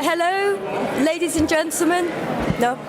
Hello, ladies and gentlemen. No.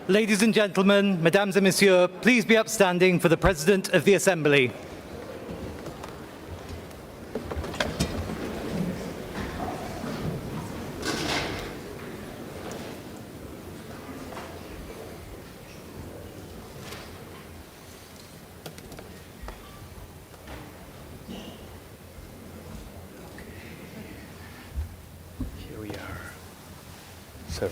Ladies and gentlemen, mesdames et messieurs, please be upstanding for the President of the Assembly. Here we are. Sir.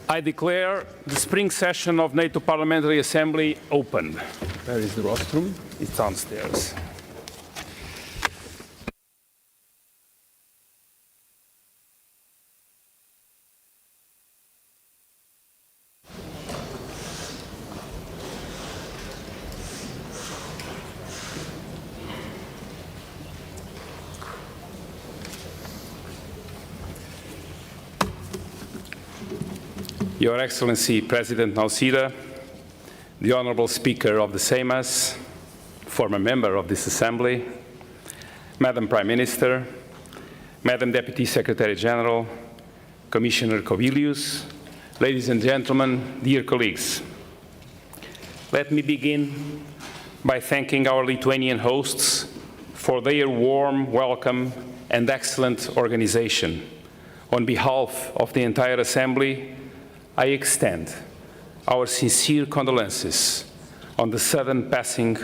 I declare the spring session of NATO Parliamentary Assembly open. Where is the rostrum? It's downstairs. Your Excellency, President NAUSｚDA, the Honourable Speaker of the Seimas, former member of this Assembly, Madam Prime Minister, Madam Deputy Secretary General, Commissioner KUBILIUS, ladies and gentlemen, dear colleagues. Let me begin by thanking our Lithuanian hosts for their warm welcome and excellent organization. On behalf of the entire Assembly, I extend our sincere condolences on the sudden passing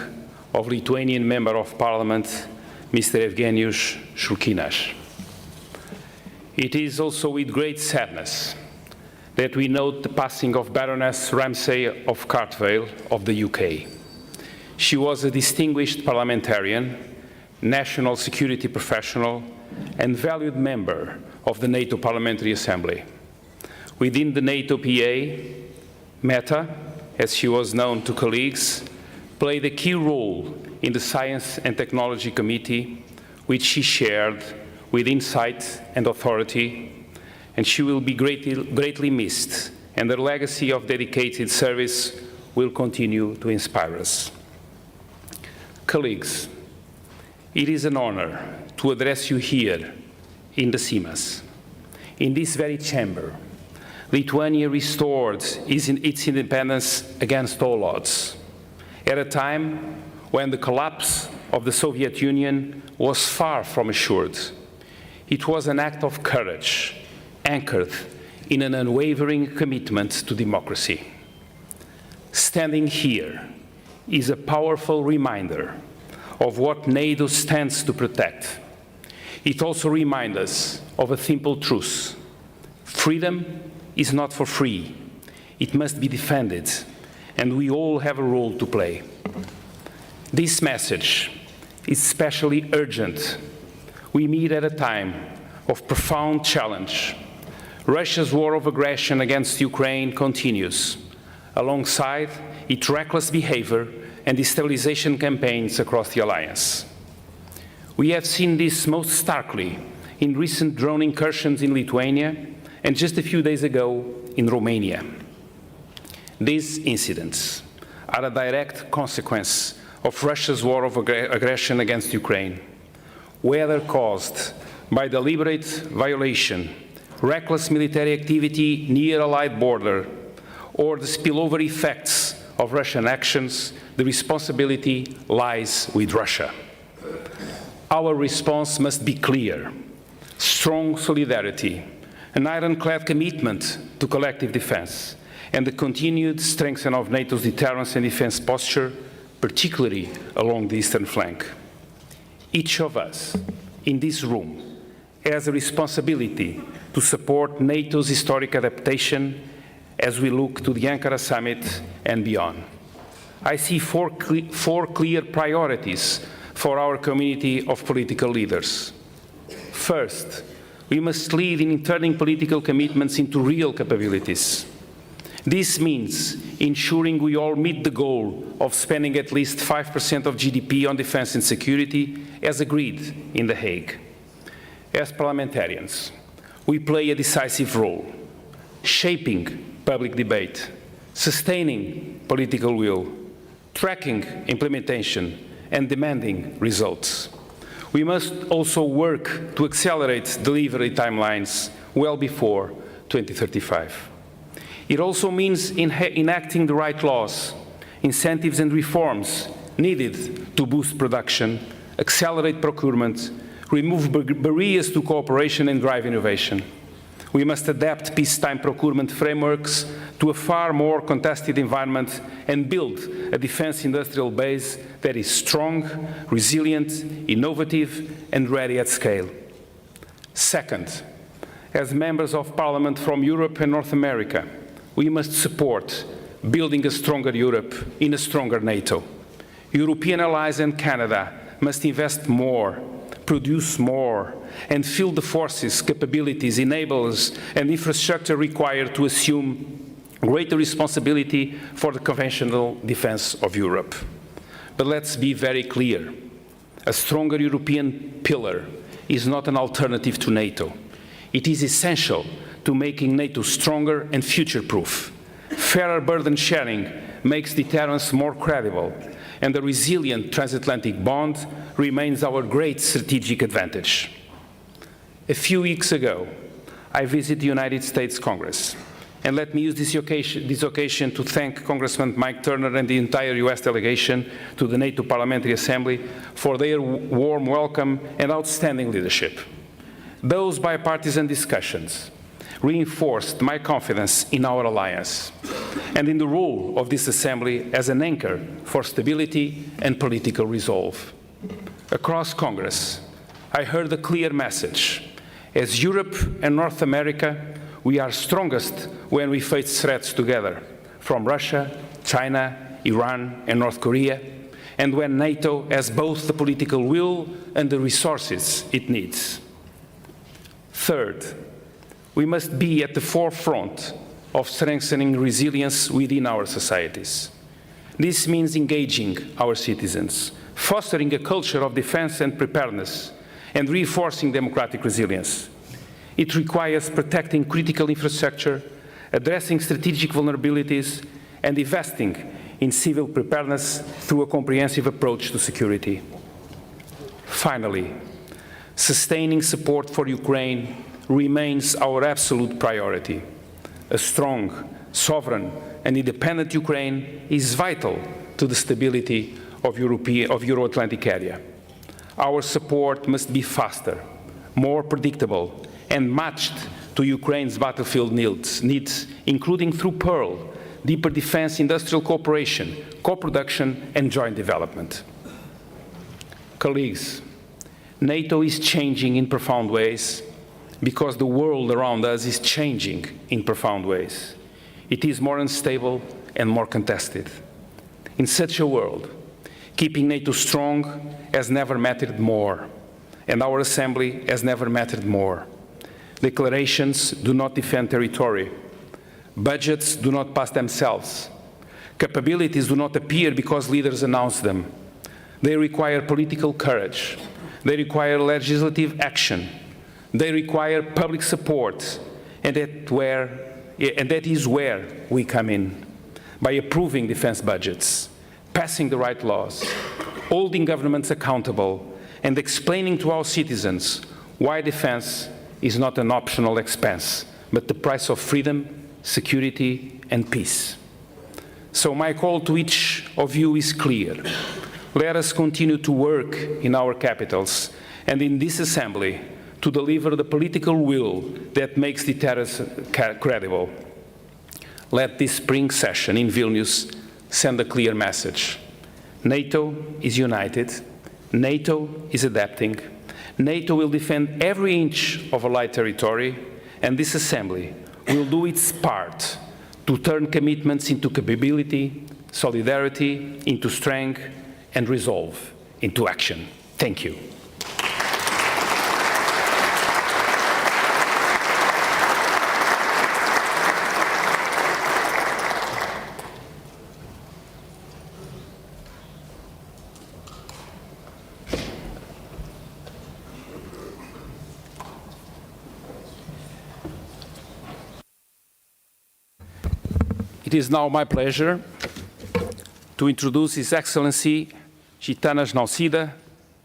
of Lithuanian Member of Parliament, Mr. Evgenijus Šulkinas. It is also with great sadness that we note the passing of Baroness Ramsay of Cartwell of the UK. She was a distinguished parliamentarian, national security professional, and valued member of the NATO Parliamentary Assembly. Within the NATO PA, Meta, as she was known to colleagues, played a key role in the Science and Technology Committee, which she shared with insight and authority, and she will be greatly missed, and her legacy of dedicated service will continue to inspire us. Colleagues, it is an honor to address you here in the Seimas, in this very chamber. Lithuania restored its independence against all odds, at a time when the collapse of the Soviet Union was far from assured. It was an act of courage, anchored in an unwavering commitment to democracy. Standing here is a powerful reminder of what NATO stands to protect. It also reminds us of a simple truth. Freedom is not for free. It must be defended, and we all have a role to play. This message is especially urgent. We meet at a time of profound challenge. Russia's war of aggression against Ukraine continues, alongside its reckless behavior and destabilization campaigns across the alliance. We have seen this most starkly in recent drone incursions in Lithuania and just a few days ago in Romania. These incidents are a direct consequence of Russia's war of aggression against Ukraine, whether caused by deliberate violation, reckless military activity near Allied border, or the spillover effects of Russian actions, the responsibility lies with Russia. Our response must be clear: strong solidarity, an ironclad commitment to collective defense, and the continued strengthening of NATO's deterrence and defense posture, particularly along the eastern flank. Each of us in this room has a responsibility to support NATO's historic adaptation as we look to the Ankara summit and beyond. I see four clear priorities for our community of political leaders. First, we must lead in turning political commitments into real capabilities. This means ensuring we all meet the goal of spending at least 5% of GDP on defense and security, as agreed in The Hague. As parliamentarians, we play a decisive role, shaping public debate, sustaining political will, tracking implementation, and demanding results. We must also work to accelerate delivery timelines well before 2035. It also means enacting the right laws, incentives and reforms needed to boost production, accelerate procurement, remove barriers to cooperation and drive innovation. We must adapt peacetime procurement frameworks to a far more contested environment and build a defense industrial base that is strong, resilient, innovative, and ready at scale. Second, as members of Parliament from Europe and North America, we must support building a stronger Europe in a stronger NATO. European allies and Canada must invest more, produce more, and fill the forces, capabilities, enablers, and infrastructure required to assume greater responsibility for the conventional defense of Europe. But let's be very clear. A stronger European pillar is not an alternative to NATO. It is essential to making NATO stronger and future-proof. Fairer burden sharing makes deterrence more credible, and a resilient transatlantic bond remains our great strategic advantage. A few weeks ago, I visited the United States Congress, and let me use this occasion to thank Congressman Mike Turner and the entire US delegation to the NATO Parliamentary Assembly for their warm welcome and outstanding leadership. Those bipartisan discussions reinforced my confidence in our alliance and in the role of this Assembly as an anchor for stability and political resolve. Across Congress, I heard a clear message. As Europe and North America, we are strongest when we face threats together, from Russia, China, Iran, and North Korea, and when NATO has both the political will and the resources it needs. Third, we must be at the forefront of strengthening resilience within our societies. This means engaging our citizens, fostering a culture of defense and preparedness, and reinforcing democratic resilience. It requires protecting critical infrastructure, addressing strategic vulnerabilities, and investing in civil preparedness through a comprehensive approach to security. Finally, sustaining support for Ukraine remains our absolute priority. A strong, sovereign, and independent Ukraine is vital to the stability of Euro-Atlantic area. Our support must be faster, more predictable, and matched to Ukraine's battlefield needs, including through Pearl, deeper defense industrial cooperation, co-production, and joint development. Colleagues, NATO is changing in profound ways because the world around us is changing in profound ways. It is more unstable and more contested. In such a world, keeping NATO strong has never mattered more, and our Assembly has never mattered more. Declarations do not defend territory. Budgets do not pass themselves. Capabilities do not appear because leaders announce them. They require political courage. They require legislative action. They require public support, and that is where we come in, by approving defense budgets, passing the right laws, holding governments accountable, and explaining to our citizens why defense is not an optional expense, but the price of freedom, security, and peace. So my call to each of you is clear. Let us continue to work in our capitals and in this assembly to deliver the political will that makes deterrence credible. Let this spring session in Vilnius send a clear message. NATO is united. NATO is adapting. NATO will defend every inch of Allied territory, and this assembly will do its part to turn commitments into capability, solidarity into strength, and resolve into action. Thank you. It is now my pleasure to introduce His Excellency Gitanas NAUSｚDA,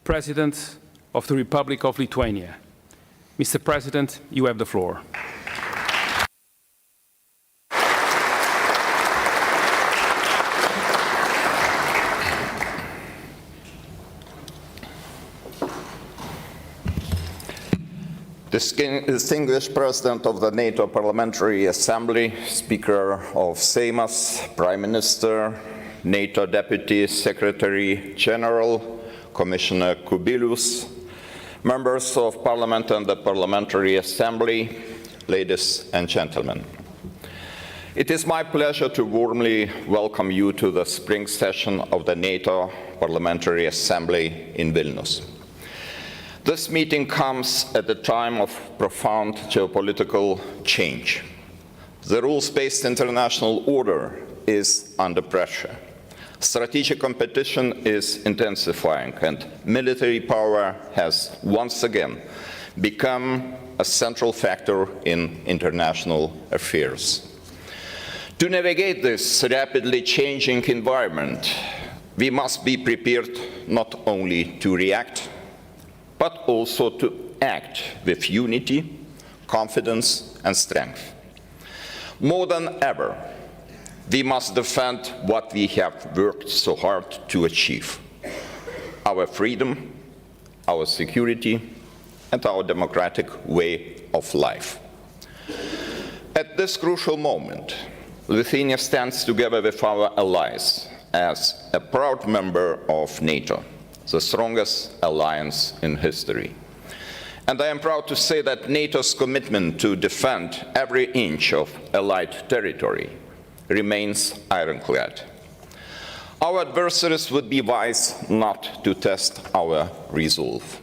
President of the Republic of Lithuania. Mr. President, you have the floor. Distinguished President of the NATO Parliamentary Assembly, Speaker of Seimas, Prime Minister, NATO Deputy Secretary General, Commissioner KUBILIUS, members of Parliament and the Parliamentary Assembly, ladies and gentlemen. It is my pleasure to warmly welcome you to the spring session of the NATO Parliamentary Assembly in Vilnius. This meeting comes at a time of profound geopolitical change. The rules-based international order is under pressure. Strategic competition is intensifying, and military power has once again become a central factor in international affairs. To navigate this rapidly changing environment, we must be prepared not only to react, but also to act with unity, confidence, and strength. More than ever, we must defend what we have worked so hard to achieve: our freedom, our security, and our democratic way of life. At this crucial moment, Lithuania stands together with our allies as a proud member of NATO, the strongest alliance in history. And I am proud to say that NATO's commitment to defend every inch of Allied territory remains ironclad. Our adversaries would be wise not to test our resolve.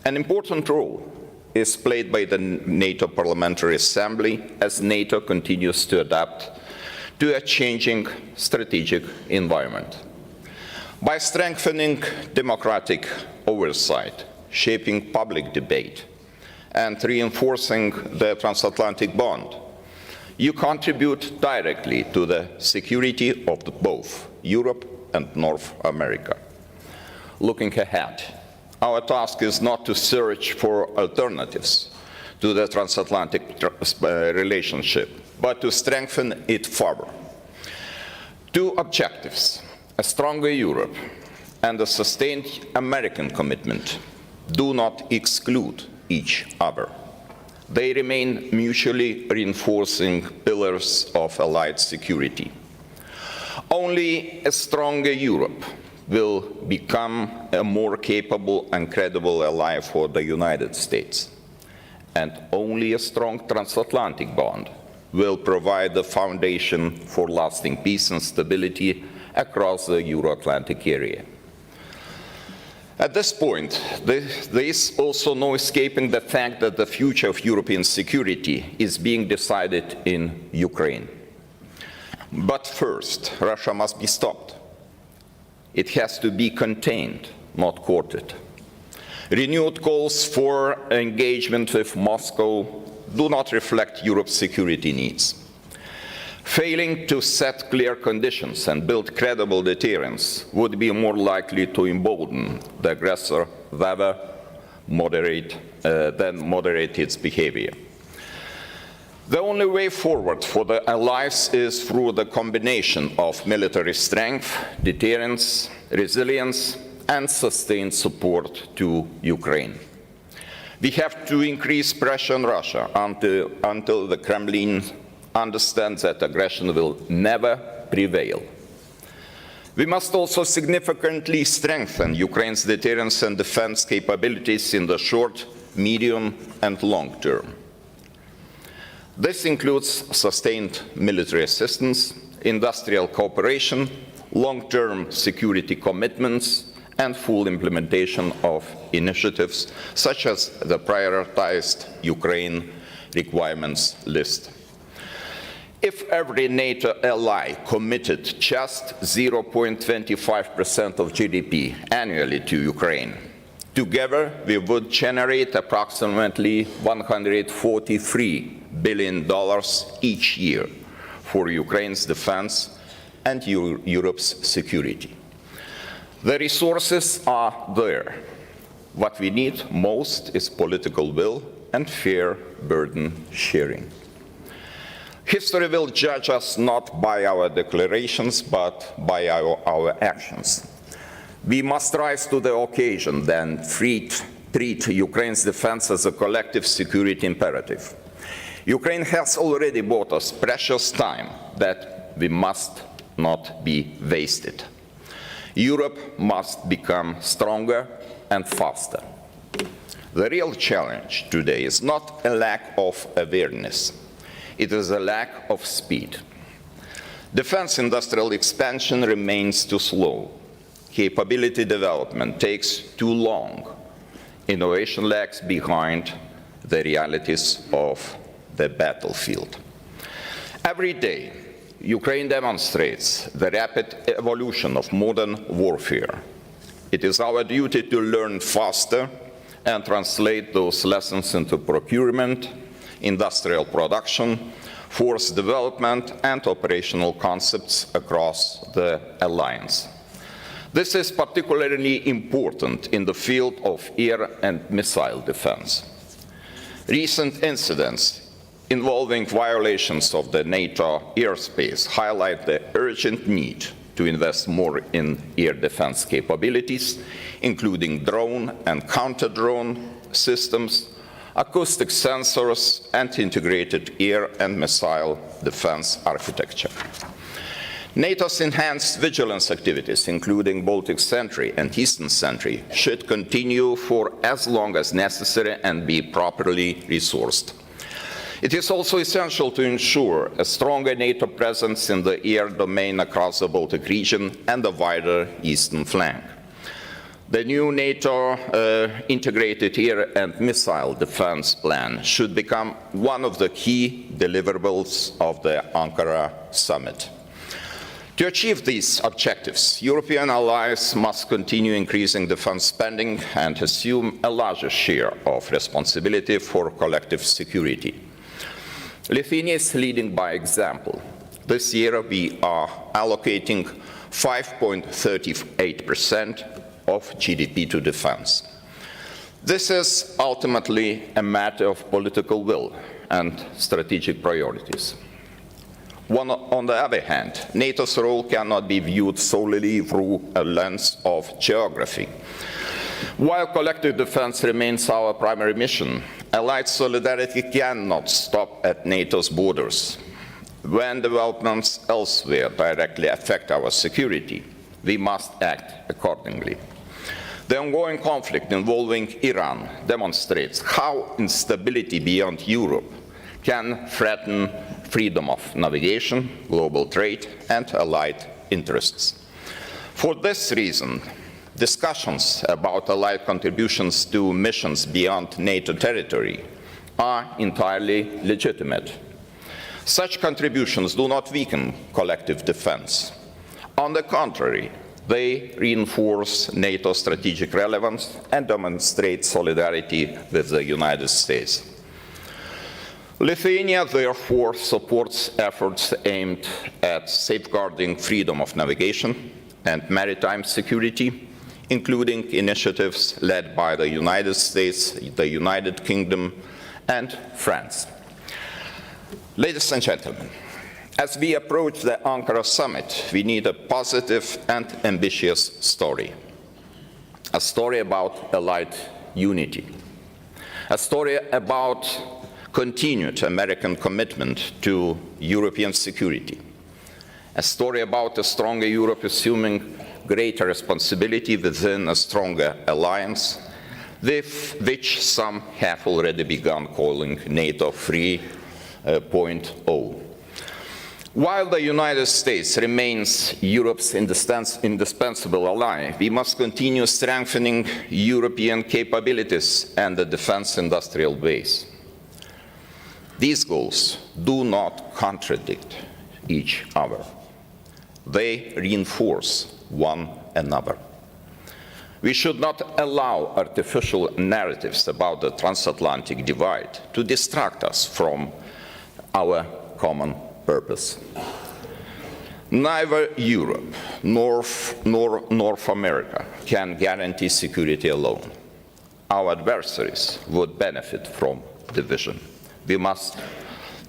An important role is played by the NATO Parliamentary Assembly as NATO continues to adapt to a changing strategic environment. By strengthening democratic oversight, shaping public debate, and reinforcing the transatlantic bond, you contribute directly to the security of both Europe and North America. Looking ahead, our task is not to search for alternatives to the transatlantic relationship, but to strengthen it further. Two objectives: a stronger Europe and a sustained American commitment do not exclude each other. They remain mutually reinforcing pillars of Allied security. Only a stronger Europe will become a more capable and credible ally for the United States. And only a strong transatlantic bond will provide the foundation for lasting peace and stability across the Euro-Atlantic area. At this point, there is also no escaping the fact that the future of European security is being decided in Ukraine. But first, Russia must be stopped. It has to be contained, not courted. Renewed calls for engagement with Moscow do not reflect Europe's security needs. Failing to set clear conditions and build credible deterrence would be more likely to embolden the aggressor than moderate its behavior. The only way forward for the allies is through the combination of military strength, deterrence, resilience, and sustained support to Ukraine. We have to increase pressure on Russia until the Kremlin understands that aggression will never prevail. We must also significantly strengthen Ukraine's deterrence and defense capabilities in the short, medium, and long term. This includes sustained military assistance, industrial cooperation, long-term security commitments, and full implementation of initiatives such as the prioritized Ukraine requirements list. If every NATO ally committed just 0.25% of GDP annually to Ukraine, together we would generate approximately $143 billion each year for Ukraine's defense and Europe's security. The resources are there. What we need most is political will and fair burden sharing. History will judge us not by our declarations, but by our actions. We must rise to the occasion and treat Ukraine's defense as a collective security imperative. Ukraine has already bought us precious time that we must not be wasted. Europe must become stronger and faster. The real challenge today is not a lack of awareness. It is a lack of speed. Defense industrial expansion remains too slow. Capability development takes too long. Innovation lags behind the realities of the battlefield. Every day, Ukraine demonstrates the rapid evolution of modern warfare. It is our duty to learn faster and translate those lessons into procurement, industrial production, force development, and operational concepts across the alliance. This is particularly important in the field of air and missile defense. Recent incidents involving violations of the NATO airspace highlight the urgent need to invest more in air defense capabilities, including drone and counter-drone systems, acoustic sensors, and integrated air and missile defense architecture. NATO's enhanced vigilance activities, including Baltic Sentry and Eastern Sentry, should continue for as long as necessary and be properly resourced. It is also essential to ensure a stronger NATO presence in the air domain across the Baltic region and the wider eastern flank. The new NATO integrated air and missile defense plan should become one of the key deliverables of the Ankara summit. To achieve these objectives, European allies must continue increasing defense spending and assume a larger share of responsibility for collective security. Lithuania is leading by example. This year we are allocating 5.38% of GDP to defense. This is ultimately a matter of political will and strategic priorities. On the other hand, NATO's role cannot be viewed solely through a lens of geography. While collective defense remains our primary mission, allied solidarity cannot stop at NATO's borders. When developments elsewhere directly affect our security, we must act accordingly. The ongoing conflict involving Iran demonstrates how instability beyond Europe can threaten freedom of navigation, global trade, and allied interests. For this reason, discussions about allied contributions to missions beyond NATO territory are entirely legitimate. Such contributions do not weaken collective defense. On the contrary, they reinforce NATO's strategic relevance and demonstrate solidarity with the United States. Lithuania, therefore, supports efforts aimed at safeguarding freedom of navigation and maritime security, including initiatives led by the United States, the United Kingdom, and France. Ladies and gentlemen, as we approach the Ankara summit, we need a positive and ambitious story. A story about allied unity. A story about continued American commitment to European security. A story about a stronger Europe assuming greater responsibility within a stronger alliance, with which some have already begun calling NATO 3.0. While the United States remains Europe's indispensable ally, we must continue strengthening European capabilities and the defense industrial base. These goals do not contradict each other. They reinforce one another. We should not allow artificial narratives about the transatlantic divide to distract us from our common purpose. Neither Europe nor North America can guarantee security alone. Our adversaries would benefit from division. We must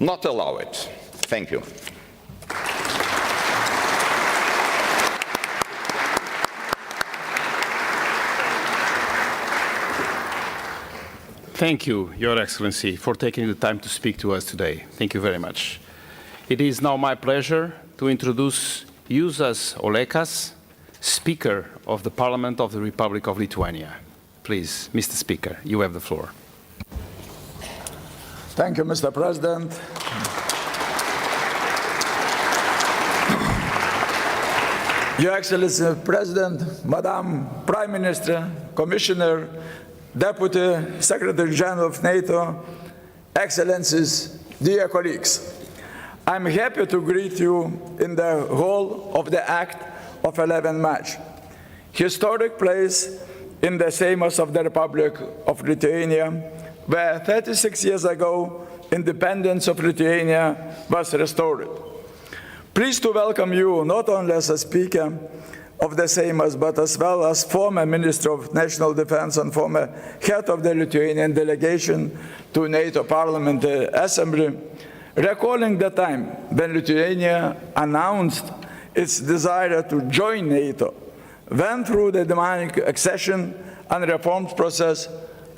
not allow it. Thank you. Thank you, Your Excellency, for taking the time to speak to us today. Thank you very much. It is now my pleasure to introduce Juozas OLEKAS, Speaker of the Parliament of the Republic of Lithuania. Please, Mr. Speaker, you have the floor. Thank you, Mr. President. Your Excellency President, Madam Prime Minister, Commissioner, Deputy Secretary General of NATO, Excellencies, dear colleagues, I'm happy to greet you in the hall of the Act of 11 March, historic place in the Seimas of the Republic of Lithuania, where 36 years ago, independence of Lithuania was restored. Pleased to welcome you not only as a Speaker of the Seimas, but as well as former Minister of National Defense and former head of the Lithuanian delegation to NATO Parliamentary Assembly, recalling the time when Lithuania announced its desire to join NATO, went through the democratic accession and reforms process,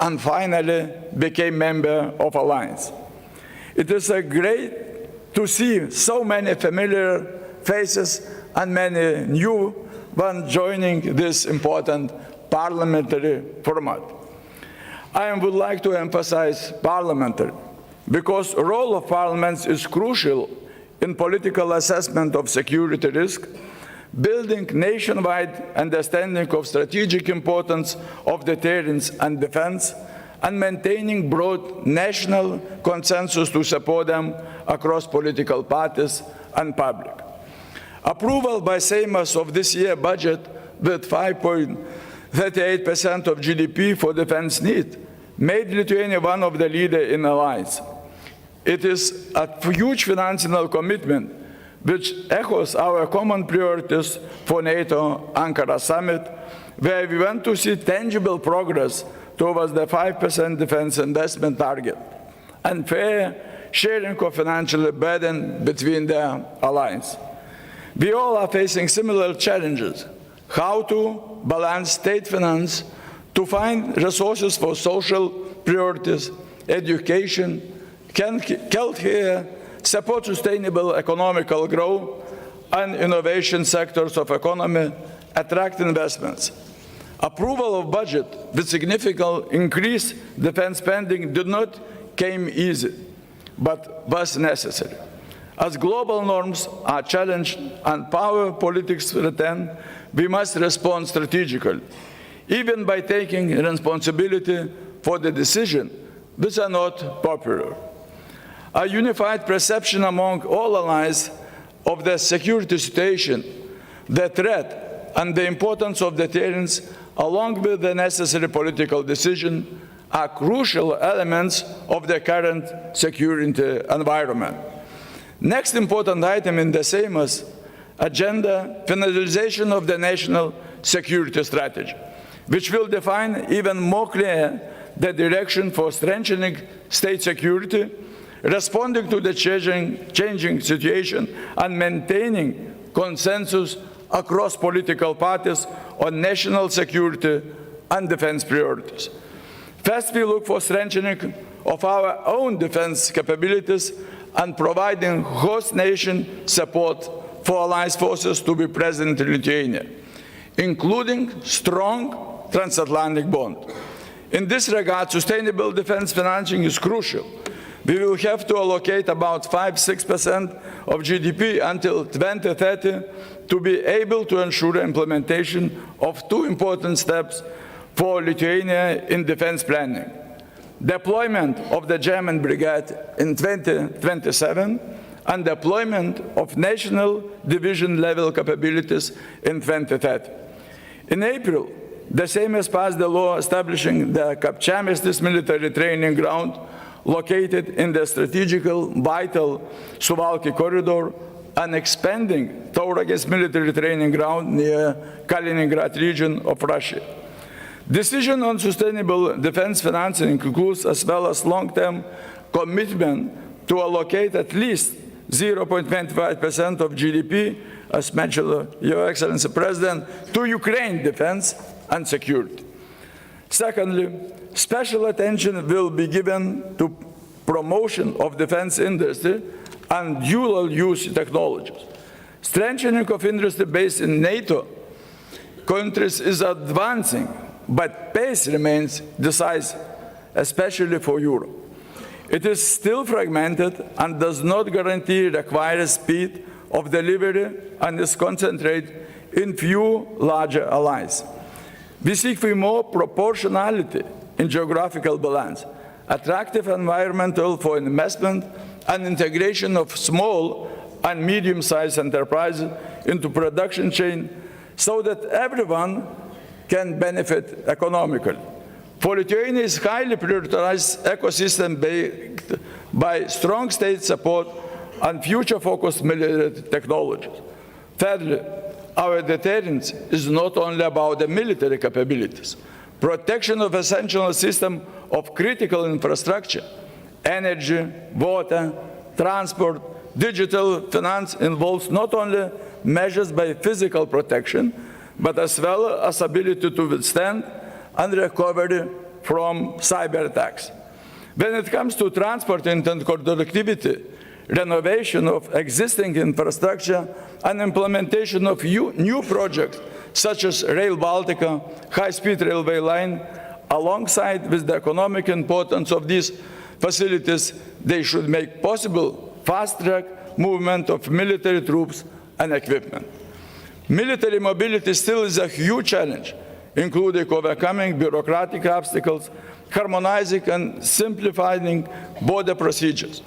and finally became member of Alliance. It is great to see so many familiar faces and many new ones joining this important parliamentary format. I would like to emphasize parliamentary, because the role of parliaments is crucial in political assessment of security risk, building nationwide understanding of strategic importance of deterrence and defense, and maintaining broad national consensus to support them across political parties and public. Approval by Seimas of this year's budget with 5.38% of GDP for defense need made Lithuania one of the leaders in alliance. It is a huge financial commitment which echoes our common priorities for NATO Ankara summit, where we want to see tangible progress towards the 5% defense investment target and fair sharing of financial burden between the alliance. We all are facing similar challenges: how to balance state finance, to find resources for social priorities, education, healthcare, support sustainable economical growth, and innovation sectors of economy, attract investments. Approval of budget with significant increased defense spending did not come easy, but was necessary. As global norms are challenged and power politics return, we must respond strategically, even by taking responsibility for the decisions which are not popular. A unified perception among all allies of the security situation, the threat, and the importance of deterrence, along with the necessary political decision are crucial elements of the current security environment. Next important item in the Seimas agenda, finalization of the national security strategy, which will define even more clear the direction for strengthening state security, responding to the changing situation, and maintaining consensus across political parties on national security and defense priorities. First, we look for strengthening of our own defense capabilities and providing host nation support for allied forces to be present in Lithuania, including strong transatlantic bond. In this regard, sustainable defense financing is crucial. We will have to allocate about 5–6% of GDP until 2030 to be able to ensure implementation of two important steps for Lithuania in defense planning: deployment of the German brigade in 2027 and deployment of national division-level capabilities in 2030. In April, the Seimas passed the law establishing the Kapčiamiestis military training ground located in the strategical vital Suwałki corridor and expanding Tauragės military training ground near Kaliningrad region of Russia. Decision on sustainable defense financing includes as well as long-term commitment to allocate at least 0.25% of GDP, as mentioned Your Excellency President, to Ukraine defense and security. Secondly, special attention will be given to promotion of defense industry and dual-use technologies. Strengthening of industry based in NATO countries is advancing, but pace remains decisive, especially for Europe. It is still fragmented and does not guarantee required speed of delivery and is concentrated in few larger allies. We seek for more proportionality in geographical balance, attractive environmental for investment, and integration of small and medium-sized enterprises into production chain so that everyone can benefit economically. For Lithuania is highly prioritized ecosystem backed by strong state support and future-focused military technologies. Thirdly, our deterrence is not only about the military capabilities. Protection of essential system of critical infrastructure, energy, water, transport, digital finance involves not only measures by physical protection, but as well as ability to withstand and recovery from cyber attacks. When it comes to transport and connectivity, renovation of existing infrastructure and implementation of new projects such as Rail Baltica, high-speed railway line, alongside with the economic importance of these facilities, they should make possible fast-track movement of military troops and equipment. Military mobility still is a huge challenge, including overcoming bureaucratic obstacles, harmonizing and simplifying border procedures.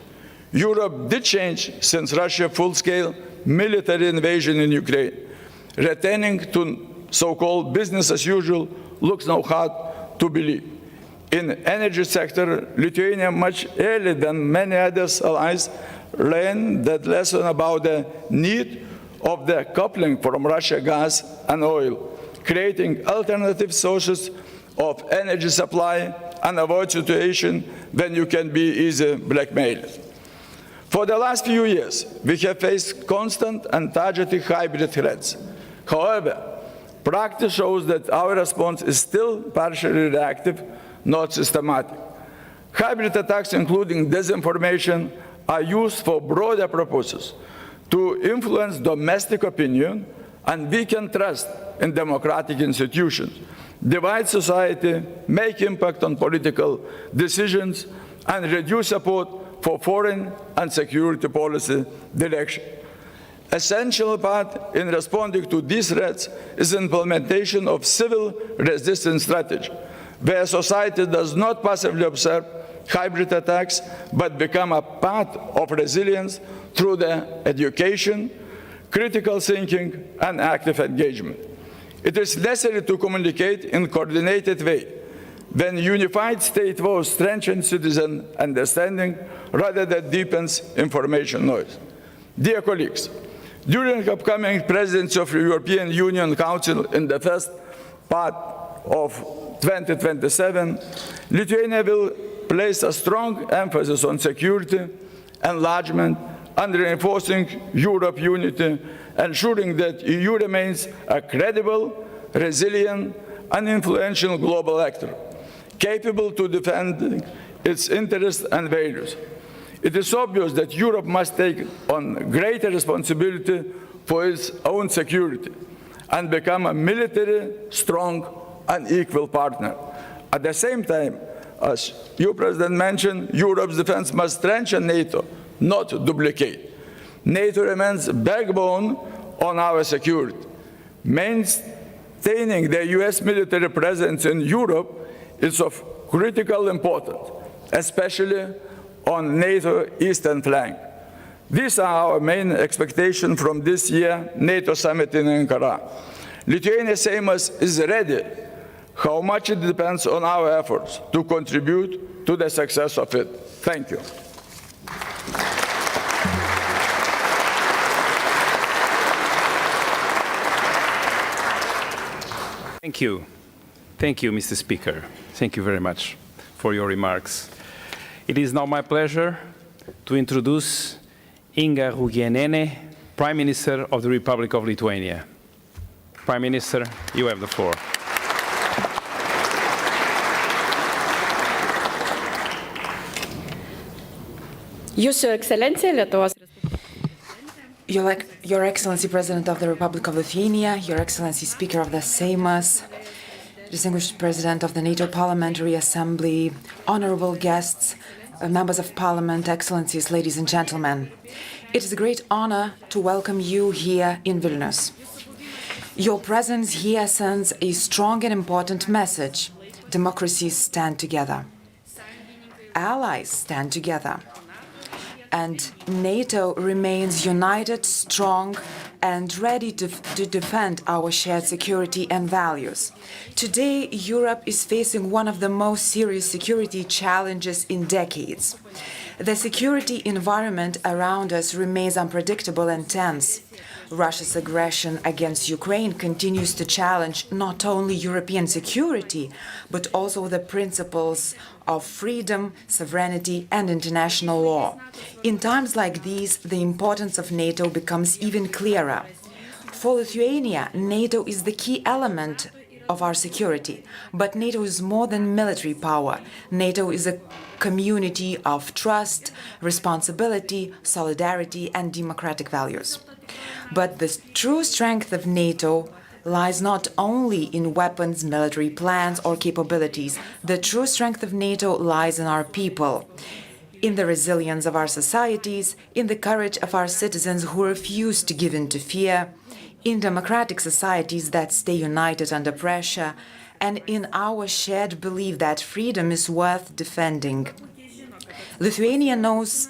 Europe did change since Russia's full-scale military invasion in Ukraine. Returning to so-called business as usual looks now hard to believe. In the energy sector, Lithuania, much earlier than many other allies, learned that lesson about the need of the coupling from Russia gas and oil, creating alternative sources of energy supply and avoid situation when you can be easily blackmailed. For the last few years, we have faced constant and targeted hybrid threats. However, practice shows that our response is still partially reactive, not systematic. Hybrid attacks, including disinformation, are used for broader purposes to influence domestic opinion and weaken trust in democratic institutions, divide society, make impact on political decisions, and reduce support for foreign and security policy direction. Essential part in responding to these threats is implementation of civil resistance strategy, where society does not passively observe hybrid attacks, but become a part of resilience through the education, critical thinking, and active engagement. It is necessary to communicate in a coordinated way when unified state voice strengthens citizen understanding rather than deepens information noise. Dear colleagues, during upcoming presidency of the European Union Council in the first part of 2027, Lithuania will place a strong emphasis on security, enlargement, and reinforcing Europe unity, ensuring that the EU remains a credible, resilient, and influential global actor, capable to defend its interests and values. It is obvious that Europe must take on greater responsibility for its own security and become a military, strong, and equal partner. At the same time, as you, President, mentioned, Europe's defense must strengthen NATO, not duplicate. NATO remains backbone on our security. Maintaining the US military presence in Europe is of critical importance, especially on NATO eastern flank. These are our main expectations from this year's NATO summit in Ankara. Lithuania Seimas is ready. How much it depends on our efforts to contribute to the success of it. Thank you. Thank you. Thank you, Mr. Speaker. Thank you very much for your remarks. It is now my pleasure to introduce Inga RUGINIenė, Prime Minister of the Republic of Lithuania. Prime Minister, you have the floor. Jūsų Ekscelencija, Lietuvos Your Excellency, President of the Republic of Lithuania, Your Excellency, Speaker of the Seimas, distinguished President of the NATO Parliamentary Assembly, honorable guests, members of Parliament, Excellencies, ladies and gentlemen. It is a great honor to welcome you here in Vilnius. Your presence here sends a strong and important message. Democracies stand together. Allies stand together. And NATO remains united, strong, and ready to defend our shared security and values. Today, Europe is facing one of the most serious security challenges in decades. The security environment around us remains unpredictable and tense. Russia's aggression against Ukraine continues to challenge not only European security, but also the principles of freedom, sovereignty, and international law. In times like these, the importance of NATO becomes even clearer. For Lithuania, NATO is the key element of our security. But NATO is more than military power. NATO is a community of trust, responsibility, solidarity, and democratic values. But the true strength of NATO lies not only in weapons, military plans, or capabilities. The true strength of NATO lies in our people, in the resilience of our societies, in the courage of our citizens who refuse to give in to fear, in democratic societies that stay united under pressure, and in our shared belief that freedom is worth defending. Lithuania knows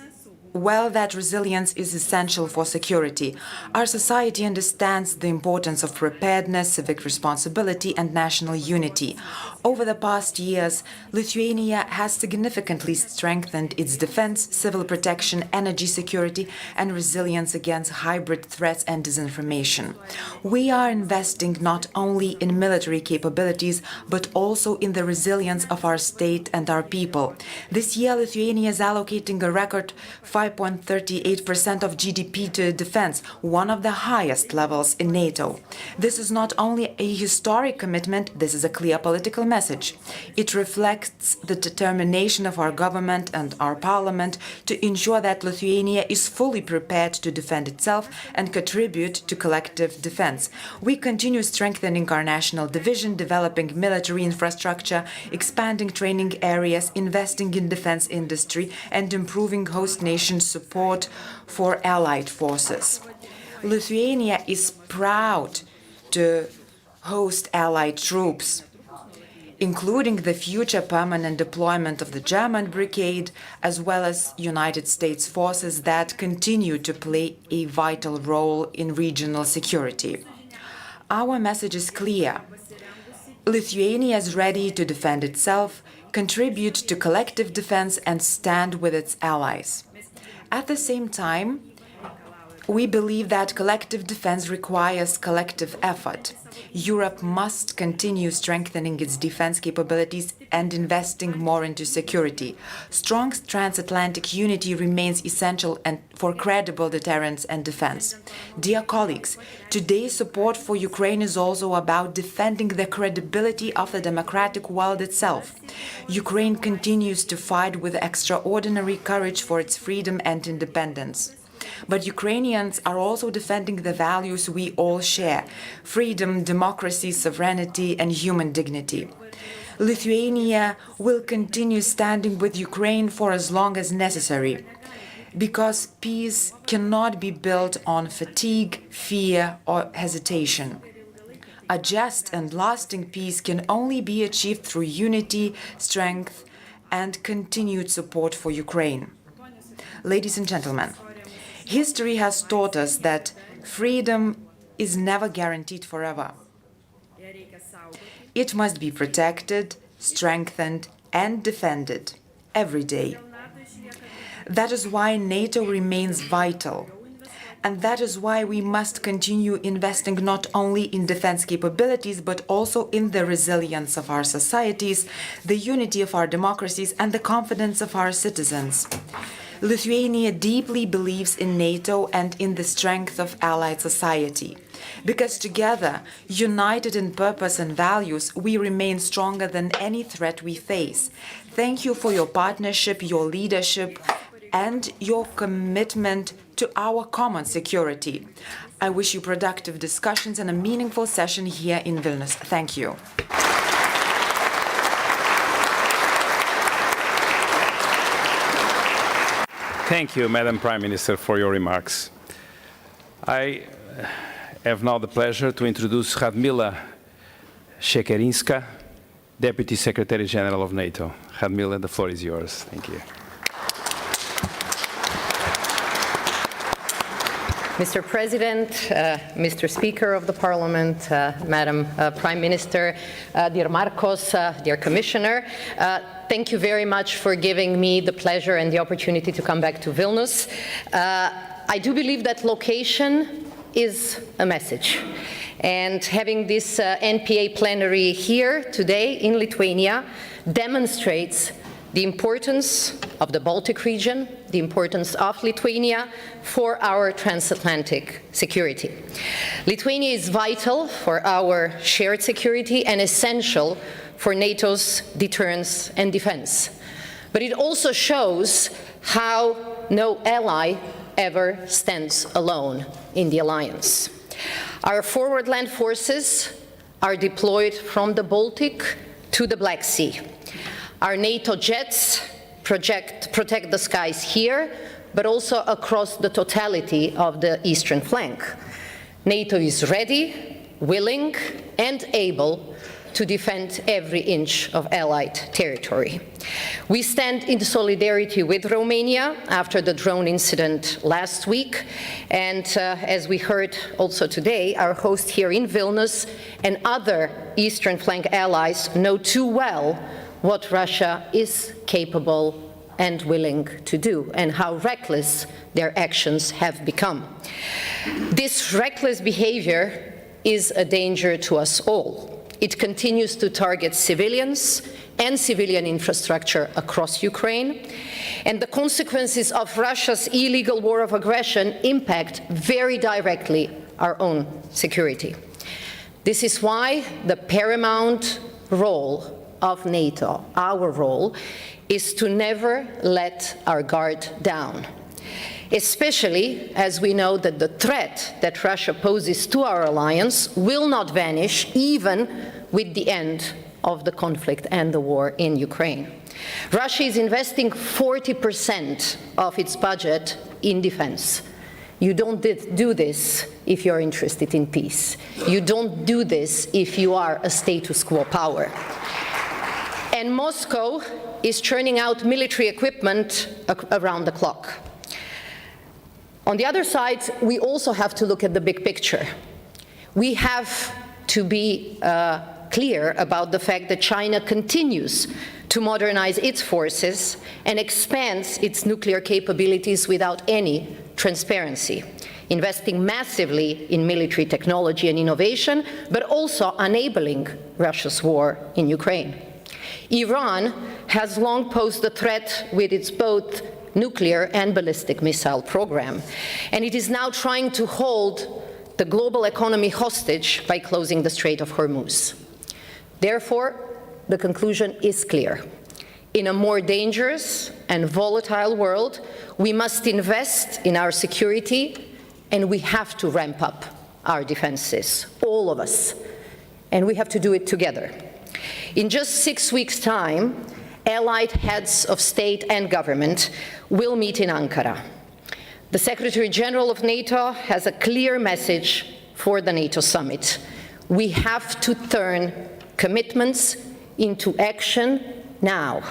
well that resilience is essential for security. Our society understands the importance of preparedness, civic responsibility, and national unity. Over the past years, Lithuania has significantly strengthened its defense, civil protection, energy security, and resilience against hybrid threats and disinformation. We are investing not only in military capabilities, but also in the resilience of our state and our people. This year, Lithuania is allocating a record 5.38% of GDP to defense, one of the highest levels in NATO. This is not only a historic commitment, this is a clear political message. It reflects the determination of our government and our parliament to ensure that Lithuania is fully prepared to defend itself and contribute to collective defense. We continue strengthening our national division, developing military infrastructure, expanding training areas, investing in defense industry, and improving host nation support for allied forces. Lithuania is proud to host allied troops, including the future permanent deployment of the German brigade, as well as United States forces that continue to play a vital role in regional security. Our message is clear. Lithuania is ready to defend itself, contribute to collective defense, and stand with its allies. At the same time, we believe that collective defense requires collective effort. Europe must continue strengthening its defense capabilities and investing more into security. Strong transatlantic unity remains essential for credible deterrence and defense. Dear colleagues, today's support for Ukraine is also about defending the credibility of the democratic world itself. Ukraine continues to fight with extraordinary courage for its freedom and independence. But Ukrainians are also defending the values we all share: freedom, democracy, sovereignty, and human dignity. Lithuania will continue standing with Ukraine for as long as necessary, because peace cannot be built on fatigue, fear, or hesitation. A just and lasting peace can only be achieved through unity, strength, and continued support for Ukraine. Ladies and gentlemen, history has taught us that freedom is never guaranteed forever. It must be protected, strengthened, and defended every day. That is why NATO remains vital. And that is why we must continue investing not only in defense capabilities, but also in the resilience of our societies, the unity of our democracies, and the confidence of our citizens. Lithuania deeply believes in NATO and in the strength of allied society. Because together, united in purpose and values, we remain stronger than any threat we face. Thank you for your partnership, your leadership, and your commitment to our common security. I wish you productive discussions and a meaningful session here in Vilnius. Thank you. Thank you, Madam Prime Minister, for your remarks. I have now the pleasure to introduce Radmila SHEKERINSKA, Deputy Secretary General of NATO. Radmila, the floor is yours. Thank you. Mr. President, Mr. Speaker of the Parliament, Madam Prime Minister, dear Marcos, dear Commissioner, thank you very much for giving me the pleasure and the opportunity to come back to Vilnius. I do believe that location is a message. And having this NPA plenary here today in Lithuania demonstrates the importance of the Baltic region, the importance of Lithuania for our transatlantic security. Lithuania is vital for our shared security and essential for NATO's deterrence and defense. But it also shows how no ally ever stands alone in the alliance. Our forward land forces are deployed from the Baltic to the Black Sea. Our NATO jets protect the skies here, but also across the totality of the eastern flank. NATO is ready, willing, and able to defend every inch of Allied territory. We stand in solidarity with Romania after the drone incident last week, and as we heard also today, our host here in Vilnius and other eastern flank allies know too well what Russia is capable and willing to do, and how reckless their actions have become. This reckless behavior is a danger to us all. It continues to target civilians and civilian infrastructure across Ukraine, and the consequences of Russia's illegal war of aggression impact very directly our own security. This is why the paramount role of NATO, our role, is to never let our guard down, especially as we know that the threat that Russia poses to our alliance will not vanish even with the end of the conflict and the war in Ukraine. Russia is investing 40% of its budget in defense. You don't do this if you're interested in peace. You don't do this if you are a status quo power. And Moscow is churning out military equipment around the clock. On the other side, we also have to look at the big picture. We have to be clear about the fact that China continues to modernize its forces and expands its nuclear capabilities without any transparency, investing massively in military technology and innovation, but also enabling Russia's war in Ukraine. Iran has long posed a threat with its both nuclear and ballistic missile program, and it is now trying to hold the global economy hostage by closing the Strait of Hormuz. Therefore, the conclusion is clear. In a more dangerous and volatile world, we must invest in our security, and we have to ramp up our defenses, all of us, and we have to do it together. In just 6 weeks' time, allied heads of state and government will meet in Ankara. The Secretary General of NATO has a clear message for the NATO summit. We have to turn commitments into action now.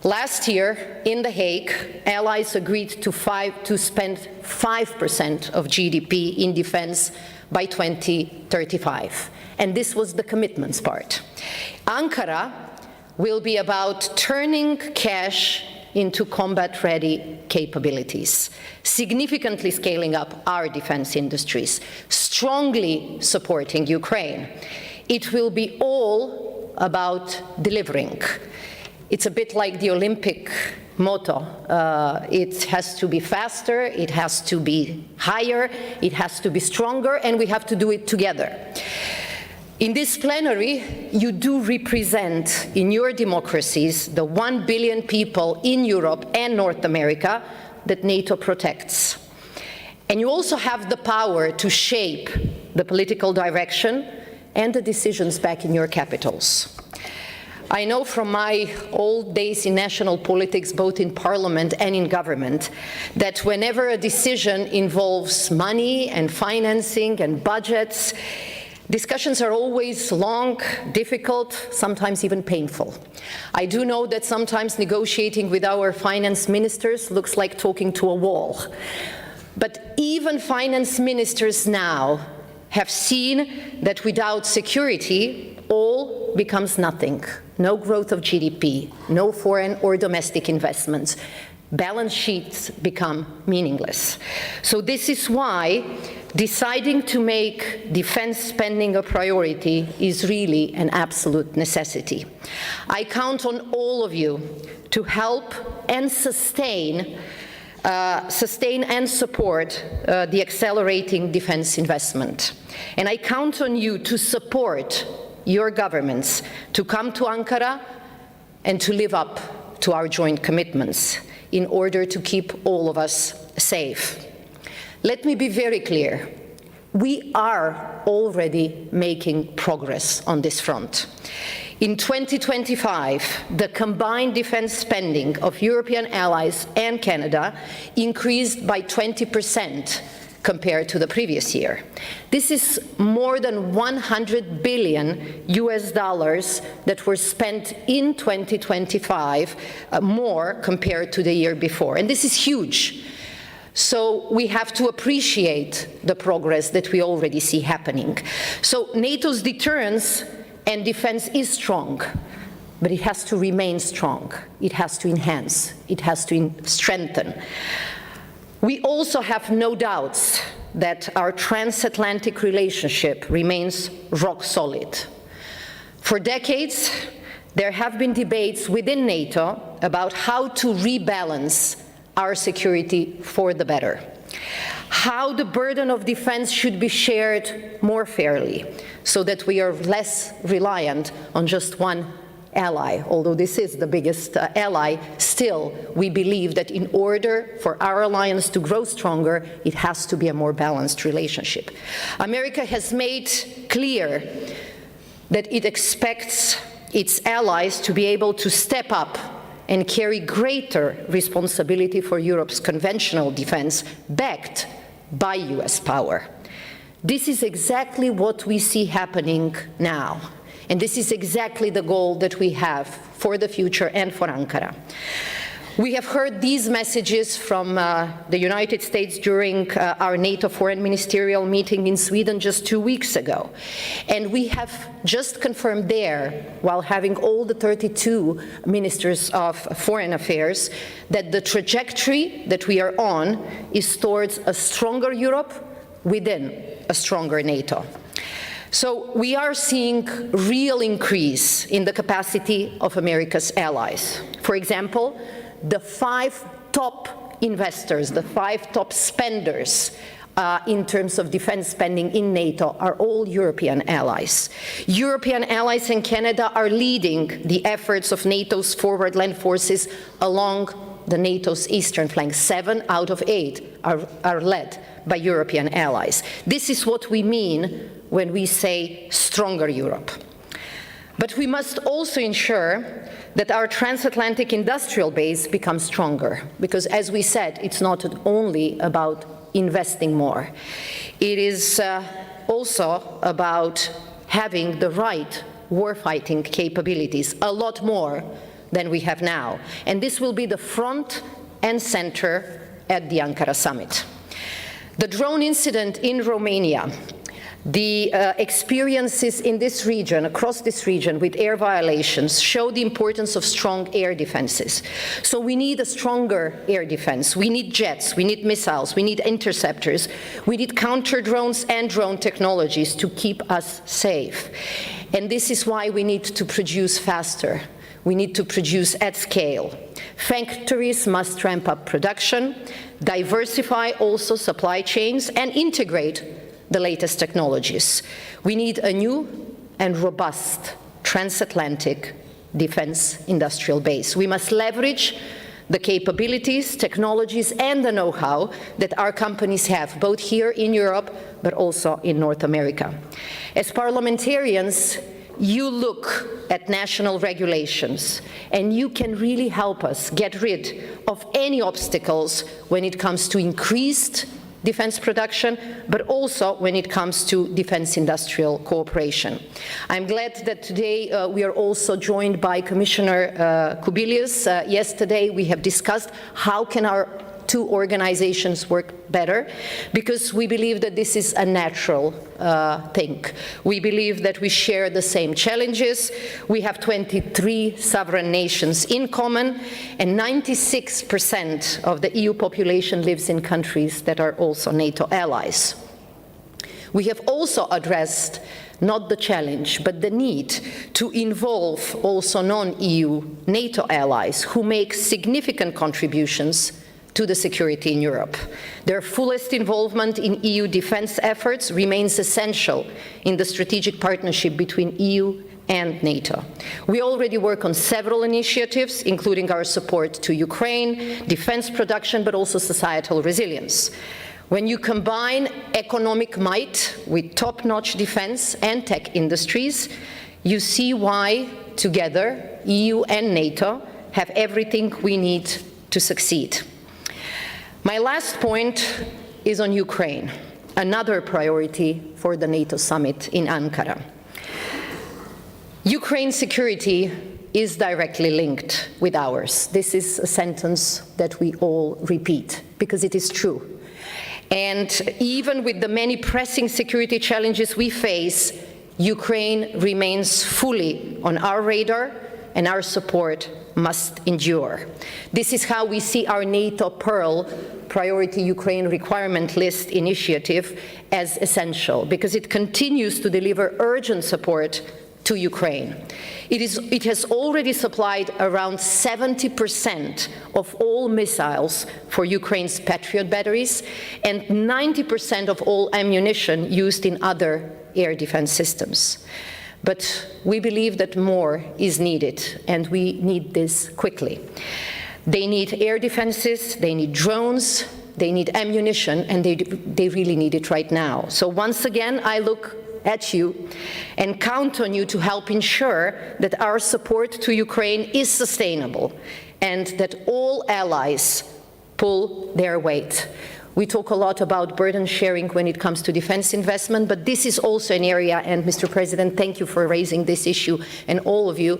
Last year, in The Hague, allies agreed to spend 5% of GDP in defense by 2035. And this was the commitments part. Ankara will be about turning cash into combat-ready capabilities, significantly scaling up our defense industries, strongly supporting Ukraine. It will be all about delivering. It's a bit like the Olympic motto. It has to be faster, it has to be higher, it has to be stronger, and we have to do it together. In this plenary, you do represent in your democracies the 1 billion people in Europe and North America that NATO protects. And you also have the power to shape the political direction and the decisions back in your capitals. I know from my old days in national politics, both in parliament and in government, that whenever a decision involves money and financing and budgets, discussions are always long, difficult, sometimes even painful. I do know that sometimes negotiating with our finance ministers looks like talking to a wall. But even finance ministers now have seen that without security, all becomes nothing. No growth of GDP, no foreign or domestic investments. Balance sheets become meaningless. So this is why deciding to make defense spending a priority is really an absolute necessity. I count on all of you to help and sustain and support the accelerating defense investment. And I count on you to support your governments to come to Ankara and to live up to our joint commitments in order to keep all of us safe. Let me be very clear. We are already making progress on this front. In 2025, the combined defense spending of European allies and Canada increased by 20% compared to the previous year. This is more than $100 billion that were spent in 2025, more compared to the year before. And this is huge. So we have to appreciate the progress that we already see happening. So NATO's deterrence and defense is strong, but it has to remain strong. It has to enhance. It has to strengthen. We also have no doubts that our transatlantic relationship remains rock solid. For decades, there have been debates within NATO about how to rebalance our security for the better, how the burden of defense should be shared more fairly so that we are less reliant on just one ally. Although this is the biggest ally, still we believe that in order for our alliance to grow stronger, it has to be a more balanced relationship. America has made clear that it expects its allies to be able to step up and carry greater responsibility for Europe's conventional defense, backed by US power. This is exactly what we see happening now. And this is exactly the goal that we have for the future and for Ankara. We have heard these messages from the United States during our NATO foreign ministerial meeting in Sweden just 2 weeks ago. And we have just confirmed there, while having all the 32 ministers of foreign affairs, that the trajectory that we are on is towards a stronger Europe within a stronger NATO. So we are seeing real increase in the capacity of America's allies. For example, the 5 top investors, the 5 top spenders in terms of defense spending in NATO are all European allies. European allies and Canada are leading the efforts of NATO's forward land forces along the NATO's eastern flank. 7 out of 8 are led by European allies. This is what we mean when we say stronger Europe. But we must also ensure that our transatlantic industrial base becomes stronger, because as we said, it's not only about investing more. It is also about having the right warfighting capabilities, a lot more than we have now. And this will be the front and center at the Ankara summit. The drone incident in Romania, the experiences in this region, across this region, with air violations show the importance of strong air defenses. So we need a stronger air defense. We need jets, we need missiles, we need interceptors, we need counter drones and drone technologies to keep us safe. And this is why we need to produce faster. We need to produce at scale. Factories must ramp up production, diversify also supply chains, and integrate the latest technologies. We need a new and robust transatlantic defense industrial base. We must leverage the capabilities, technologies, and the know-how that our companies have, both here in Europe, but also in North America. As parliamentarians, you look at national regulations, and you can really help us get rid of any obstacles when it comes to increased defense production, but also when it comes to defense industrial cooperation. I'm glad that today we are also joined by Commissioner Kubilius. Yesterday we have discussed how can our 2 organizations work better, because we believe that this is a natural thing. We believe that we share the same challenges. We have 23 sovereign nations in common, and 96% of the EU population lives in countries that are also NATO allies. We have also addressed not the challenge, but the need to involve also non-EU NATO allies who make significant contributions to the security in Europe. Their fullest involvement in EU defense efforts remains essential in the strategic partnership between EU and NATO. We already work on several initiatives, including our support to Ukraine, defense production, but also societal resilience. When you combine economic might with top-notch defense and tech industries, you see why, together, EU and NATO have everything we need to succeed. My last point is on Ukraine, another priority for the NATO summit in Ankara. Ukraine's security is directly linked with ours. This is a sentence that we all repeat, because it is true. And even with the many pressing security challenges we face, Ukraine remains fully on our radar, and our support must endure. This is how we see our NATO Pearl Priority Ukraine Requirement List initiative as essential, because it continues to deliver urgent support to Ukraine. It has already supplied around 70% of all missiles for Ukraine's Patriot batteries and 90% of all ammunition used in other air defense systems. But we believe that more is needed, and we need this quickly. They need air defenses, they need drones, they need ammunition, and they really need it right now. So once again, I look at you and count on you to help ensure that our support to Ukraine is sustainable and that all allies pull their weight. We talk a lot about burden sharing when it comes to defense investment, but this is also an area, and Mr. President, thank you for raising this issue, and all of you,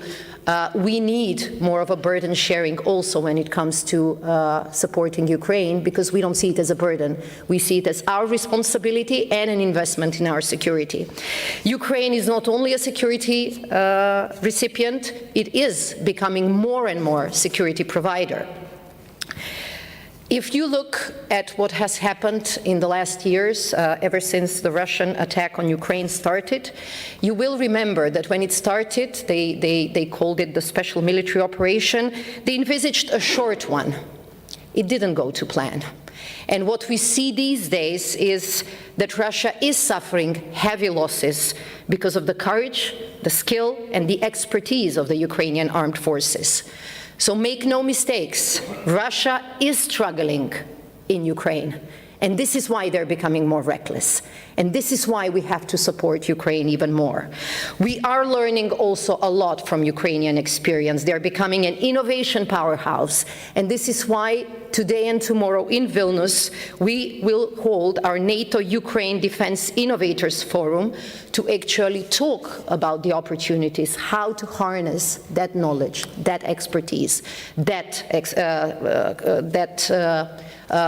we need more of a burden sharing also when it comes to supporting Ukraine, because we don't see it as a burden. We see it as our responsibility and an investment in our security. Ukraine is not only a security recipient, it is becoming more and more security provider. If you look at what has happened in the last years, ever since the Russian attack on Ukraine started, you will remember that when it started, they called it the special military operation. They envisaged a short one. It didn't go to plan. And what we see these days is that Russia is suffering heavy losses because of the courage, the skill, and the expertise of the Ukrainian armed forces. So make no mistakes, Russia is struggling in Ukraine, and this is why they're becoming more reckless. And this is why we have to support Ukraine even more. We are learning also a lot from Ukrainian experience. They're becoming an innovation powerhouse. And this is why today and tomorrow in Vilnius, we will hold our NATO Ukraine Defense Innovators Forum to actually talk about the opportunities, how to harness that knowledge, that expertise, that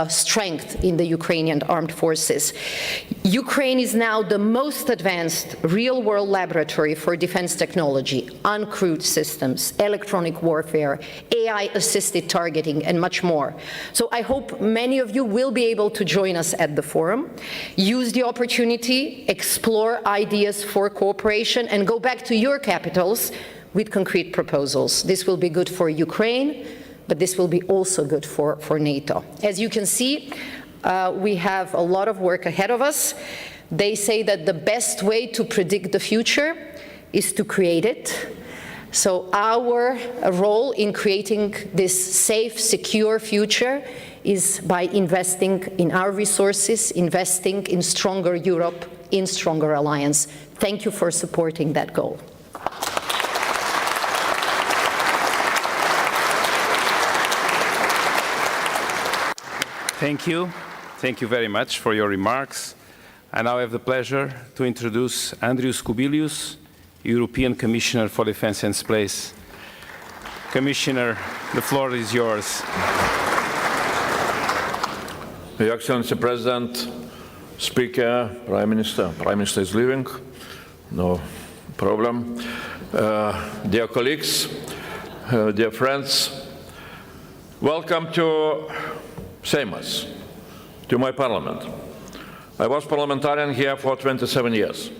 strength in the Ukrainian armed forces. Ukraine is now the most advanced real-world laboratory for defense technology, uncrewed systems, electronic warfare, AI-assisted targeting, and much more. So I hope many of you will be able to join us at the forum, use the opportunity, explore ideas for cooperation, and go back to your capitals with concrete proposals. This will be good for Ukraine, but this will be also good for NATO. As you can see, we have a lot of work ahead of us. They say that the best way to predict the future is to create it. So our role in creating this safe, secure future is by investing in our resources, investing in stronger Europe, in stronger alliance. Thank you for supporting that goal. Thank you. Thank you very much for your remarks. I now have the pleasure to introduce Andrius KUBILIUS, European Commissioner for Defence and Space. Commissioner, the floor is yours. Your Excellency President, Speaker, Prime Minister. Prime Minister is leaving, no problem. Dear colleagues, dear friends, welcome to Seimas, to my parliament. I was parliamentarian here for 27 years.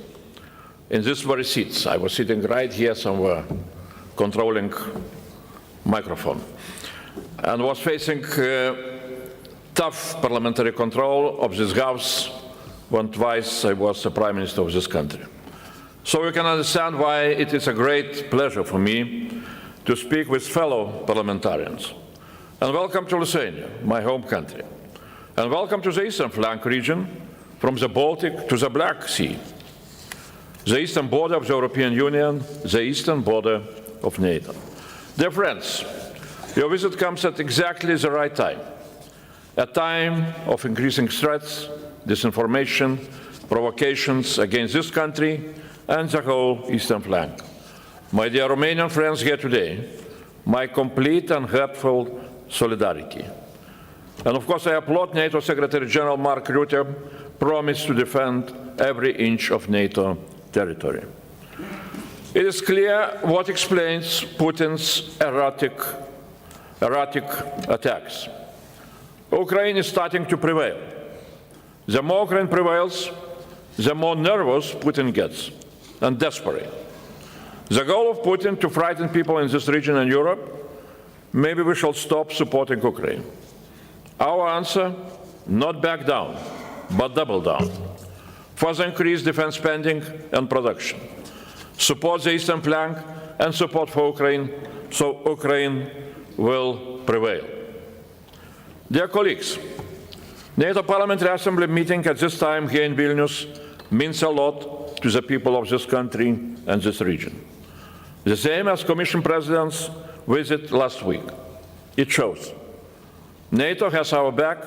In these very seats, I was sitting right here somewhere, controlling microphone, and was facing tough parliamentary control of this house when twice I was the Prime Minister of this country. So you can understand why it is a great pleasure for me to speak with fellow parliamentarians. And welcome to Lithuania, my home country. And welcome to the eastern flank region, from the Baltic to the Black Sea, the eastern border of the European Union, the eastern border of NATO. Dear friends, your visit comes at exactly the right time, a time of increasing threats, disinformation, provocations against this country and the whole eastern flank. My dear Romanian friends here today, my complete and heartfelt solidarity. And of course, I applaud NATO Secretary General Mark Rutte's promise to defend every inch of NATO territory. It is clear what explains Putin's erratic attacks. Ukraine is starting to prevail. The more Ukraine prevails, the more nervous Putin gets and desperate. The goal of Putin to frighten people in this region and Europe. Maybe we shall stop supporting Ukraine. Our answer, not back down, but double down. Further increase defense spending and production. Support the eastern flank and support for Ukraine, so Ukraine will prevail. Dear colleagues, NATO Parliamentary Assembly meeting at this time here in Vilnius means a lot to the people of this country and this region. The same as Commission President's visit last week. It shows NATO has our back,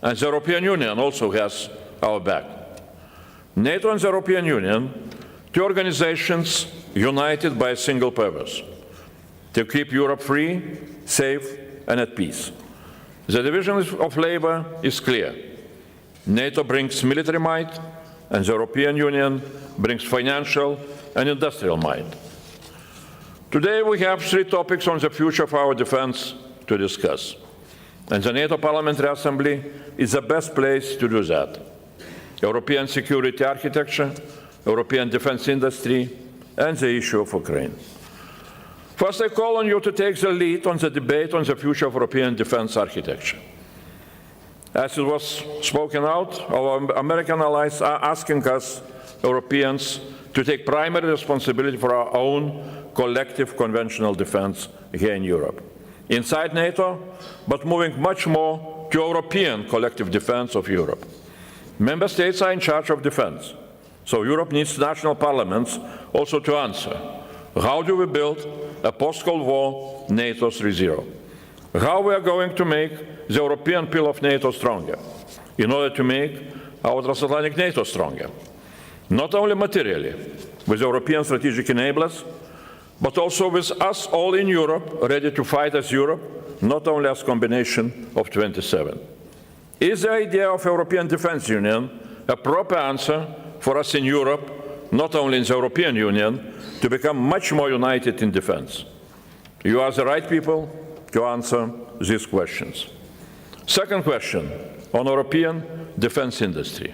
and the European Union also has our back. NATO and the European Union, two organizations united by a single purpose: to keep Europe free, safe, and at peace. The division of labor is clear. NATO brings military might, and the European Union brings financial and industrial might. Today we have three topics on the future of our defense to discuss, and the NATO Parliamentary Assembly is the best place to do that. European security architecture, European defense industry, and the issue of Ukraine. First, I call on you to take the lead on the debate on the future of European defense architecture. As it was spoken out, our American allies are asking us, Europeans, to take primary responsibility for our own collective conventional defense here in Europe, inside NATO, but moving much more to European collective defense of Europe. Member states are in charge of defense, so Europe needs national parliaments also to answer. How do we build a post-Cold War NATO 3.0? How we are going to make the European pillar of NATO stronger, in order to make our transatlantic NATO stronger, not only materially, with European strategic enablers, but also with us all in Europe, ready to fight as Europe, not only as a combination of 27. Is the idea of European Defence Union a proper answer for us in Europe, not only in the European Union, to become much more united in defence? You are the right people to answer these questions. Second question, on European defence industry.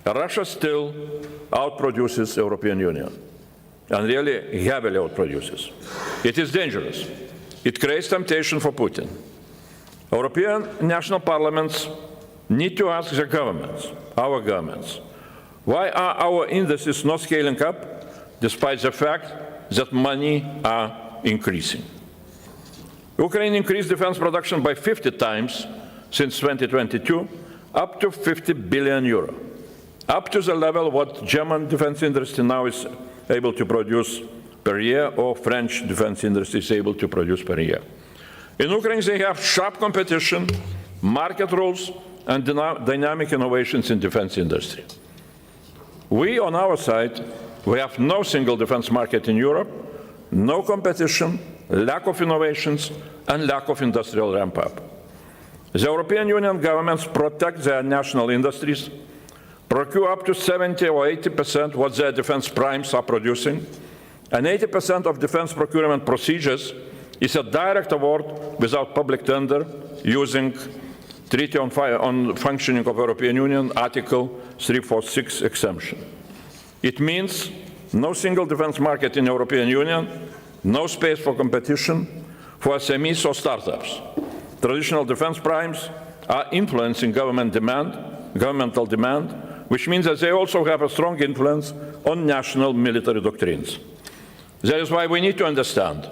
Russia still outproduces the European Union, and really heavily outproduces. It is dangerous. It creates temptation for Putin. European national parliaments need to ask their governments, our governments, why are our industries not scaling up, despite the fact that money are increasing? Ukraine increased defense production by 50 times since 2022, up to 50 billion euro, up to the level what German defense industry now is able to produce per year, or French defense industry is able to produce per year. In Ukraine, they have sharp competition, market rules, and dynamic innovations in defense industry. We, on our side, we have no single defense market in Europe, no competition, lack of innovations, and lack of industrial ramp-up. The European Union governments protect their national industries, procure up to 70 or 80% what their defense primes are producing, and 80% of defense procurement procedures is a direct award without public tender using Treaty on Functioning of European Union, Article 346 exemption. It means no single defense market in the European Union, no space for competition for SMEs or startups. Traditional defense primes are influencing governmental demand, which means that they also have a strong influence on national military doctrines. That is why we need to understand,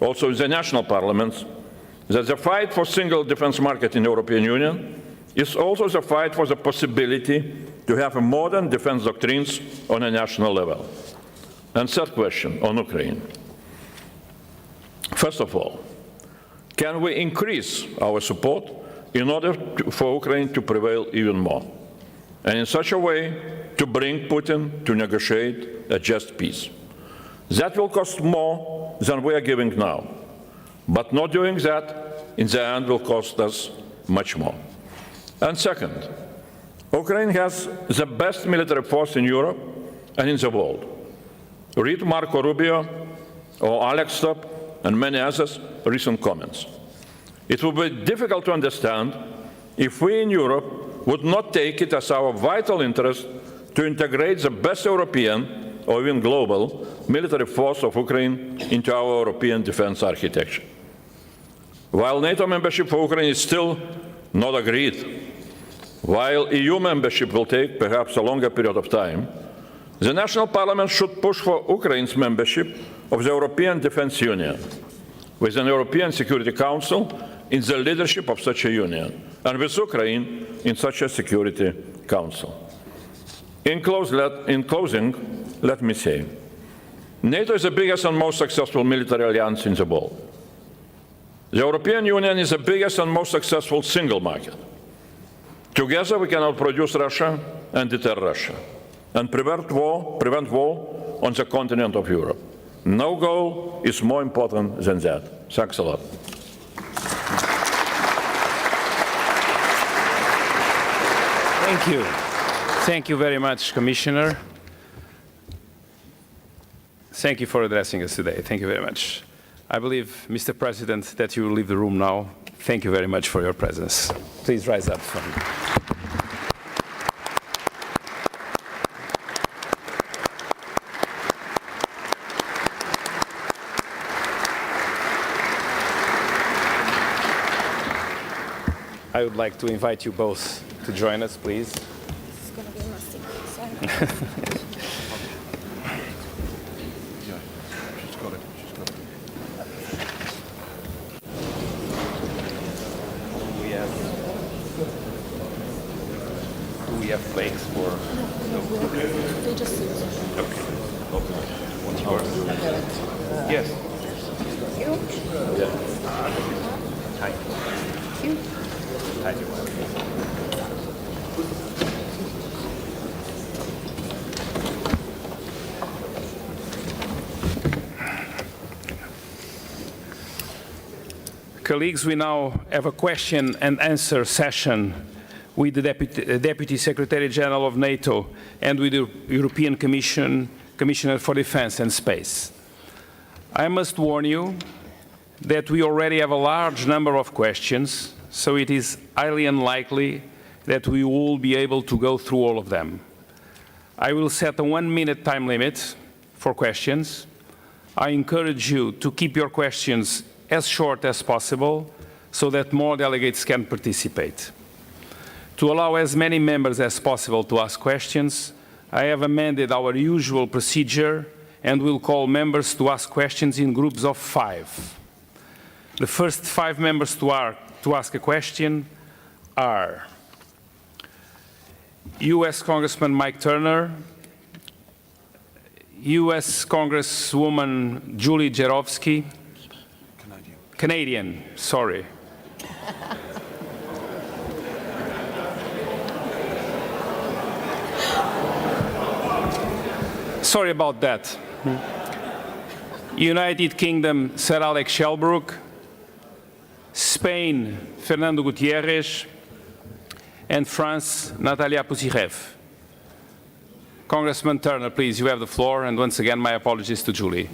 also in the national parliaments, that the fight for single defense market in the European Union is also the fight for the possibility to have a modern defense doctrines on a national level. And third question, on Ukraine. First of all, can we increase our support in order for Ukraine to prevail even more, and in such a way to bring Putin to negotiate a just peace? That will cost more than we are giving now, but not doing that, in the end, will cost us much more. And second, Ukraine has the best military force in Europe and in the world. Read Marco Rubio or Alex Stubb and many others' recent comments. It would be difficult to understand if we in Europe would not take it as our vital interest to integrate the best European or even global military force of Ukraine into our European defense architecture. While NATO membership for Ukraine is still not agreed, while EU membership will take perhaps a longer period of time, the national parliament should push for Ukraine's membership of the European Defence Union, with an European Security Council in the leadership of such a union, and with Ukraine in such a Security Council. In closing, let me say, NATO is the biggest and most successful military alliance in the world. The European Union is the biggest and most successful single market. Together we can outproduce Russia and deter Russia, and prevent war on the continent of Europe. No goal is more important than that. Thanks a lot. Thank you. Thank you very much, Commissioner. Thank you for addressing us today. Thank you very much. I believe, Mr. President, that you will leave the room now. Thank you very much for your presence. Please rise up for me. I would like to invite you both to join us, please. It's going to be messy. Do we have flags for? No. They just Okay. What's yours? Yes. you. Hi. You. Hi, Juozas. Colleagues, we now have a question and answer session with the Deputy Secretary General of NATO and with the European Commissioner for Defense and Space. I must warn you that we already have a large number of questions, so it is highly unlikely that we will be able to go through all of them. I will set a 1-minute time limit for questions. I encourage you to keep your questions as short as possible so that more delegates can participate. To allow as many members as possible to ask questions, I have amended our usual procedure and will call members to ask questions in groups of 5. The first 5 members to ask a question are U.S. Congressman Mike Turner, U.S. Congresswoman Julie Jarowski, Canadian, sorry. Sorry about that. United Kingdom, Sir Alex Shelbrook, Spain, Fernando Gutierrez, and France, Natalia Poussirev. Congressman Turner, please, you have the floor, and once again, my apologies to Julie.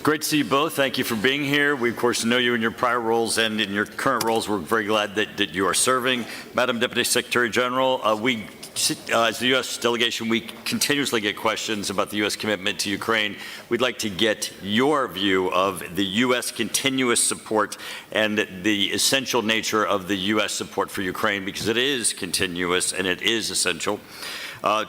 Great to see you both. Thank you for being here. We, of course, know you in your prior roles and in your current roles. We're very glad that you are serving. Madam Deputy Secretary General, as the U.S. delegation, we continuously get questions about the U.S. commitment to Ukraine. We'd like to get your view of the U.S. continuous support and the essential nature of the U.S. support for Ukraine, because it is continuous and it is essential.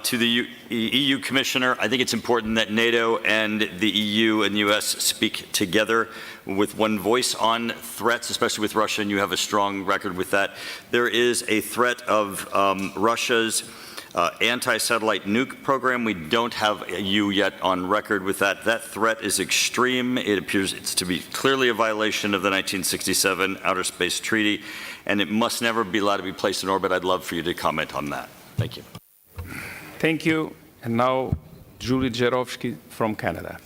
To the EU Commissioner, I think it's important that NATO and the EU and the US speak together with one voice on threats, especially with Russia, and you have a strong record with that. There is a threat of Russia's anti-satellite nuke program. We don't have you yet on record with that. That threat is extreme. It appears it's to be clearly a violation of the 1967 Outer Space Treaty, and it must never be allowed to be placed in orbit. I'd love for you to comment on that. Thank you. Thank you. And now, Julie Jarowski from Canada.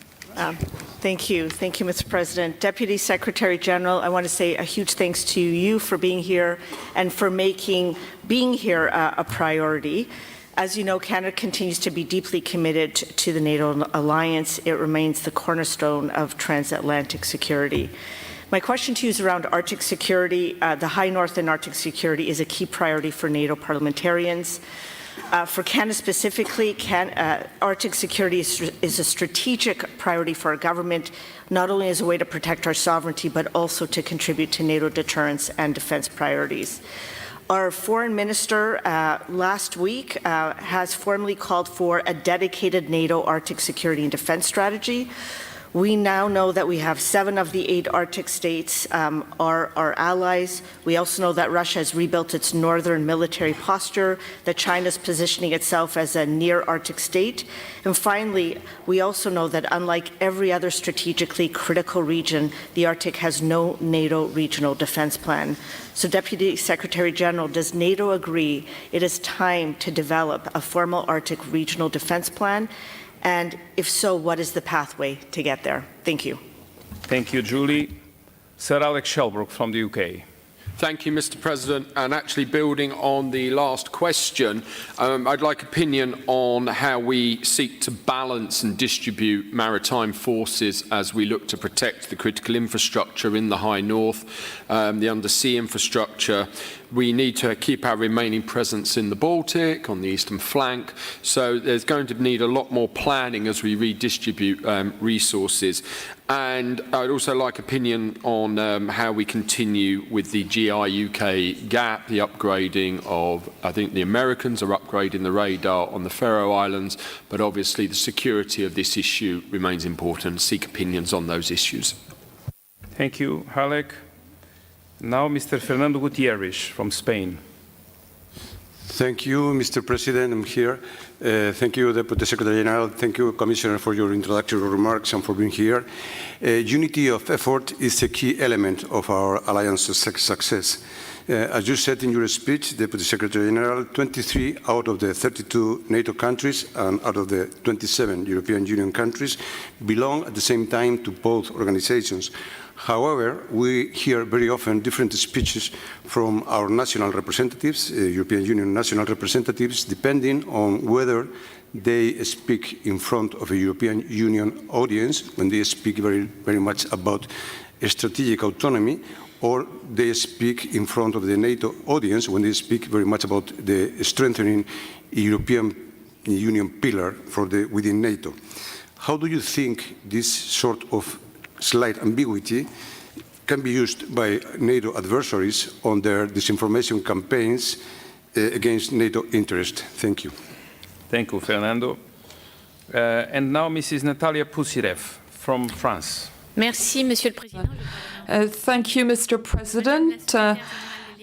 Thank you. Thank you, Mr. President. Deputy Secretary General, I want to say a huge thanks to you for being here and for making being here a priority. As you know, Canada continues to be deeply committed to the NATO alliance. It remains the cornerstone of transatlantic security. My question to you is around Arctic security. The High North and Arctic security is a key priority for NATO parliamentarians. For Canada specifically, Arctic security is a strategic priority for our government, not only as a way to protect our sovereignty, but also to contribute to NATO deterrence and defense priorities. Our foreign minister last week has formally called for a dedicated NATO Arctic security and defense strategy, We now know that we have 7 of the 8 Arctic states are our allies. We also know that Russia has rebuilt its northern military posture, that China is positioning itself as a near-Arctic state. And finally, we also know that unlike every other strategically critical region, the Arctic has no NATO regional defense plan. So, Deputy Secretary General, does NATO agree it is time to develop a formal Arctic regional defense plan? And if so, what is the pathway to get there? Thank you. Thank you, Julie. Sir Alex Shelbrook from the UK. Thank you, Mr. President. And actually building on the last question, I'd like opinion on how we seek to balance and distribute maritime forces as we look to protect the critical infrastructure in the High North, the undersea infrastructure. We need to keep our remaining presence in the Baltic, on the eastern flank. So there's going to need a lot more planning as we redistribute resources. And I'd also like opinion on how we continue with the GI-UK gap, the upgrading of, I think the Americans are upgrading the radar on the Faroe Islands, but obviously the security of this issue remains important. Seek opinions on those issues. Thank you, Halek. Now, Mr. Fernando Gutierrez from Spain. Thank you, Mr. President. I'm here. Thank you, Deputy Secretary General. Thank you, Commissioner, for your introductory remarks and for being here. Unity of effort is a key element of our alliance's success. As you said in your speech, Deputy Secretary General, 23 out of the 32 NATO countries and out of the 27 European Union countries belong at the same time to both organizations. However, we hear very often different speeches from our national representatives, European Union national representatives, depending on whether they speak in front of a European Union audience, when they speak very much about strategic autonomy, or they speak in front of the NATO audience when they speak very much about the strengthening European Union pillar within NATO. How do you think this sort of slight ambiguity can be used by NATO adversaries on their disinformation campaigns against NATO interest? Thank you. Thank you, Fernando. And now Mrs. Natalia Pusirev from France. Merci, Monsieur le Président. Thank you, Mr. President.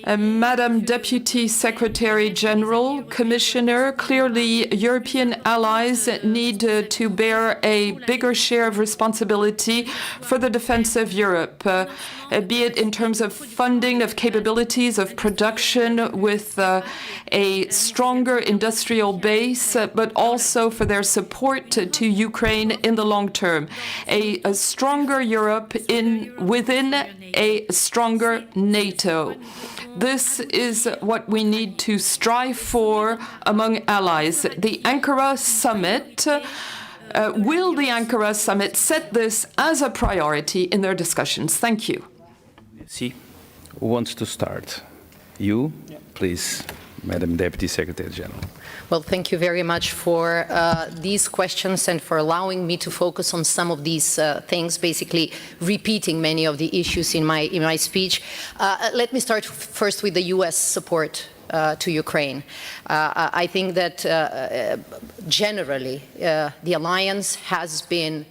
Madam Deputy Secretary General, Commissioner, clearly European allies need to bear a bigger share of responsibility for the defense of Europe, be it in terms of funding, of capabilities, of production with a stronger industrial base, but also for their support to Ukraine in the long term. A stronger Europe within a stronger NATO. This is what we need to strive for among allies. The Ankara summit, will the Ankara summit set this as a priority in their discussions? Thank you. See, who wants to start? You, please, Madam Deputy Secretary General. Well, thank you very much for these questions and for allowing me to focus on some of these things, basically repeating many of the issues in my speech. Let me start first with the U.S. support to Ukraine. I think that generally the alliance has been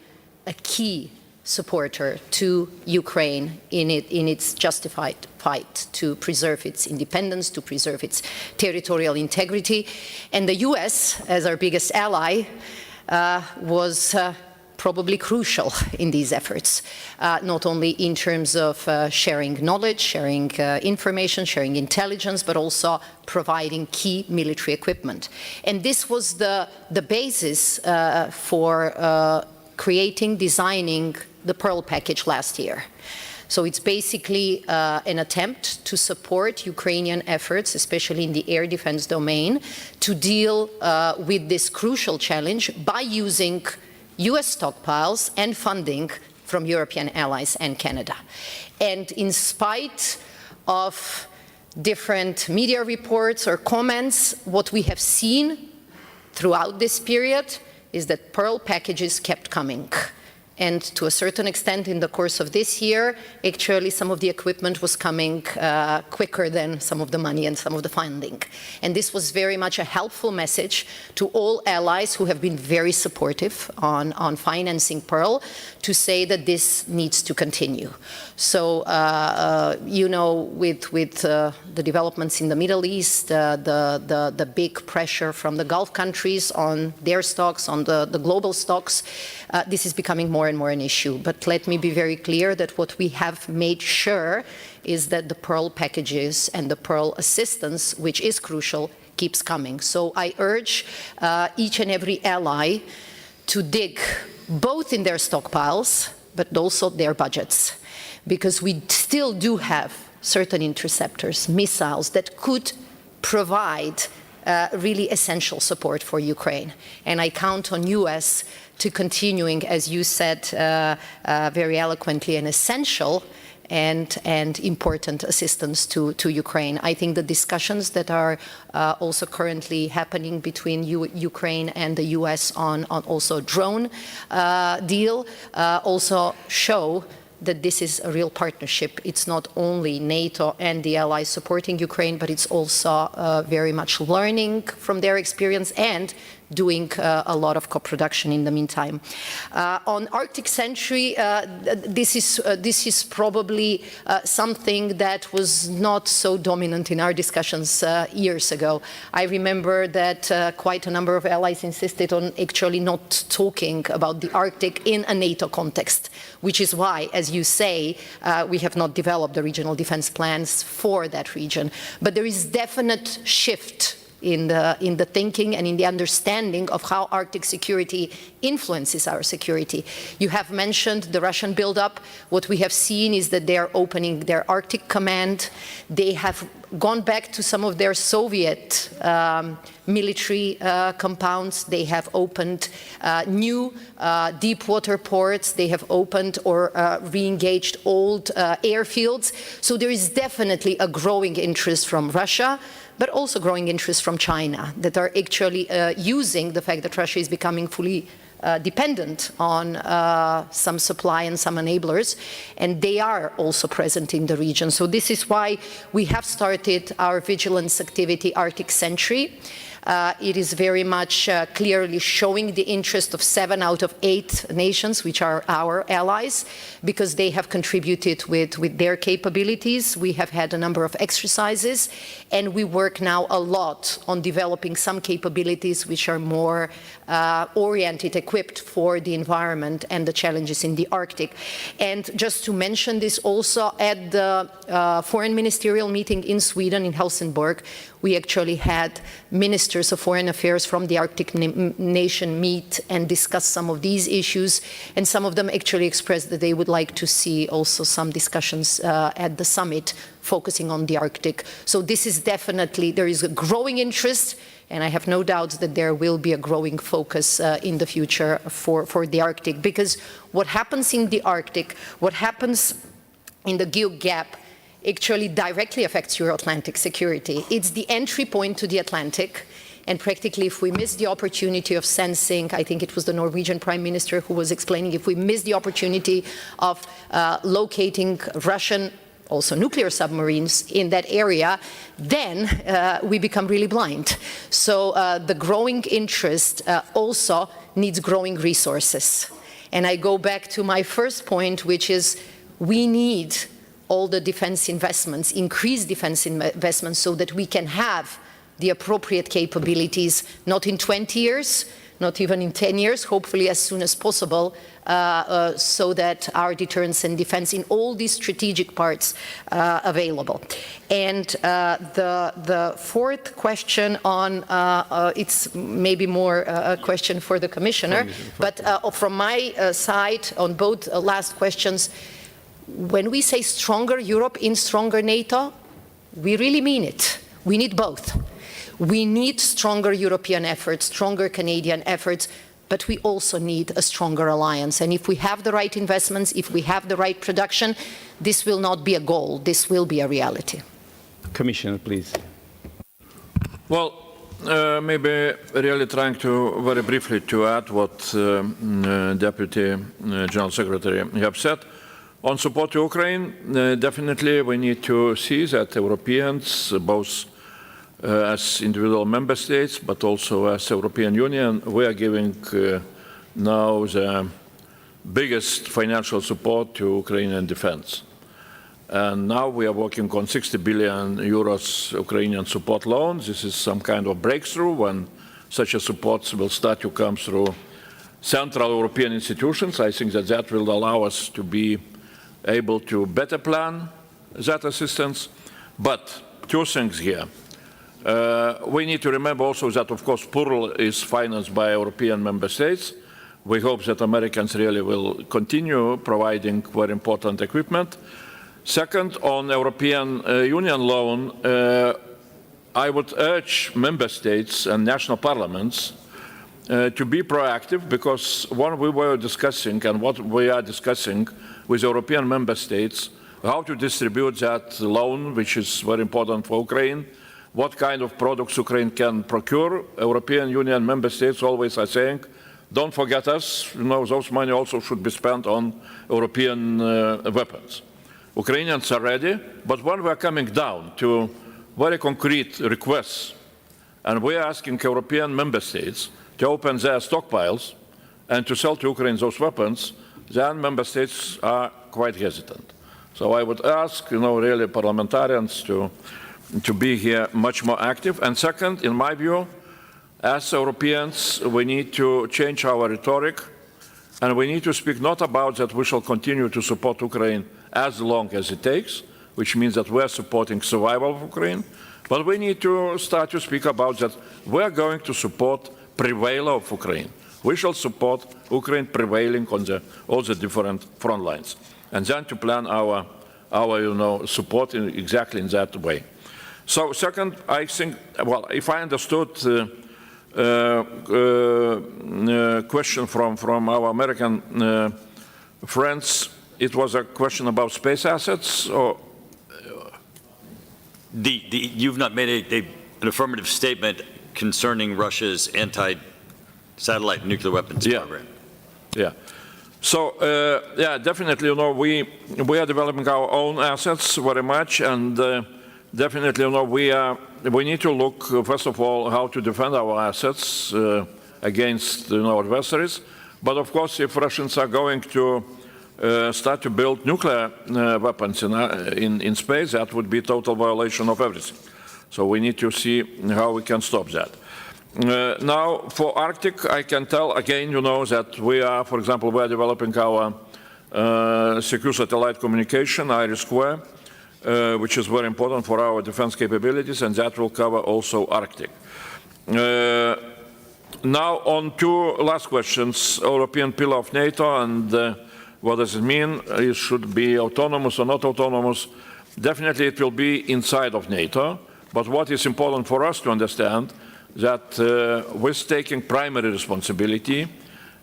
a key supporter to Ukraine in its justified fight to preserve its independence, to preserve its territorial integrity. And the US, as our biggest ally, was probably crucial in these efforts, not only in terms of sharing knowledge, sharing information, sharing intelligence, but also providing key military equipment. And this was the basis for designing the Pearl package last year. So it's basically an attempt to support Ukrainian efforts, especially in the air defense domain, to deal with this crucial challenge by using US stockpiles and funding from European allies and Canada. And in spite of different media reports or comments, what we have seen throughout this period is that Pearl packages kept coming. And to a certain extent, in the course of this year, actually some of the equipment was coming quicker than some of the money and some of the funding. And this was very much a helpful message to all allies who have been very supportive on financing Pearl, to say that this needs to continue. So, you know, with the developments in the Middle East, the big pressure from the Gulf countries on their stocks, on the global stocks, this is becoming more and more an issue. But let me be very clear that what we have made sure is that the Pearl packages and the Pearl assistance, which is crucial, keeps coming. So I urge each and every ally to dig both in their stockpiles, but also their budgets, because we still do have certain interceptors, missiles that could provide really essential support for Ukraine. And I count on US to continuing, as you said very eloquently, an essential and important assistance to Ukraine. I think the discussions that are also currently happening between Ukraine and the US on also drone deal also show that this is a real partnership. It's not only NATO and the allies supporting Ukraine, but it's also very much learning from their experience and doing a lot of co-production in the meantime. On Arctic Sentry, this is probably something that was not so dominant in our discussions years ago. I remember that quite a number of allies insisted on actually not talking about the Arctic in a NATO context, which is why, as you say, we have not developed the regional defense plans for that region. But there is definite shift in the thinking and in the understanding of how Arctic security influences our security. You have mentioned the Russian buildup. What we have seen is that they are opening their Arctic command. They have gone back to some of their Soviet military compounds. They have opened new deep water ports. They have opened or re-engaged old airfields. So there is definitely a growing interest from Russia, but also growing interest from China, that are actually using the fact that Russia is becoming fully dependent on some supply and some enablers, and they are also present in the region. So this is why we have started our vigilance activity, Arctic Sentry. It is very much clearly showing the interest of 7 out of 8 nations, which are our allies, because they have contributed with their capabilities. We have had a number of exercises, and we work now a lot on developing some capabilities which are more oriented, equipped for the environment and the challenges in the Arctic. And just to mention this also, at the foreign ministerial meeting in Sweden, in Helsingborg, we actually had ministers of foreign affairs from the Arctic nation meet and discuss some of these issues, and some of them actually expressed that they would like to see also some discussions at the summit focusing on the Arctic. So this is definitely, there is a growing interest, and I have no doubts that there will be a growing focus in the future for the Arctic, because what happens in the Arctic, what happens in the Geo Gap, actually directly affects Euro-Atlantic security. It's the entry point to the Atlantic, and practically if we miss the opportunity of sensing, I think it was the Norwegian Prime Minister who was explaining, if we miss the opportunity of locating Russian, also nuclear submarines in that area, then we become really blind. So the growing interest also needs growing resources. And I go back to my first point, which is we need all the defense investments, increase defense investments, so that we can have the appropriate capabilities, not in 20 years, not even in 10 years, hopefully as soon as possible, so that our deterrence and defense in all these strategic parts available. And the fourth question on, it's maybe more a question for the Commissioner, but from my side on both last questions, when we say stronger Europe in stronger NATO, we really mean it. We need both. We need stronger European efforts, stronger Canadian efforts, but we also need a stronger alliance. And if we have the right investments, if we have the right production, this will not be a goal, this will be a reality. Commissioner, please. Well, maybe really trying to very briefly to add what Deputy General Secretary have said. On support to Ukraine, definitely we need to see that Europeans, both as individual member states, but also as European Union, we are giving now the biggest financial support to Ukrainian defense. And now we are working on 60 billion euros Ukrainian support loans. This is some kind of breakthrough when such a support will start to come through Central European institutions. I think that that will allow us to be able to better plan that assistance. But two things here. We need to remember also that, of course, PERESTRELLO is financed by European member states. We hope that Americans really will continue providing very important equipment. Second, on European Union loan, I would urge member states and national parliaments to be proactive, because what we were discussing and what we are discussing with European member states, how to distribute that loan, which is very important for Ukraine, what kind of products Ukraine can procure. European Union member states always are saying, don't forget us, those money also should be spent on European weapons. Ukrainians are ready, but when we are coming down to very concrete requests, and we are asking European member states to open their stockpiles and to sell to Ukraine those weapons, then member states are quite hesitant. So I would ask, really parliamentarians to be here much more active. And second, in my view, as Europeans, we need to change our rhetoric, and we need to speak not about that we shall continue to support Ukraine as long as it takes, which means that we are supporting survival of Ukraine, but we need to start to speak about that we are going to support prevail of Ukraine. We shall support Ukraine prevailing on all the different front lines, and then to plan our support exactly in that way. So second, I think, well, if I understood question from our American friends, it was a question about space assets, or? You've not made an affirmative statement concerning Russia's anti-satellite nuclear weapons program. Yeah. So, yeah, definitely, we are developing our own assets very much, and definitely, we need to look, first of all, how to defend our assets against adversaries. But of course, if Russians are going to start to build nuclear weapons in space, that would be a total violation of everything. So we need to see how we can stop that. Now, for Arctic, I can tell again, that we are, for example, we are developing our secure satellite communication, IRIS², which is very important for our defense capabilities, and that will cover also Arctic. Now, on two last questions, European pillar of NATO and what does it mean? It should be autonomous or not autonomous. Definitely it will be inside of NATO, but what is important for us to understand that with taking primary responsibility,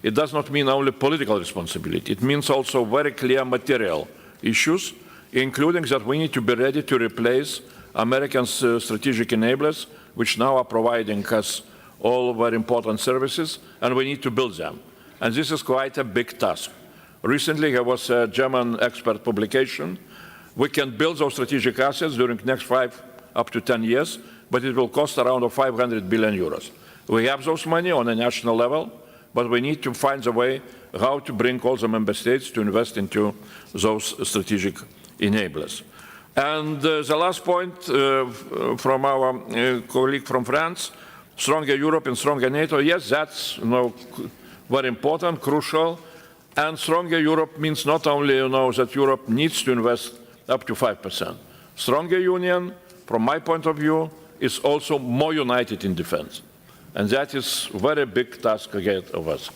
it does not mean only political responsibility. It means also very clear material issues, including that we need to be ready to replace American strategic enablers, which now are providing us all very important services, and we need to build them. And this is quite a big task. Recently, there was a German expert publication. We can build those strategic assets during the next 5 up to 10 years, but it will cost around 500 billion euros. We have those money on a national level, but we need to find a way how to bring all the member states to invest into those strategic enablers. And the last point from our colleague from France, stronger Europe and stronger NATO. Yes, that's very important, crucial. And stronger Europe means not only that Europe needs to invest up to 5%. Stronger union, from my point of view, is also more united in defense. And that is a very big task ahead of us.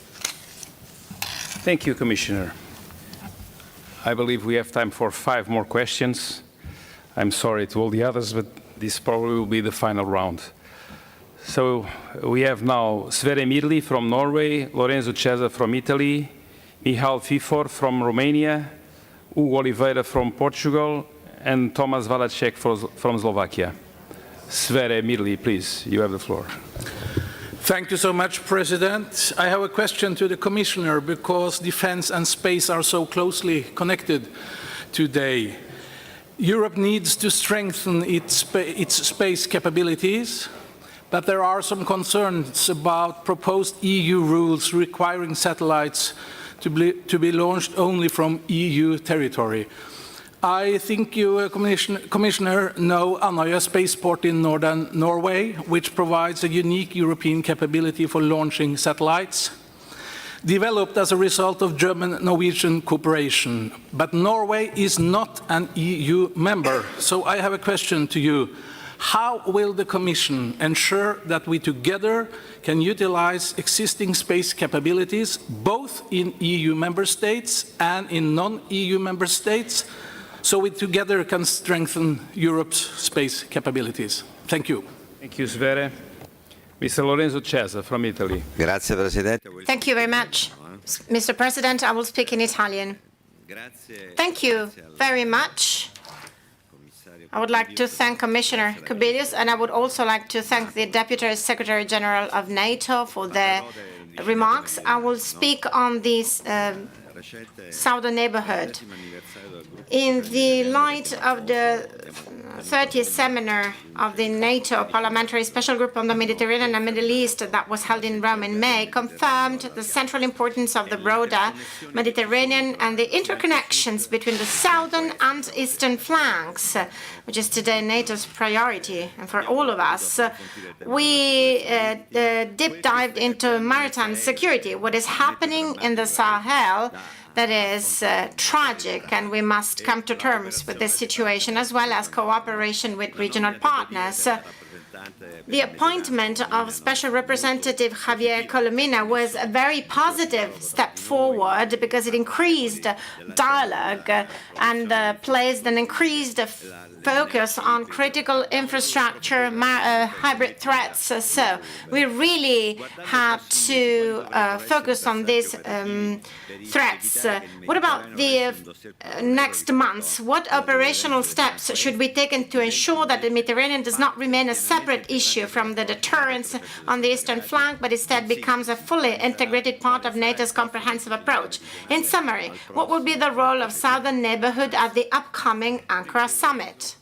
Thank you, Commissioner. I believe we have time for 5 more questions. I'm sorry to all the others, but this probably will be the final round. So we have now Sverre Mirli from Norway, Lorenzo Cesa from Italy, Michal Fifor from Romania, Hugo Oliveira from Portugal, and Thomas Valacek from Slovakia. Sverre Mirli, please, you have the floor. Thank you so much, President. I have a question to the Commissioner because defense and space are so closely connected today. Europe needs to strengthen its space capabilities, but there are some concerns about proposed EU rules requiring satellites to be launched only from EU territory. I think you, Commissioner, know Andøya spaceport in northern Norway, which provides a unique European capability for launching satellites, developed as a result of German-Norwegian cooperation. But Norway is not an EU member, so I have a question to you. How will the Commission ensure that we together can utilize existing space capabilities, both in EU member states and in non-EU member states, so we together can strengthen Europe's space capabilities? Thank you. Thank you, Sverre. Mr. Lorenzo Cesa from Italy. Grazie, Presidente. Thank you very much. Mr. President, I will speak in Italian. Thank you very much. I would like to thank Commissioner KUBILIUS, and I would also like to thank the Deputy Secretary General of NATO for their remarks. I will speak on this southern neighborhood. In the light of the 30th seminar of the NATO Parliamentary Special Group on the Mediterranean and Middle East that was held in Rome in May, confirmed the central importance of the broader Mediterranean and the interconnections between the southern and eastern flanks, which is today NATO's priority. And for all of us, we deep dived into maritime security, what is happening in the Sahel. That is tragic, and we must come to terms with this situation, as well as cooperation with regional partners. The appointment of Special Representative Javier Colomina was a very positive step forward because it increased dialogue and placed an increased focus on critical infrastructure, hybrid threats. So we really had to focus on these threats. What about the next months? What operational steps should be taken to ensure that the Mediterranean does not remain a separate issue from the deterrence on the eastern flank, but instead becomes a fully integrated part of NATO's comprehensive approach? In summary, what will be the role of Southern Neighbourhood at the upcoming Ankara summit?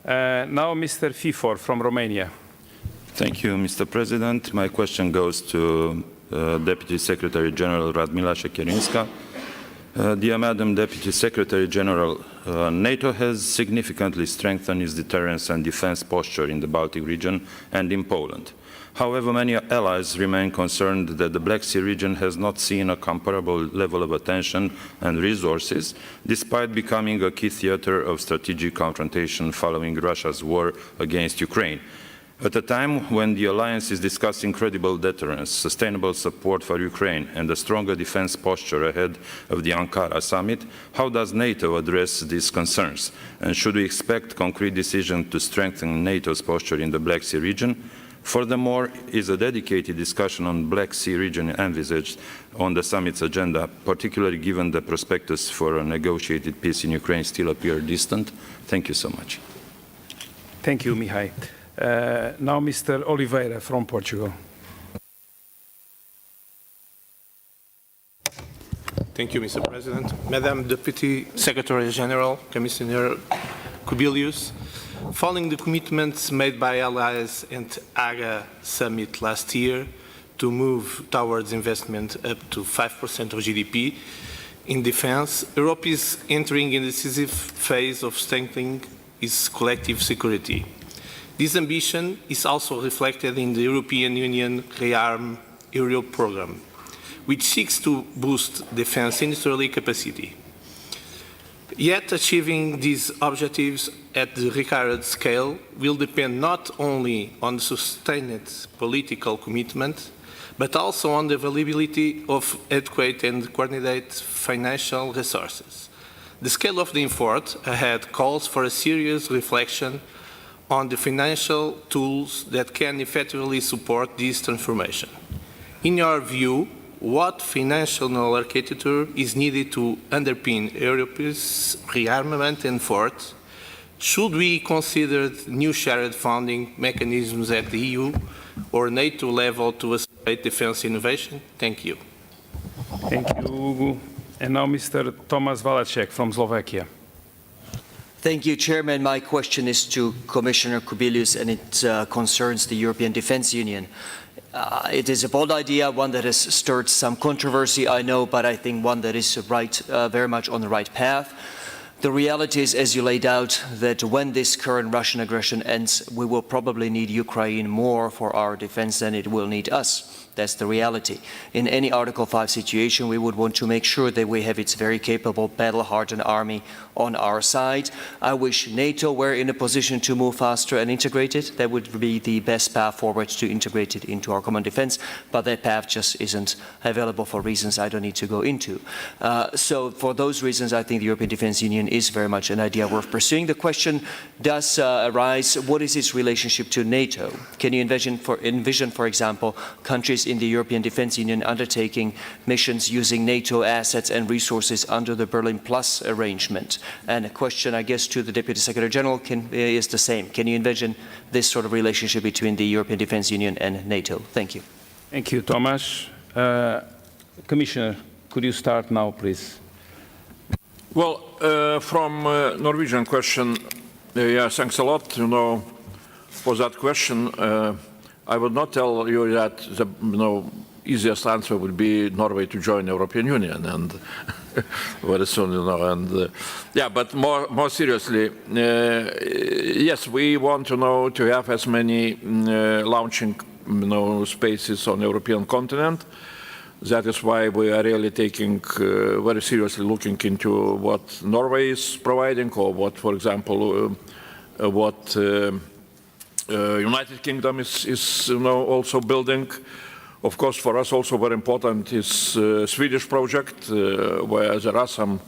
Now Mr. Fifor from Romania. Thank you, Mr. President. My question goes to Deputy Secretary General Radmila SHEKERINSKA. Dear Madam Deputy Secretary General, NATO has significantly strengthened its deterrence and defense posture in the Baltic region and in Poland. However, many allies remain concerned that the Black Sea region has not seen a comparable level of attention and resources, despite becoming a key theater of strategic confrontation following Russia's war against Ukraine. At a time when the alliance is discussing credible deterrence, sustainable support for Ukraine, and a stronger defense posture ahead of the Ankara summit, how does NATO address these concerns? And should we expect concrete decisions to strengthen NATO's posture in the Black Sea region? Furthermore, is a dedicated discussion on Black Sea region envisaged on the summit's agenda, particularly given the prospectus for a negotiated peace in Ukraine still appear distant? Thank you so much. Thank you, Mihai. Now Mr. Oliveira from Portugal. Thank you, Mr. President. Madam Deputy Secretary General, Commissioner KUBILIUS, following the commitments made by allies at Haga summit last year to move towards investment up to 5% of GDP in defense, Europe is entering a decisive phase of strengthening its collective security. This ambition is also reflected in the European Union Rearm Europe program, which seeks to boost defense industrial capacity. Yet achieving these objectives at the required scale will depend not only on sustained political commitment, but also on the availability of adequate and coordinated financial resources. The scale of the effort ahead calls for a serious reflection on the financial tools that can effectively support this transformation. In your view, what financial architecture is needed to underpin Europe's rearmament effort? Should we consider new shared funding mechanisms at the EU or NATO level to accelerate defense innovation? Thank you. Thank you. And now Mr. Tomáš Valacek from Slovakia. Thank you, Chairman. My question is to Commissioner Kubilius, and it concerns the European Defence Union. It is a bold idea, one that has stirred some controversy, I know, but I think one that is very much on the right path. The reality is, as you laid out, that when this current Russian aggression ends, we will probably need Ukraine more for our defense than it will need us. That's the reality. In any Article 5 situation, we would want to make sure that we have its very capable, battle-hardened army on our side. I wish NATO were in a position to move faster and integrate it. That would be the best path forward to integrate it into our common defense, but that path just isn't available for reasons I don't need to go into. So for those reasons, I think the European Defence Union is very much an idea worth pursuing. The question does arise, what is its relationship to NATO? Can you envision, for example, countries in the European Defence Union undertaking missions using NATO assets and resources under the Berlin Plus arrangement? And a question, I guess, to the Deputy Secretary General is the same. Can you envision this sort of relationship between the European Defence Union and NATO? Thank you. Thank you, Tomáš. Commissioner, could you start now, please? Well, from Norwegian question, yeah, thanks a lot, for that question. I would not tell you that the easiest answer would be Norway to join the European Union, and very soon, yeah, but more seriously, yes, we want to have as many launching spaces on the European continent. That is why we are really taking very seriously looking into what Norway is providing, or what, for example, what United Kingdom is also building. Of course, for us also very important is Swedish project, where there are some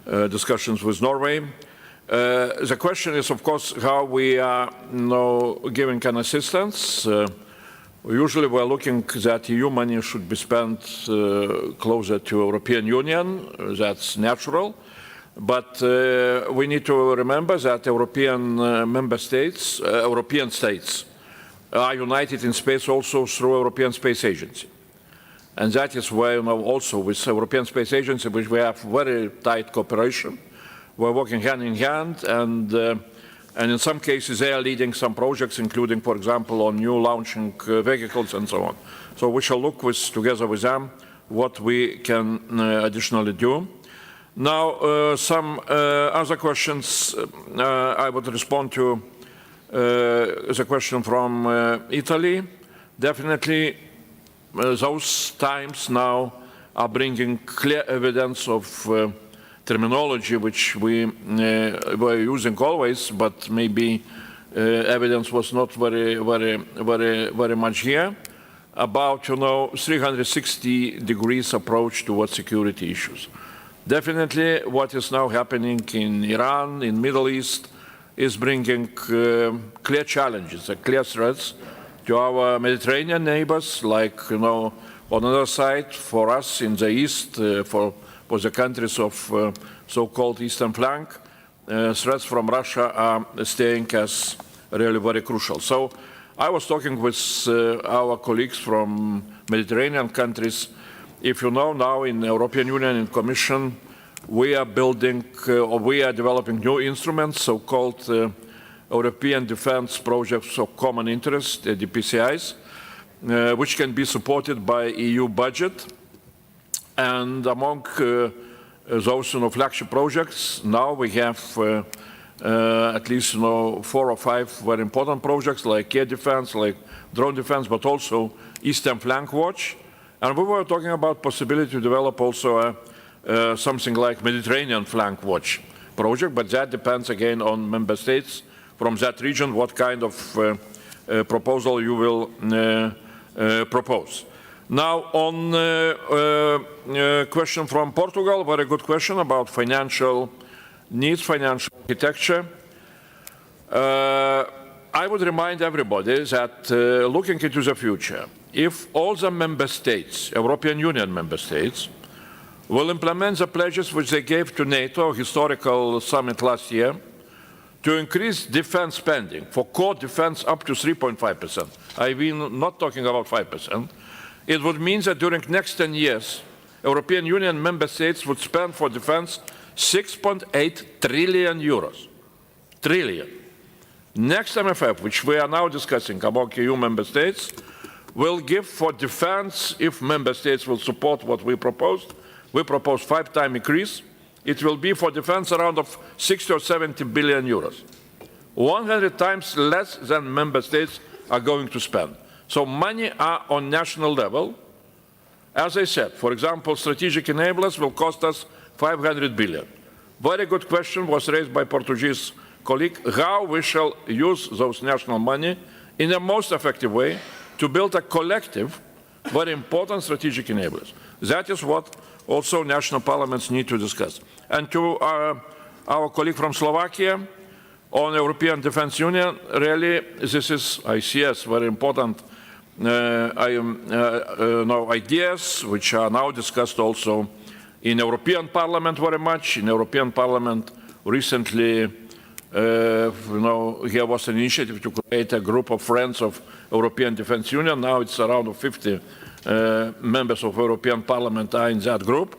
discussions with Norway. The question is, of course, how we are giving an assistance. Usually we're looking that EU money should be spent closer to European Union. That's natural. But we need to remember that European member states, European states, are united in space also through European Space Agency. And that is why also with European Space Agency, which we have very tight cooperation. We're working hand in hand, and in some cases they are leading some projects, including, for example, on new launching vehicles and so on. So we shall look together with them what we can additionally do. Now, some other questions I would respond to. The question from Italy. Definitely, those times now are bringing clear evidence of terminology which we were using always, but maybe evidence was not very much here, about 360 degrees approach towards security issues. Definitely, what is now happening in Iran, in Middle East, is bringing clear challenges, clear threats to our Mediterranean neighbors, like, on another side, for us in the east, for the countries of so-called eastern flank, threats from Russia are staying as really very crucial. So I was talking with our colleagues from Mediterranean countries. If you know, now in the European Union and Commission, we are building, or we are developing new instruments, so-called European Defence Projects of Common Interest, the DPCIs, which can be supported by EU budget. And among those flagship projects, now we have at least 4 or 5 very important projects, like air defense, like drone defense, but also Eastern Flank Watch. And we were talking about possibility to develop also something like Mediterranean Flank Watch project, but that depends again on member states from that region, what kind of proposal you will propose. Now, on question from Portugal, very good question about financial needs, financial architecture. I would remind everybody that looking into the future, if all the member states, European Union member states, will implement the pledges which they gave to NATO, historical summit last year, to increase defense spending for core defense up to 3.5%. I'm not talking about 5%. It would mean that during the next 10 years, European Union member states would spend for defense 6.8 trillion euros. Trillion. Next MFF, which we are now discussing among EU member states, will give for defense, if member states will support what we proposed, we propose 5-time increase, it will be for defense around of 60 or 70 billion euros. 100 times less than member states are going to spend. So money are on national level. As I said, for example, strategic enablers will cost us 500 billion. Very good question was raised by Portuguese colleague, how we shall use those national money in the most effective way to build a collective, very important strategic enablers. That is what also national parliaments need to discuss. And to our colleague from Slovakia, on European Defence Union, really, this is, I see as very important ideas, which are now discussed also in European Parliament very much. In European Parliament, recently, there was an initiative to create a group of friends of European Defence Union. Now it's around 50 members of European Parliament are in that group.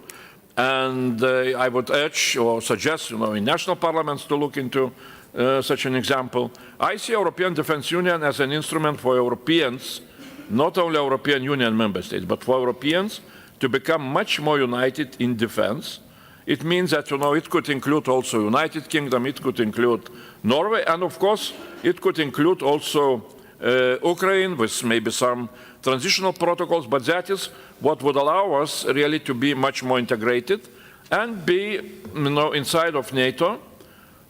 And I would urge or suggest, in national parliaments to look into such an example. I see European Defence Union as an instrument for Europeans, not only European Union member states, but for Europeans to become much more united in defence. It means that, it could include also United Kingdom, it could include Norway, and of course, it could include also Ukraine with maybe some transitional protocols, but that is what would allow us really to be much more integrated and be, inside of NATO.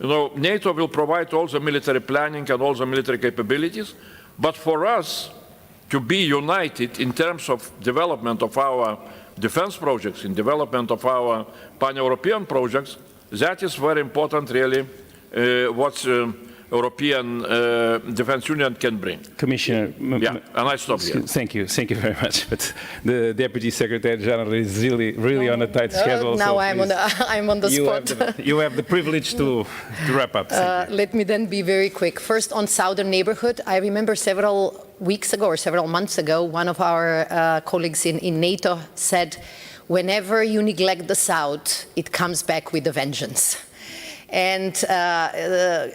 NATO will provide all the military planning and all the military capabilities, but for us to be united in terms of development of our defense projects, in development of our pan-European projects, that is very important, really, what European Defence Union can bring. Commissioner, and I stop here. Thank you very much. But the Deputy Secretary General is really on a tight schedule. Now so I'm on the spot. You have the privilege to wrap up. Let me then be very quick. First, on southern neighborhood, I remember several weeks ago or several months ago, one of our colleagues in NATO said, whenever you neglect the South, it comes back with a vengeance. And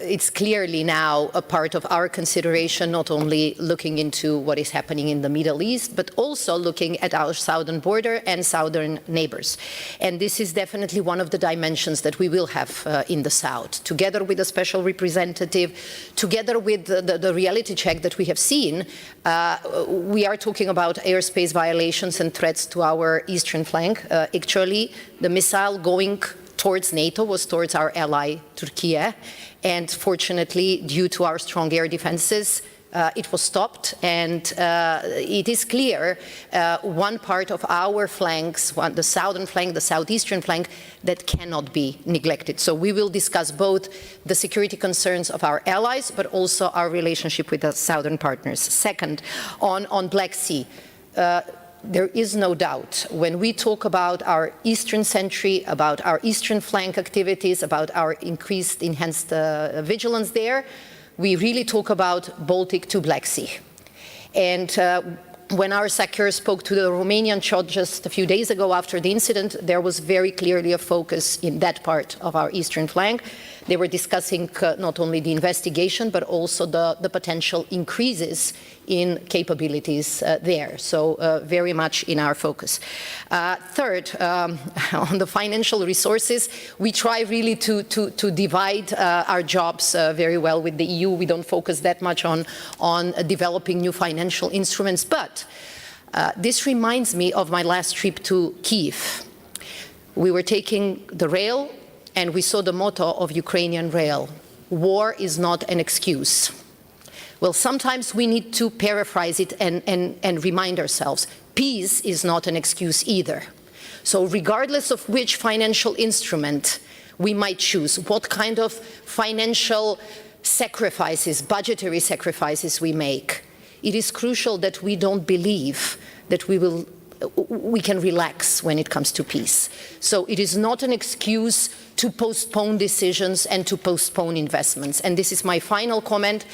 it's clearly now a part of our consideration, not only looking into what is happening in the Middle East, but also looking at our southern border and southern neighbors. And this is definitely one of the dimensions that we will have in the South, together with a special representative, together with the reality check that we have seen. We are talking about airspace violations and threats to our eastern flank. Actually, the missile going towards NATO was towards our ally, Turkey, and fortunately, due to our strong air defenses, it was stopped, and it is clear one part of our flanks, the southern flank, the southeastern flank, that cannot be neglected. So we will discuss both the security concerns of our allies, but also our relationship with the southern partners. Second, on Black Sea, there is no doubt when we talk about our eastern sentry, about our eastern flank activities, about our enhanced vigilance there, we really talk about Baltic to Black Sea. And when our SACEUR spoke to the Romanian shot just a few days ago after the incident, there was very clearly a focus in that part of our eastern flank. They were discussing not only the investigation, but also the potential increases in capabilities there. So very much in our focus. Third, on the financial resources, we try really to divide our jobs very well with the EU. We don't focus that much on developing new financial instruments, but this reminds me of my last trip to Kyiv. We were taking the rail, and we saw the motto of Ukrainian Rail: war is not an excuse. Well, sometimes we need to paraphrase it and remind ourselves, peace is not an excuse either. So regardless of which financial instrument we might choose, what kind of financial sacrifices, budgetary sacrifices we make, it is crucial that we don't believe that we will we can relax when it comes to peace. So it is not an excuse to postpone decisions and to postpone investments. And this is my final comment.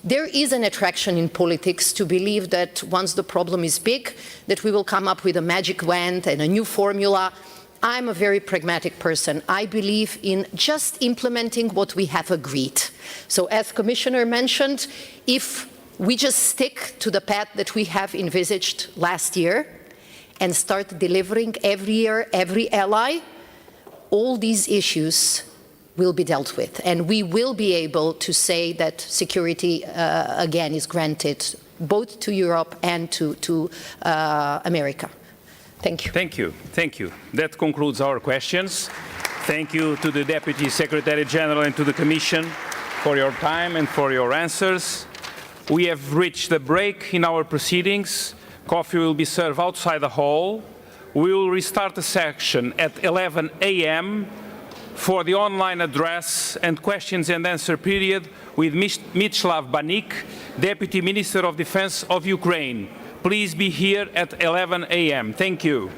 There is an attraction in politics to believe that once the problem is big, that we will come up with a magic wand and a new formula. I'm a very pragmatic person. I believe in just implementing what we have agreed. So as Commissioner mentioned, if we just stick to the path that we have envisaged last year and start delivering every year, every ally, all these issues will be dealt with. And we will be able to say that security, again, is granted both to Europe and to America. Thank you. Thank you. Thank you. That concludes our questions. Thank you to the Deputy Secretary General and to the Commission for your time and for your answers. We have reached a break in our proceedings. Coffee will be served outside the hall. We will restart the session at 11 a.m. for the online address and questions and answer period with Mstyslav BANIK, Deputy Minister of Defense of Ukraine. Please be here at 11 a.m. Thank you.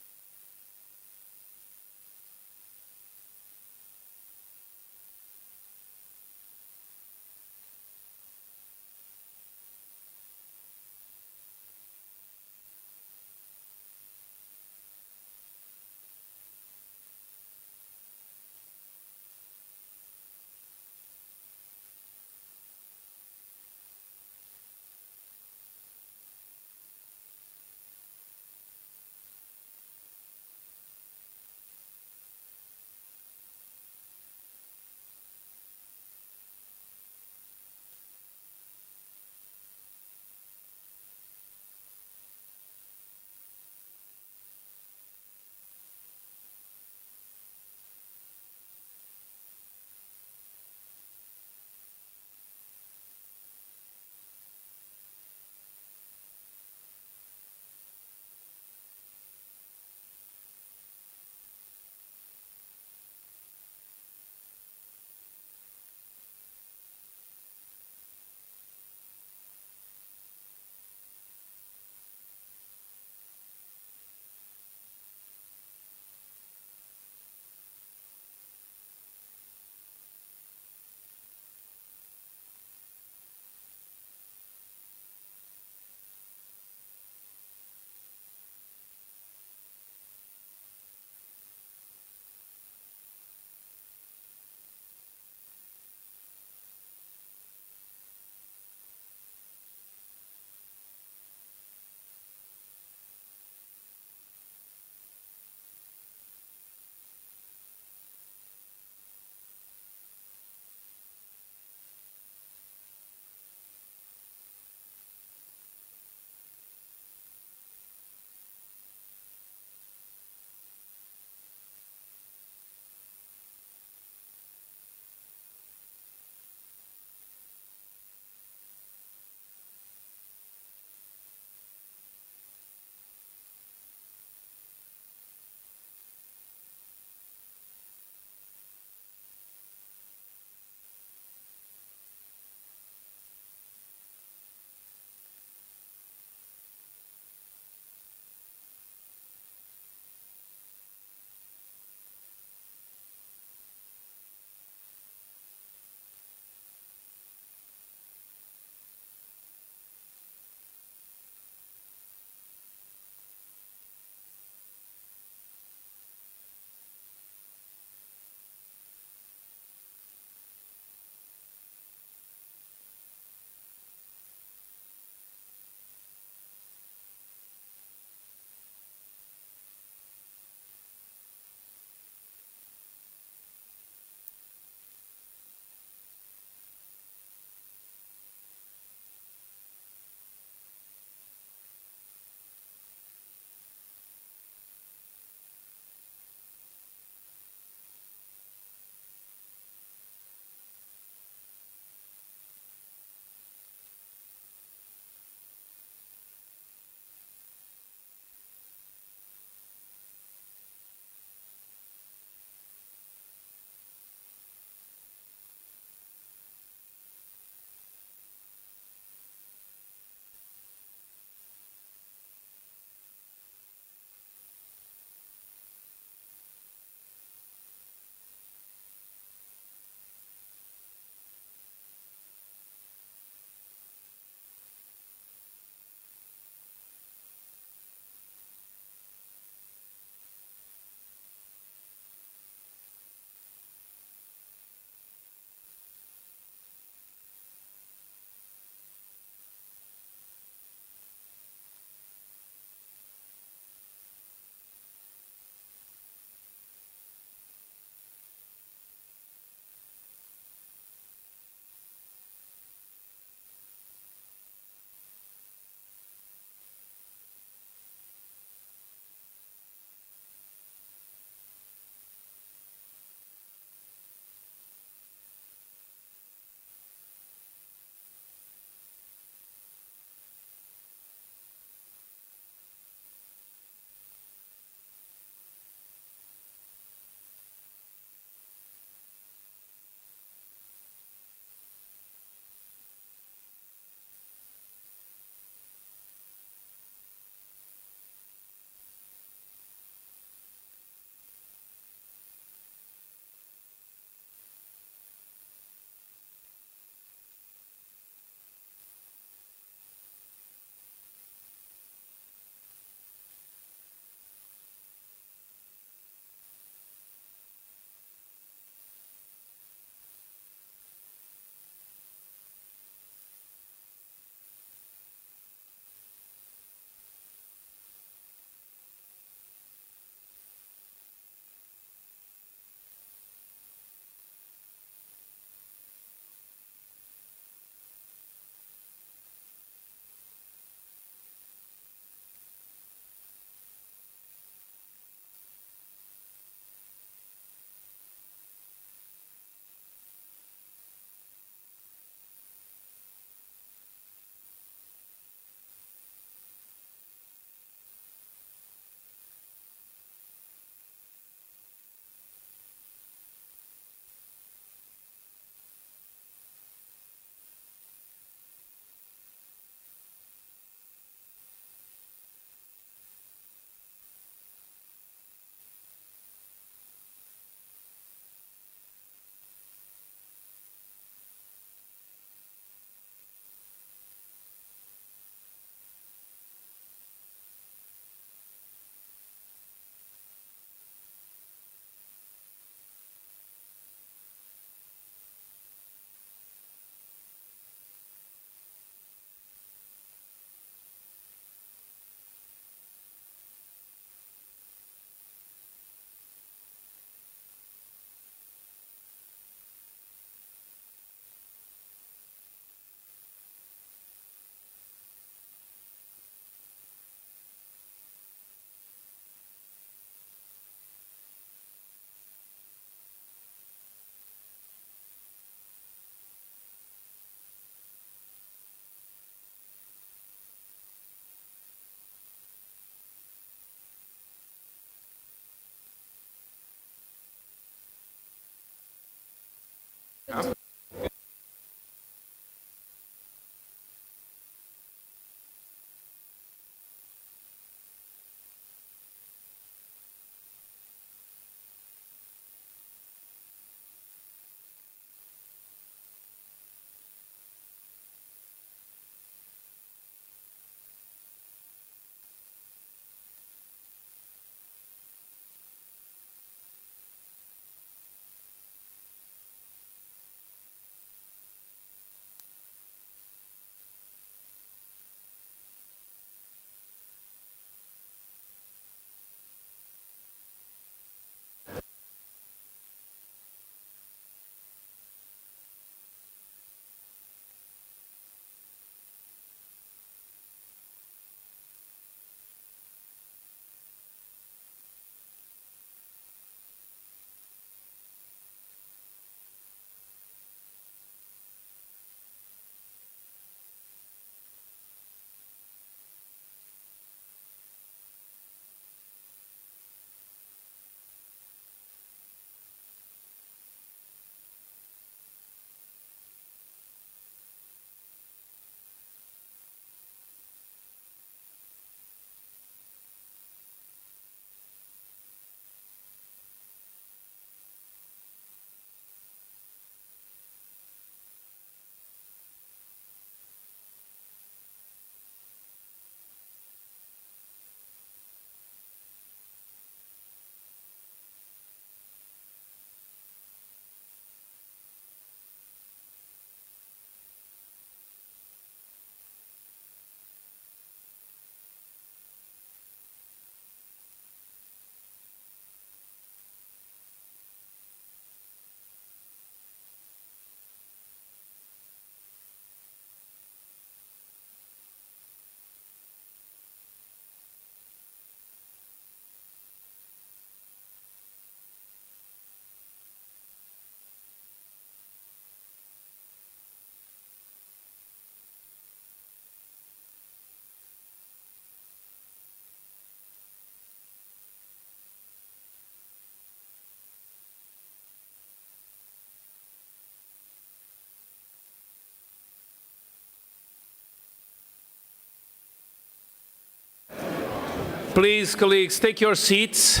Please, colleagues, take your seats.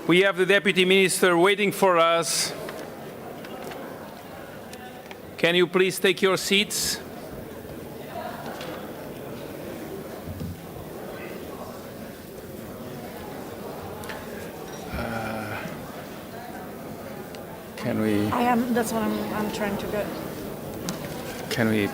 We have the Deputy Minister waiting for us. Can you please take your seats? Can we? I am. That's what I'm trying to get. Can we?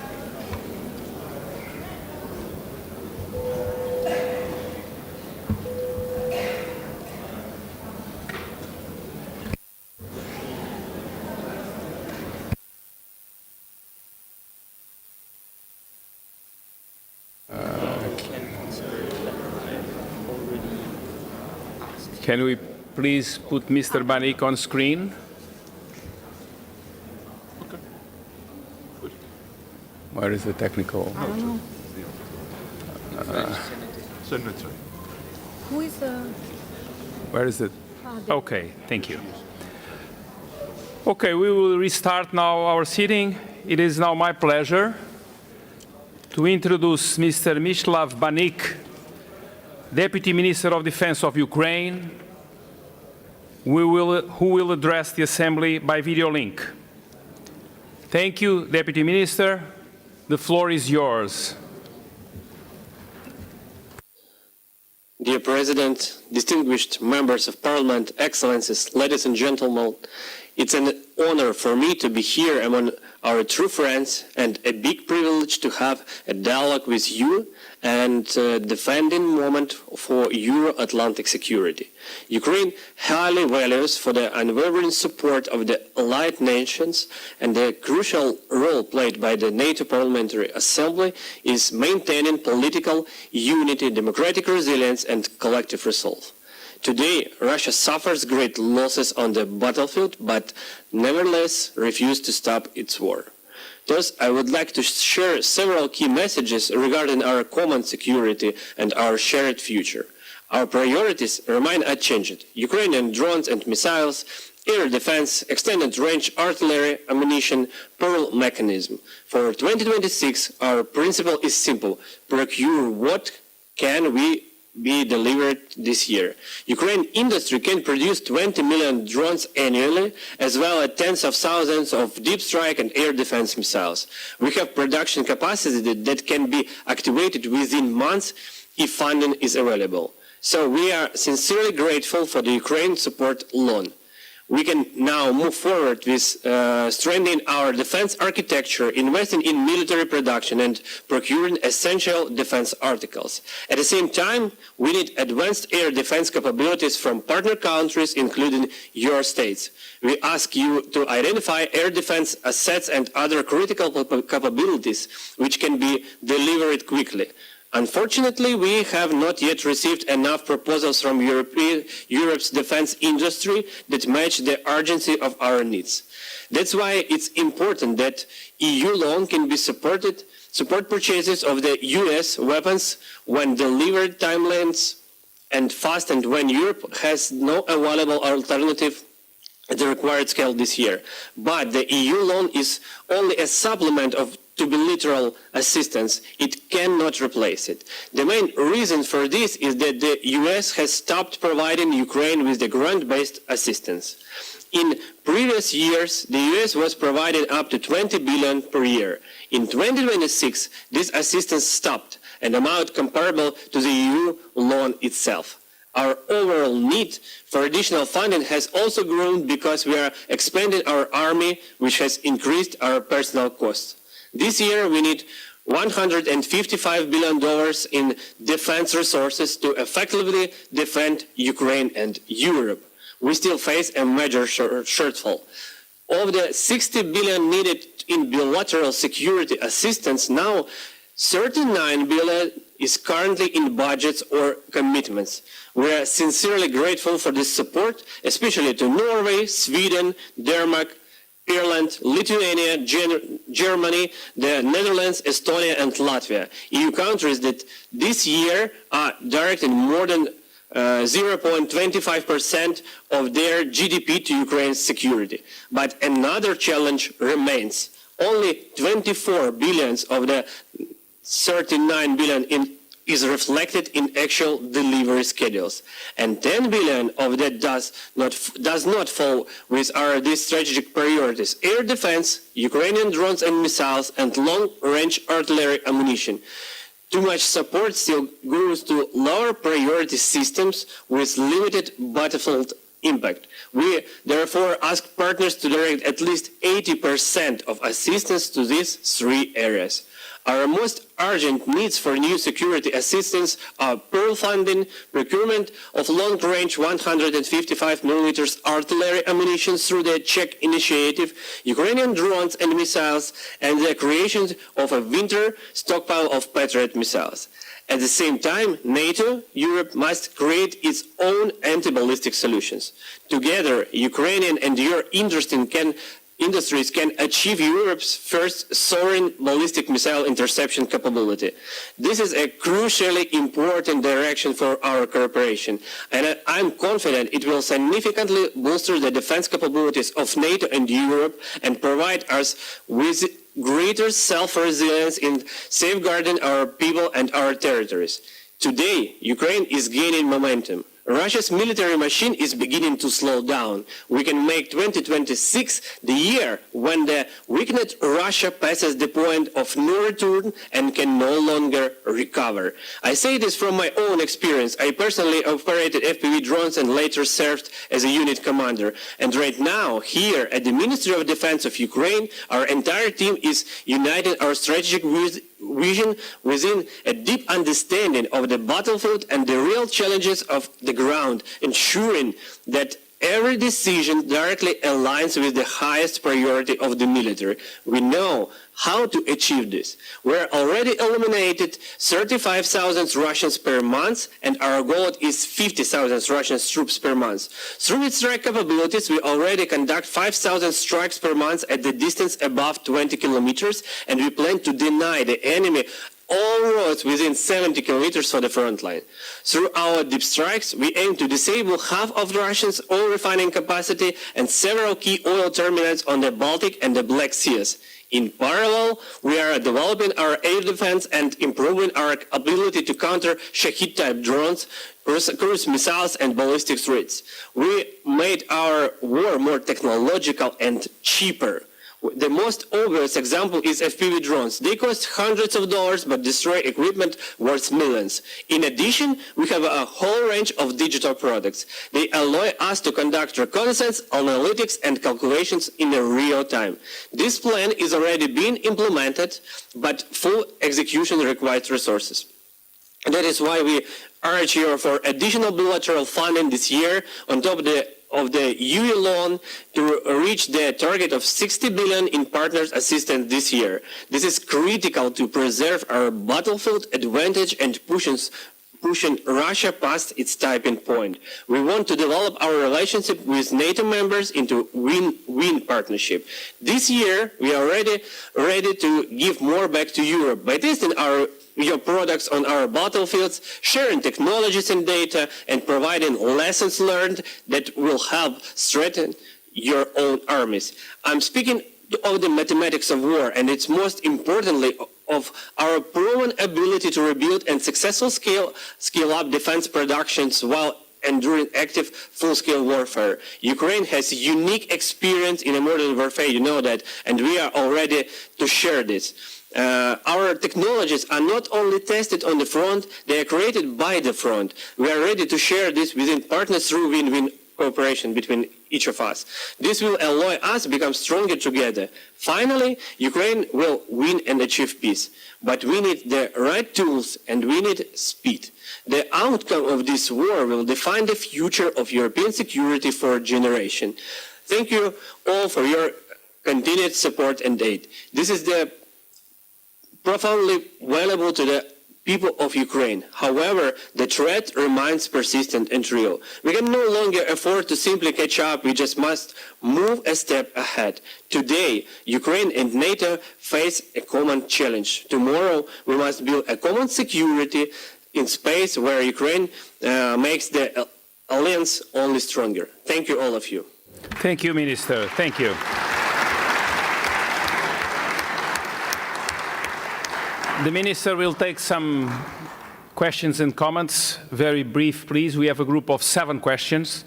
Can we please put Mr. BANIK on screen? Where is the technical? I don't know. Senator. Who is the? Where is it? Okay, thank you. Okay, we will restart now our sitting. It is now my pleasure to introduce Mr. Mstyslav BANIK, Deputy Minister of Defense of Ukraine, who will address the Assembly by video link. Thank you, Deputy Minister. The floor is yours. Dear President, distinguished members of Parliament, Excellencies, ladies and gentlemen, it's an honor for me to be here among our true friends and a big privilege to have a dialogue with you and defending moment for Euro-Atlantic security. Ukraine highly values for the unwavering support of the allied nations, and the crucial role played by the NATO Parliamentary Assembly is maintaining political unity, democratic resilience and collective resolve. Today, Russia suffers great losses on the battlefield, but nevertheless refuses to stop its war. Thus, I would like to share several key messages regarding our common security and our shared future. Our priorities remain unchanged: Ukrainian drones and missiles, air defense, extended range artillery, ammunition, Pearl mechanism. For 2026, our principle is simple: procure what can we be delivered this year. Ukraine industry can produce 20 million drones annually, as well as tens of thousands of deep strike and air defense missiles. We have production capacity that can be activated within months if funding is available. So we are sincerely grateful for the Ukraine support loan. We can now move forward with strengthening our defense architecture, investing in military production and procuring essential defense articles. At the same time, we need advanced air defense capabilities from partner countries, including your states. We ask you to identify air defense assets and other critical capabilities which can be delivered quickly. Unfortunately, we have not yet received enough proposals from Europe's defense industry that match the urgency of our needs. That's why it's important that EU loan can be support purchases of the US weapons when delivered timelines and fast, and when Europe has no available alternative at the required scale this year. But the EU loan is only a supplement to bilateral assistance. It cannot replace it. The main reason for this is that the US has stopped providing Ukraine with the grant-based assistance. In previous years, the US was providing up to 20 billion per year. In 2026, this assistance stopped, an amount comparable to the EU loan itself. Our overall need for additional funding has also grown because we are expanding our army, which has increased our personnel costs. This year, we need $155 billion in defense resources to effectively defend Ukraine and Europe. We still face a major shortfall. Of the $60 billion needed in bilateral security assistance, now $39 billion is currently in budgets or commitments. We are sincerely grateful for this support, especially to Norway, Sweden, Denmark, Ireland, Lithuania, Germany, the Netherlands, Estonia, and Latvia, EU countries that this year are directing more than 0.25% of their GDP to Ukraine's security. But another challenge remains. Only 24 billion of the 39 billion in is reflected in actual delivery schedules, and 10 billion of that does not fall with these strategic priorities: air defense, Ukrainian drones and missiles, and long-range artillery ammunition. Too much support still goes to lower priority systems with limited battlefield impact. We therefore ask partners to direct at least 80% of assistance to these three areas. Our most urgent needs for new security assistance are Pearl funding, procurement of long-range 155mm artillery ammunition through the Czech initiative, Ukrainian drones and missiles, and the creation of a winter stockpile of Patriot missiles. At the same time, NATO, Europe must create its own anti-ballistic solutions. Together, Ukrainian and your industries can achieve Europe's first sovereign ballistic missile interception capability. This is a crucially important direction for our cooperation, and I'm confident it will significantly bolster the defense capabilities of NATO and Europe and provide us with greater self-resilience in safeguarding our people and our territories. Today, Ukraine is gaining momentum. Russia's military machine is beginning to slow down. We can make 2026 the year when the weakened Russia passes the point of no return and can no longer recover. I say this from my own experience. I personally operated FPV drones and later served as a unit commander. And right now, here at the Ministry of Defense of Ukraine, our entire team is uniting our strategic vision within a deep understanding of the battlefield and the real challenges of the ground, ensuring that every decision directly aligns with the highest priority of the military. We know how to achieve this. We're already eliminated 35,000 Russians per month, and our goal is 50,000 Russian troops per month. Through its strike capabilities, we already conduct 5,000 strikes per month at the distance above 20 kilometers, and we plan to deny the enemy all roads within 70 kilometers for the front line. Through our deep strikes, we aim to disable half of Russia's oil refining capacity and several key oil terminals on the Baltic and the Black Seas. In parallel, we are developing our air defense and improving our ability to counter Shahed-type drones, cruise missiles, and ballistic threats. We made our war more technological and cheaper. The most obvious example is FPV drones. They cost hundreds of dollars but destroy equipment worth millions. In addition, we have a whole range of digital products. They allow us to conduct reconnaissance, analytics, and calculations in real time. This plan is already being implemented, but full execution requires resources. That is why we urge you for additional bilateral funding this year on top of the UE loan to reach the target of 60 billion in partners assistance this year. This is critical to preserve our battlefield advantage and pushing Russia past its tipping point. We want to develop our relationship with NATO members into win-win partnership. This year, we are ready to give more back to Europe by testing your products on our battlefields, sharing technologies and data, and providing lessons learned that will help strengthen your own armies. I'm speaking of the mathematics of war, and it's most importantly of our proven ability to rebuild and successfully scale up defense productions while enduring active full-scale warfare. Ukraine has unique experience in a modern warfare, you know that, and we are all ready to share this. Our technologies are not only tested on the front, they are created by the front. We are ready to share this within partners through win-win cooperation between each of us. This will allow us to become stronger together. Finally, Ukraine will win and achieve peace. But we need the right tools and we need speed. The outcome of this war will define the future of European security for a generation. Thank you all for your continued support and aid. This is profoundly valuable to the people of Ukraine. However, the threat remains persistent and real. We can no longer afford to simply catch up. We just must move a step ahead. Today, Ukraine and NATO face a common challenge. Tomorrow, we must build a common security in space where Ukraine makes the alliance only stronger. Thank you, all of you. Thank you, Minister. Thank you. The Minister will take some questions and comments, very brief, please. We have a group of 7 questions.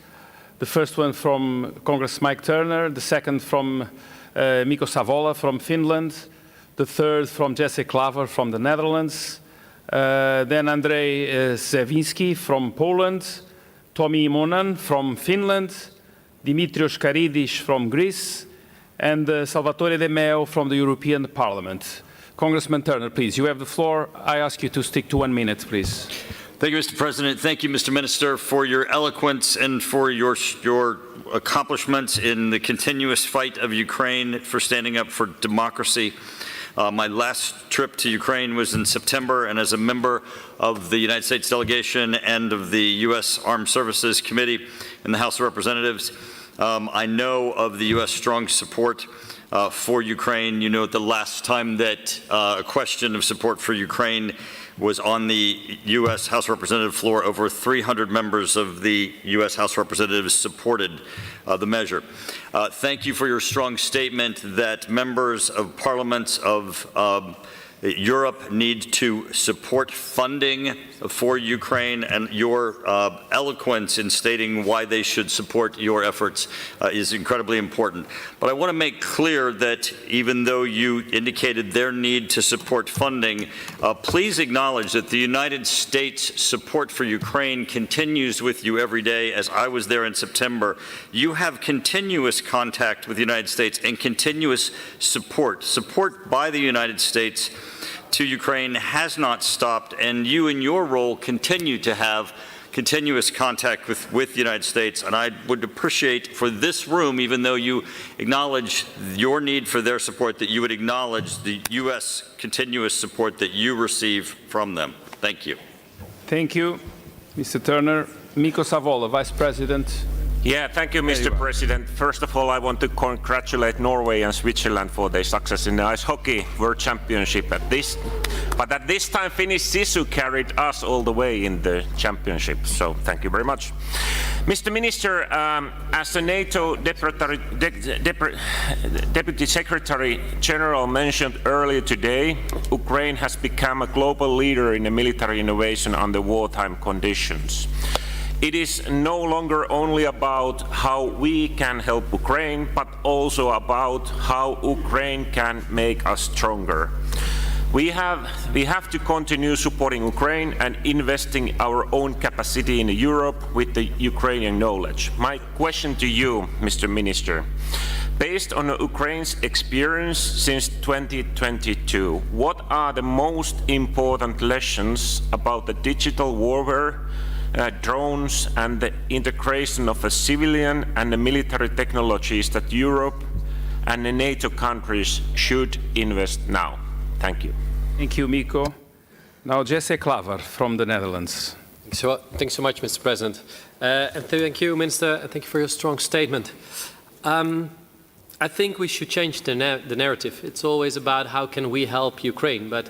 The first one from Congress Mike Turner, the second from Mikko Savola from Finland, the third from Jesse Klaver from the Netherlands, then Andrzej Zewiński from Poland, Tomi Monan from Finland, Dimitrios Karidis from Greece, and Salvatore De Meo from the European Parliament. Congressman Turner, please, you have the floor. I ask you to stick to 1 minute, please. Thank you, Mr. President. Thank you, Mr. Minister, for your eloquence and for your accomplishments in the continuous fight of Ukraine for standing up for democracy. My last trip to Ukraine was in September, and as a member of the United States delegation and of the U.S. Armed Services Committee in the House of Representatives, I know of the U.S. strong support for Ukraine. You know, the last time that a question of support for Ukraine was on the U.S. House of Representatives floor, over 300 members of the U.S. House of Representatives supported the measure. Thank you for your strong statement that members of parliaments of Europe need to support funding for Ukraine, and your eloquence in stating why they should support your efforts is incredibly important. But I want to make clear that even though you indicated their need to support funding, please acknowledge that the United States support for Ukraine continues with you every day. As I was there in September, you have continuous contact with the United States and continuous support by the United States to Ukraine has not stopped, and you in your role continue to have continuous contact with the United States. And I would appreciate for this room, even though you acknowledge your need for their support, that you would acknowledge the U.S. continuous support that you receive from them. Thank you. Thank you, Mr. Turner. Mikko Savola, Vice President. Yeah, thank you, Mr. President. First of all, I want to congratulate Norway and Switzerland for their success in the Ice Hockey World Championship but at this time, Finnish Sisu carried us all the way in the championship, so thank you very much. Mr. Minister, as the NATO Deputy Secretary General mentioned earlier today, Ukraine has become a global leader in the military innovation under wartime conditions. It is no longer only about how we can help Ukraine, but also about how Ukraine can make us stronger. We have to continue supporting Ukraine and investing our own capacity in Europe with the Ukrainian knowledge. My question to you, Mr. Minister, based on Ukraine's experience since 2022, what are the most important lessons about the digital warfare, drones, and the integration of a civilian and the military technologies that Europe and the NATO countries should invest now? Thank you. Thank you, Mikko. Now, Jesse Klaver from the Netherlands. Thanks so much, Mr. President. And thank you, Minister, and thank you for your strong statement. I think we should change the narrative. It's always about how can we help Ukraine, but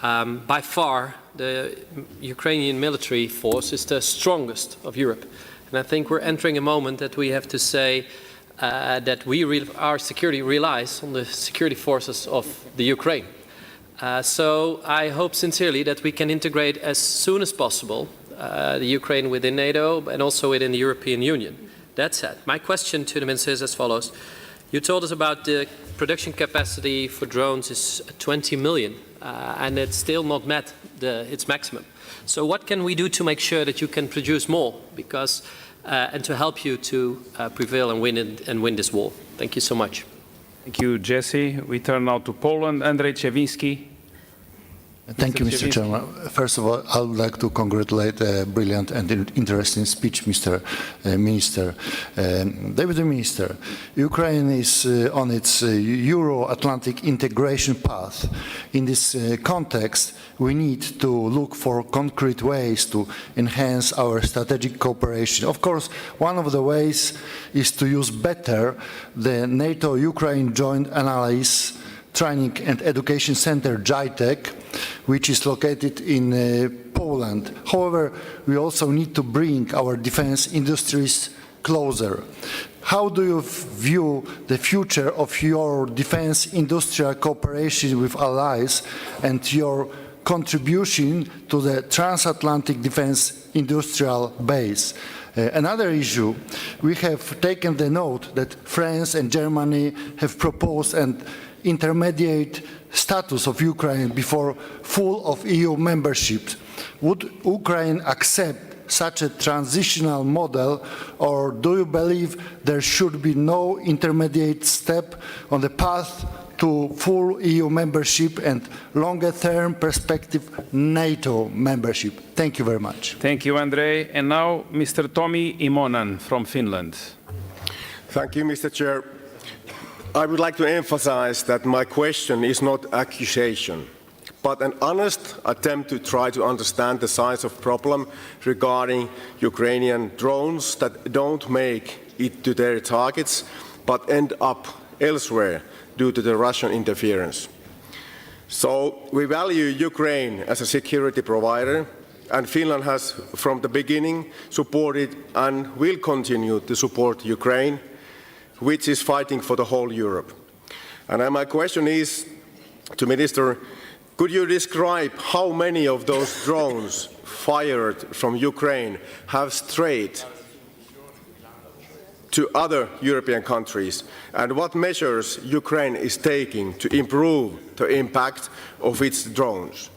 by far, the Ukrainian military force is the strongest of Europe. And I think we're entering a moment that we have to say that our security relies on the security forces of the Ukraine. So I hope sincerely that we can integrate as soon as possible the Ukraine within NATO and also within the European Union. That said, my question to the Minister is as follows. You told us about the production capacity for drones is 20 million, and it's still not met its maximum. So what can we do to make sure that you can produce more, and to help you to prevail and win this war? Thank you so much. Thank you, Jesse. We turn now to Poland. Andrzej Zewiński. Thank you, Mr. Chairman. First of all, I would like to congratulate a brilliant and interesting speech, Mr. Minister. Deputy Minister, Ukraine is on its Euro-Atlantic integration path. In this context, we need to look for concrete ways to enhance our strategic cooperation. Of course, one of the ways is to use better the NATO-Ukraine Joint Analysis Training and Education Center, JITEC, which is located in Poland. However, we also need to bring our defense industries closer. How do you view the future of your defense industrial cooperation with allies and your contribution to the transatlantic defense industrial base. Another issue, we have taken the note that France and Germany have proposed an intermediate status of Ukraine before full of EU membership. Would Ukraine accept such a transitional model, or do you believe there should be no intermediate step on the path to full EU membership and longer-term perspective NATO membership? Thank you very much. Thank you, Andrei. And now, Mr. Tomi Imonen from Finland. Thank you, Mr. Chair. I would like to emphasize that my question is not accusation, but an honest attempt to try to understand the size of problem regarding Ukrainian drones that don't make it to their targets, but end up elsewhere due to the Russian interference. So we value Ukraine as a security provider, and Finland has from the beginning supported and will continue to support Ukraine, which is fighting for the whole Europe. And my question is to Minister, could you describe how many of those drones fired from Ukraine have strayed to other European countries, and what measures Ukraine is taking to improve the impact of its drones?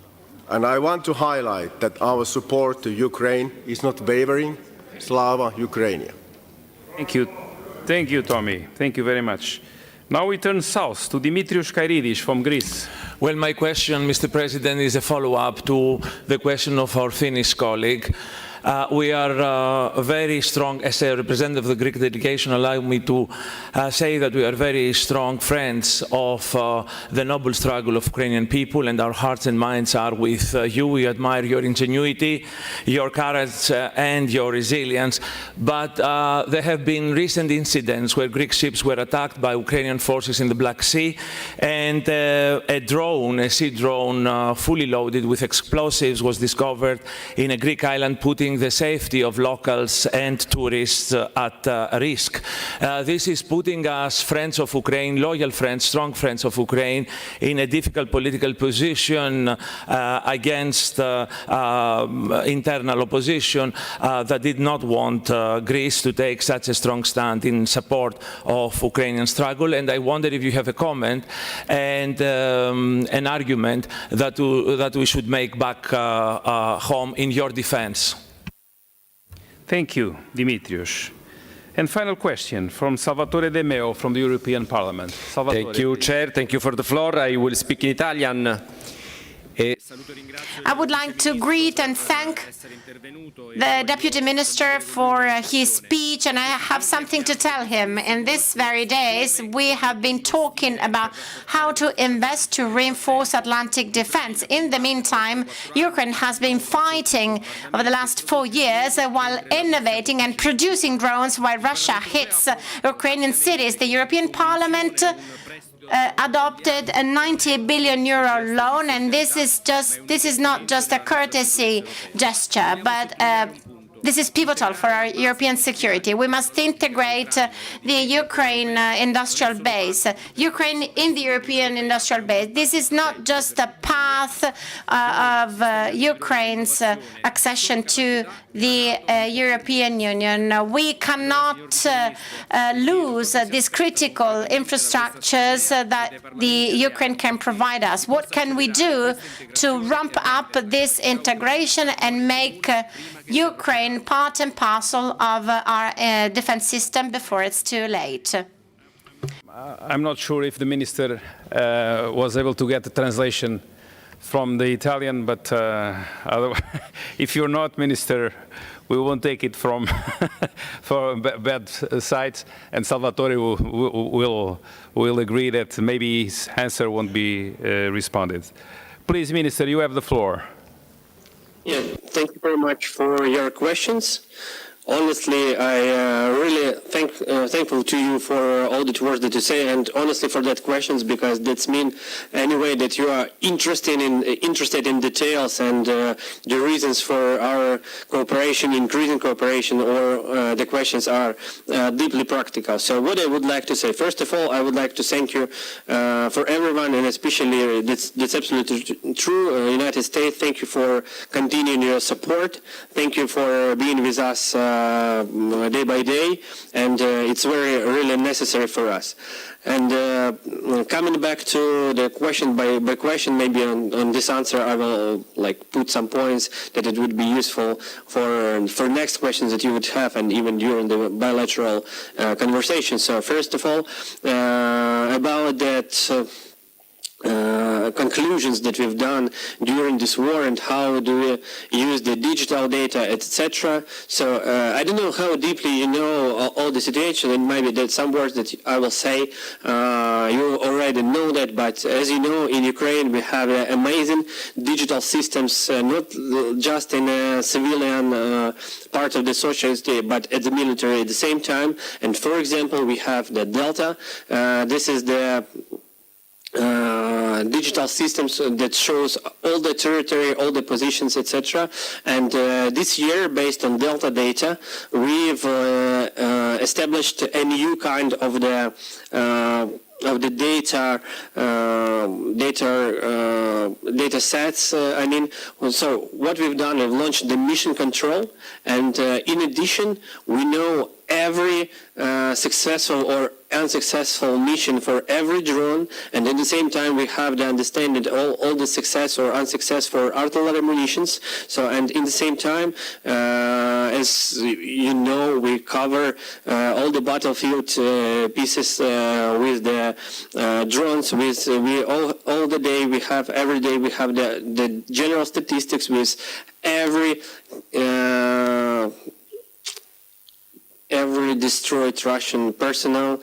And I want to highlight that our support to Ukraine is not wavering. Slava Ukraini. Thank you. Thank you, Tommy. Thank you very much. Now we turn south to Dimitrios Kairidis from Greece. Well, my question, Mr. President, is a follow-up to the question of our Finnish colleague. We are very strong, as a representative of the Greek delegation, allow me to say that we are very strong friends of the noble struggle of Ukrainian people, and our hearts and minds are with you. We admire your ingenuity, your courage, and your resilience. But there have been recent incidents where Greek ships were attacked by Ukrainian forces in the Black Sea, and a sea drone fully loaded with explosives was discovered in a Greek island, putting the safety of locals and tourists at risk. This is putting us, friends of Ukraine, loyal friends, strong friends of Ukraine, in a difficult political position against internal opposition that did not want Greece to take such a strong stand in support of Ukrainian struggle. And I wonder if you have a comment and an argument that we should make back home in your defense. Thank you, Dimitrios. And final question from Salvatore De Meo from the European Parliament. Salvatore, thank you, Chair. Thank you for the floor. I will speak in Italian. I would like to greet and thank the Deputy Minister for his speech, and I have something to tell him. In these very days, we have been talking about how to invest to reinforce Atlantic defense. In the meantime, Ukraine has been fighting over the last 4 years while innovating and producing drones while Russia hits Ukrainian cities. The European Parliament adopted a 90 billion euro loan, and this is not just a courtesy gesture, but this is pivotal for our European security. We must integrate the Ukraine industrial base, Ukraine in the European industrial base. This is not just a path of Ukraine's accession to the European Union. We cannot lose these critical infrastructures that the Ukraine can provide us. What can we do to ramp up this integration and make Ukraine part and parcel of our defense system before it's too late? I'm not sure if the minister was able to get the translation from the Italian, but if you're not, Minister, we won't take it from bad sides, and Salvatore will agree that maybe his answer won't be responded. Please, Minister, you have the floor. Yeah, thank you very much for your questions. honestly, I really thankful to you for all the words that you say, and honestly for that questions, because that's mean anyway that you are interested in details and the reasons for our cooperation, increasing cooperation, or the questions are deeply practical. So what I would like to say, first of all, I would like to thank you for everyone, and especially that's absolutely true. United States, thank you for continuing your support. Thank you for being with us day by day, and it's really necessary for us. And coming back to the question by question, maybe on this answer, I will put some points that it would be useful for next questions that you would have, and even during the bilateral conversation. So first of all, about that. Conclusions that we've done during this war and how do we use the digital data, etc. So I don't know how deeply you know all the situation, and maybe there's some words that I will say you already know that, but as you know, in Ukraine we have amazing digital systems, not just in a civilian part of the socialist state, but at the military at the same time. And for example, we have the Delta. This is the digital systems that shows all the territory, all the positions, etc. And this year, based on Delta data, we've established a new kind of the data sets. I mean, so what we've done, we've launched the mission control, and in addition, we know every successful or unsuccessful mission for every drone, and at the same time we have the understanding all the success or unsuccess for artillery munitions. So, and in the same time, as you know, we cover all the battlefield pieces with the drones. All the day we have, every day we have the general statistics with every destroyed Russian personnel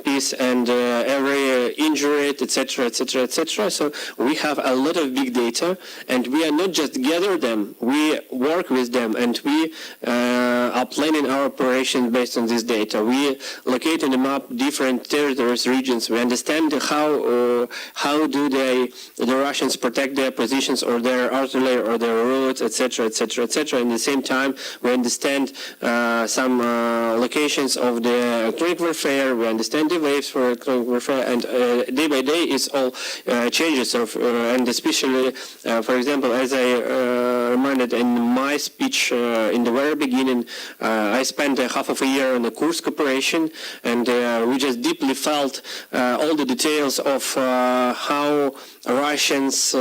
piece and every injured, etc., etc., etc. So we have a lot of big data, and we are not just gather them, we work with them, and we are planning our operation based on this data. We locate on the map different territories, regions. We understand how do the Russians protect their positions or their artillery or their roads, etc., etc., etc. At the same time, we understand some locations of the electronic warfare. We understand the waves for electronic warfare, and day by day it's all changes of, and especially, for example, as I reminded in my speech in the very beginning, I spent half of a year on the Kursk operation, and we just deeply felt all the details of how Russians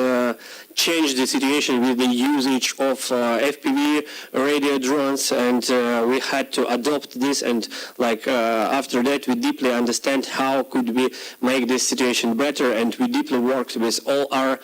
change the situation with the usage of FPV radio drones, and we had to adopt this, and after that we deeply understand how could we make this situation better, and we deeply worked with all our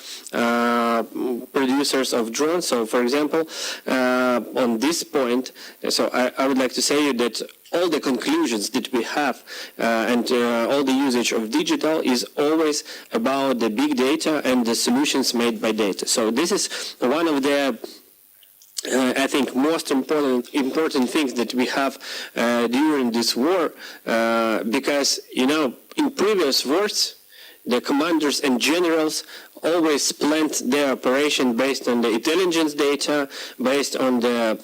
producers of drones. So for example, on this point, so I would like to say that all the conclusions that we have and all the usage of digital is always about the big data and the solutions made by data. So this is one of the I think most important things that we have during this war, because in previous wars the commanders and generals always planned their operation based on the intelligence data, based on the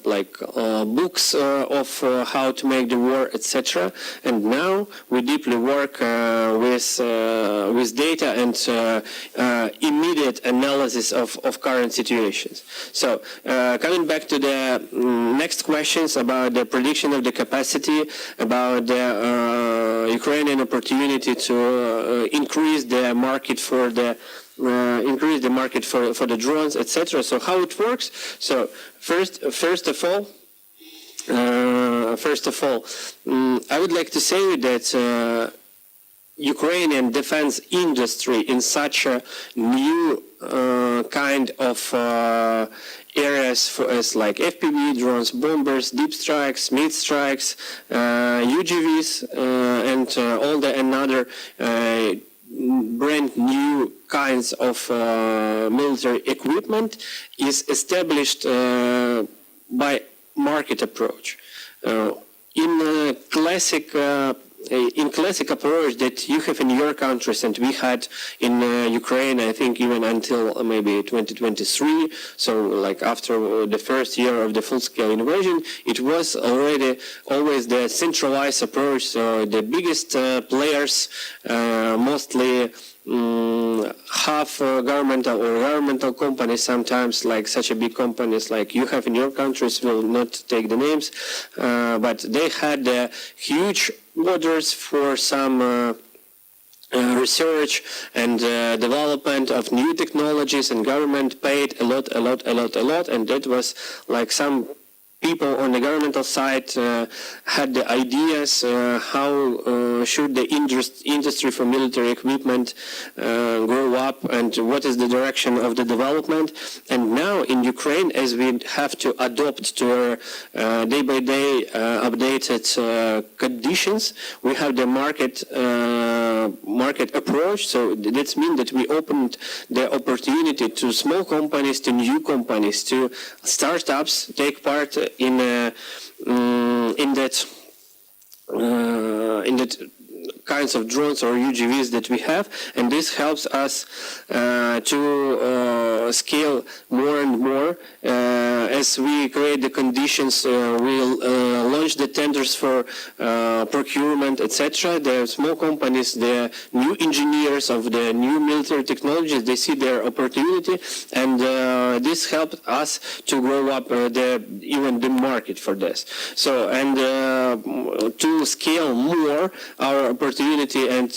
books of how to make the war, etc. And now we deeply work with data and immediate analysis of current situations. So coming back to the next questions about the prediction of the capacity, about the Ukrainian opportunity to increase the market for the for the drones, etc. So how it works? So first of all, I would like to say that Ukrainian defense industry in such a new kind of areas as like FPV drones, bombers, deep strikes, mid strikes, UGVs, and all the another brand new kinds of military equipment is established by market approach. in classic approach that you have in your countries and we had in Ukraine, I think even until maybe 2023, so like after the first year of the full-scale invasion, it was already always the centralized approach. So the biggest players, mostly half governmental or governmental companies, sometimes like such a big companies like you have in your countries, will not take the names, but they had huge orders for some research and development of new technologies, and government paid a lot, and that was like some people on the governmental side had the ideas how should the industry for military equipment grow up and what is the direction of the development. And now in Ukraine, as we have to adopt to our day-by-day updated conditions, we have the market approach. So that means that we opened the opportunity to small companies, to new companies, to startups take part in that kinds of drones or UGVs that we have, and this helps us to scale more and more as we create the conditions. We'll launch the tenders for procurement, etc. The small companies, the new engineers of the new military technologies, they see their opportunity, and this helps us to grow up even the market for this. So, and to scale more our opportunity, and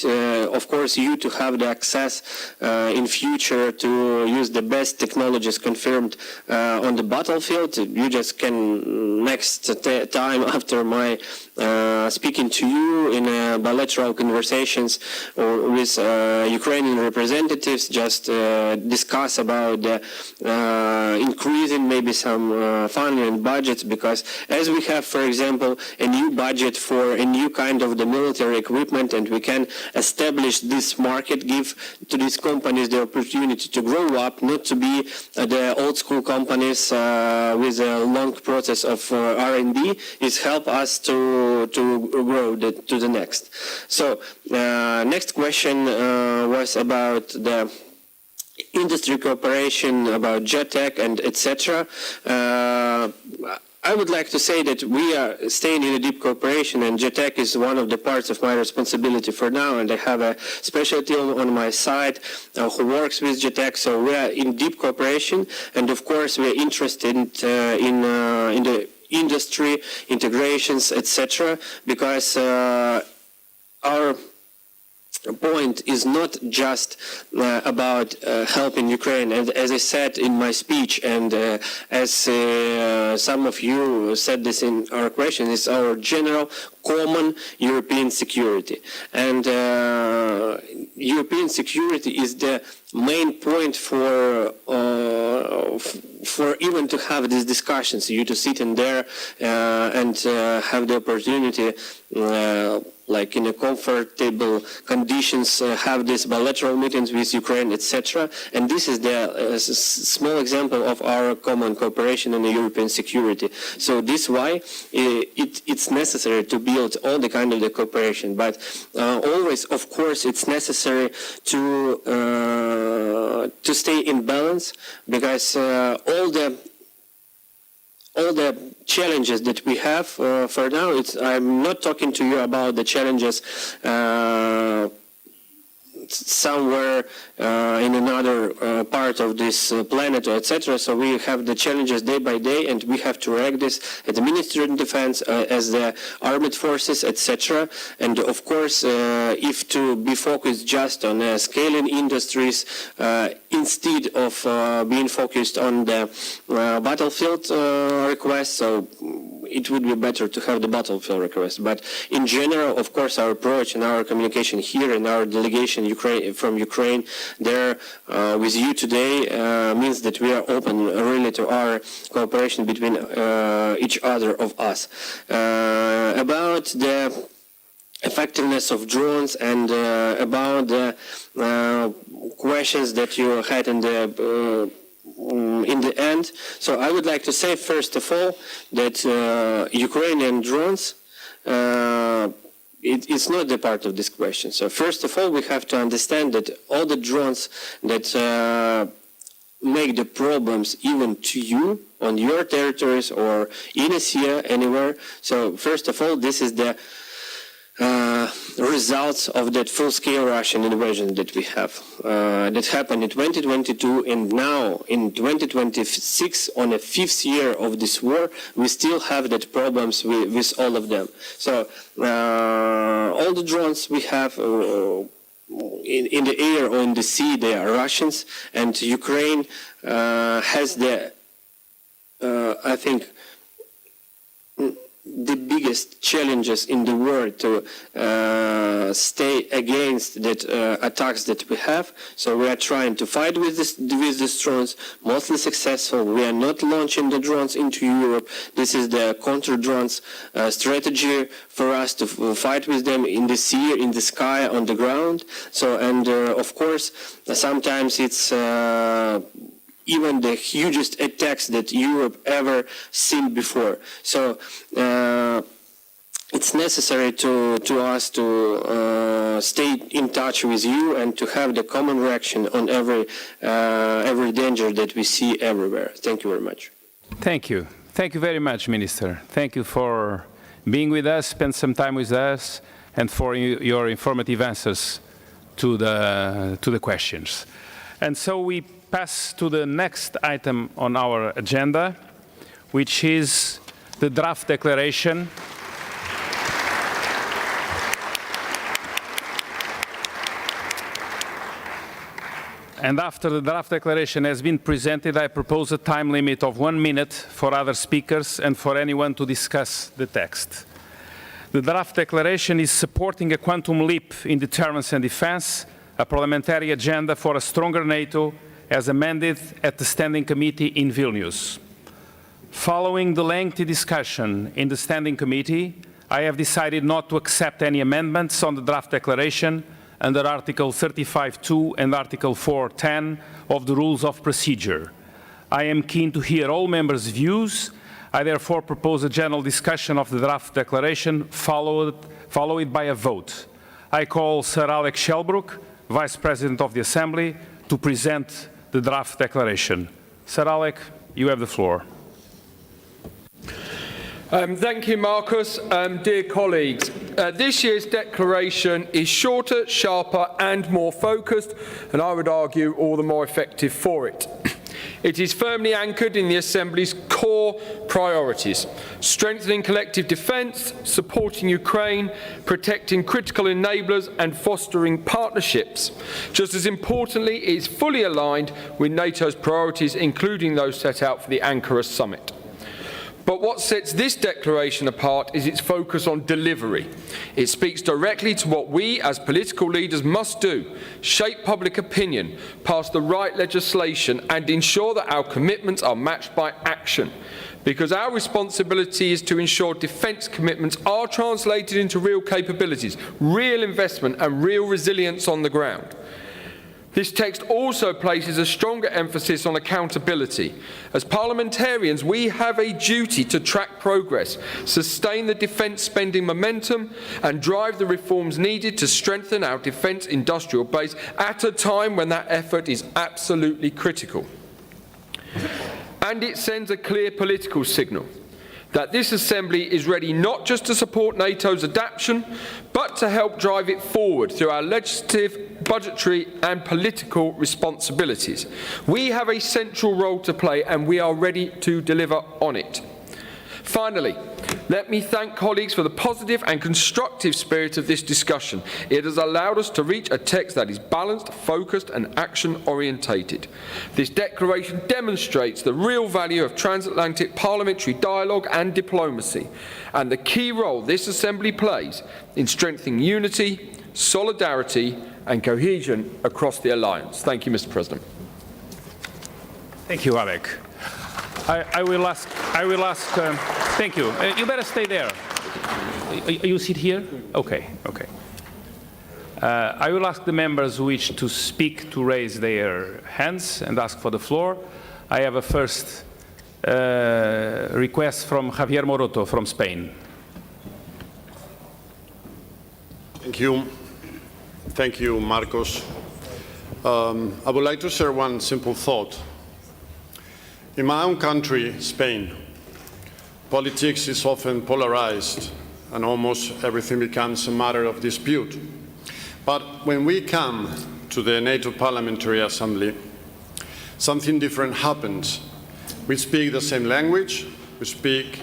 of course you to have the access in future to use the best technologies confirmed on the battlefield. You just can next time after my speaking to you in bilateral conversations or with Ukrainian representatives, just discuss about the increasing maybe some funding and budgets, because as we have, for example, a new budget for a new kind of the military equipment, and we can establish this market, give to these companies the opportunity to grow up, not to be the old school companies with a long process of R&D. It helps us to grow to the next. So next question was about the industry cooperation, about JETEC and etc. I would like to say that we are staying in a deep cooperation, and JETEC is one of the parts of my responsibility for now, and I have a special team on my side who works with JETEC, so we are in deep cooperation, and of course we are interested in the industry integrations, etc., because our point is not just about helping Ukraine. And as I said in my speech, and as some of you said this in our question, is our general common European security. And European security is the main point for even to have these discussions, you to sit in there and have the opportunity like in a comfortable conditions, have these bilateral meetings with Ukraine, etc. And this is the small example of our common cooperation in the European security. So this is why it's necessary to build all the kind of the cooperation. But always, of course, it's necessary to stay in balance, because all the challenges that we have for now, I'm not talking to you about the challenges somewhere in another part of this planet, etc. So we have the challenges day by day, and we have to react this at the Ministry of Defense, as the armed forces, etc. And of course, if to be focused just on scaling industries instead of being focused on the battlefield requests, so it would be better to have the battlefield request. But in general, of course, our approach and our communication here in our delegation from Ukraine there with you today means that we are open really to our cooperation between each other of us. About the effectiveness of drones and about the questions that you had in the in the end. So I would like to say, first of all, that Ukrainian drones, it's not the part of this question. So first of all, we have to understand that all the drones that make the problems even to you on your territories or in Asia, anywhere. So first of all, this is the results of that full-scale Russian invasion that we have. That happened in 2022, and now in 2026, on the 5th year of this war, we still have that problems with all of them. So all the drones we have in the air or in the sea, they are Russians, and Ukraine has the, I think, the biggest challenges in the world to stay against that attacks that we have. So we are trying to fight with these drones, mostly successful. We are not launching the drones into Europe. This is the counter-drones strategy for us to fight with them in the sea, in the sky, on the ground. So, and of course, sometimes it's even the hugest attacks that Europe ever seen before. So it's necessary to us to stay in touch with you and to have the common reaction on every danger that we see everywhere. Thank you very much. Thank you. Thank you very much, Minister. Thank you for being with us, spend some time with us, and for your informative answers to the questions. And so we pass to the next item on our agenda, which is the draft declaration and after the draft declaration has been presented, I propose a time limit of 1 minute for other speakers and for anyone to discuss the text. The draft declaration is supporting a quantum leap in deterrence and defense, a parliamentary agenda for a stronger NATO, as amended at the Standing Committee in Vilnius. Following the lengthy discussion in the Standing Committee, I have decided not to accept any amendments on the draft declaration under Article 35(2) and Article 4(10) of the Rules of Procedure. I am keen to hear all members' views. I therefore propose a general discussion of the draft declaration followed by a vote. I call Sir Alex Shelbrook, Vice President of the Assembly, to present the draft declaration. Sir Alex, you have the floor. Thank you, Marcus. Dear colleagues, this year's declaration is shorter, sharper and more focused, and I would argue all the more effective for it. It is firmly anchored in the Assembly's core priorities: strengthening collective defence, supporting Ukraine, protecting critical enablers and fostering partnerships. Just as importantly, it is fully aligned with NATO's priorities, including those set out for the Ankara summit. But what sets this declaration apart is its focus on delivery. It speaks directly to what we as political leaders must do: shape public opinion, pass the right legislation and ensure that our commitments are matched by action. Because our responsibility is to ensure defence commitments are translated into real capabilities, real investment and real resilience on the ground. This text also places a stronger emphasis on accountability. As parliamentarians, we have a duty to track progress, sustain the defence spending momentum, and drive the reforms needed to strengthen our defence industrial base at a time when that effort is absolutely critical. And it sends a clear political signal that this Assembly is ready not just to support NATO's adaptation, but to help drive it forward through our legislative, budgetary and political responsibilities. We have a central role to play and we are ready to deliver on it. Finally, let me thank colleagues for the positive and constructive spirit of this discussion. It has allowed us to reach a text that is balanced, focused and action-orientated. This declaration demonstrates the real value of transatlantic parliamentary dialogue and diplomacy, and the key role this Assembly plays in strengthening unity, solidarity and cohesion across the alliance. Thank you, Mr. President. Thank you, Alec. I will ask, thank you. You better stay there. You sit here? Okay, okay. I will ask the members who wish to speak to raise their hands and ask for the floor. I have a first request from Javier Moroto from Spain. Thank you. Thank you, Marcos. I would like to share one simple thought. In my own country, Spain, politics is often polarized and almost everything becomes a matter of dispute. But when we come to the NATO Parliamentary Assembly, something different happens. We speak the same language, we speak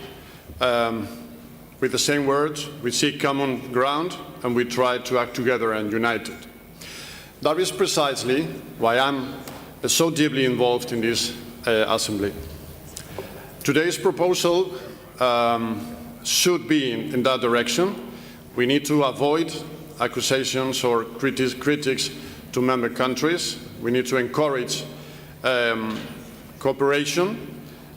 with the same words, we seek common ground, and we try to act together and united. That is precisely why I'm so deeply involved in this Assembly. Today's proposal should be in that direction. We need to avoid accusations or critics to member countries. We need to encourage cooperation,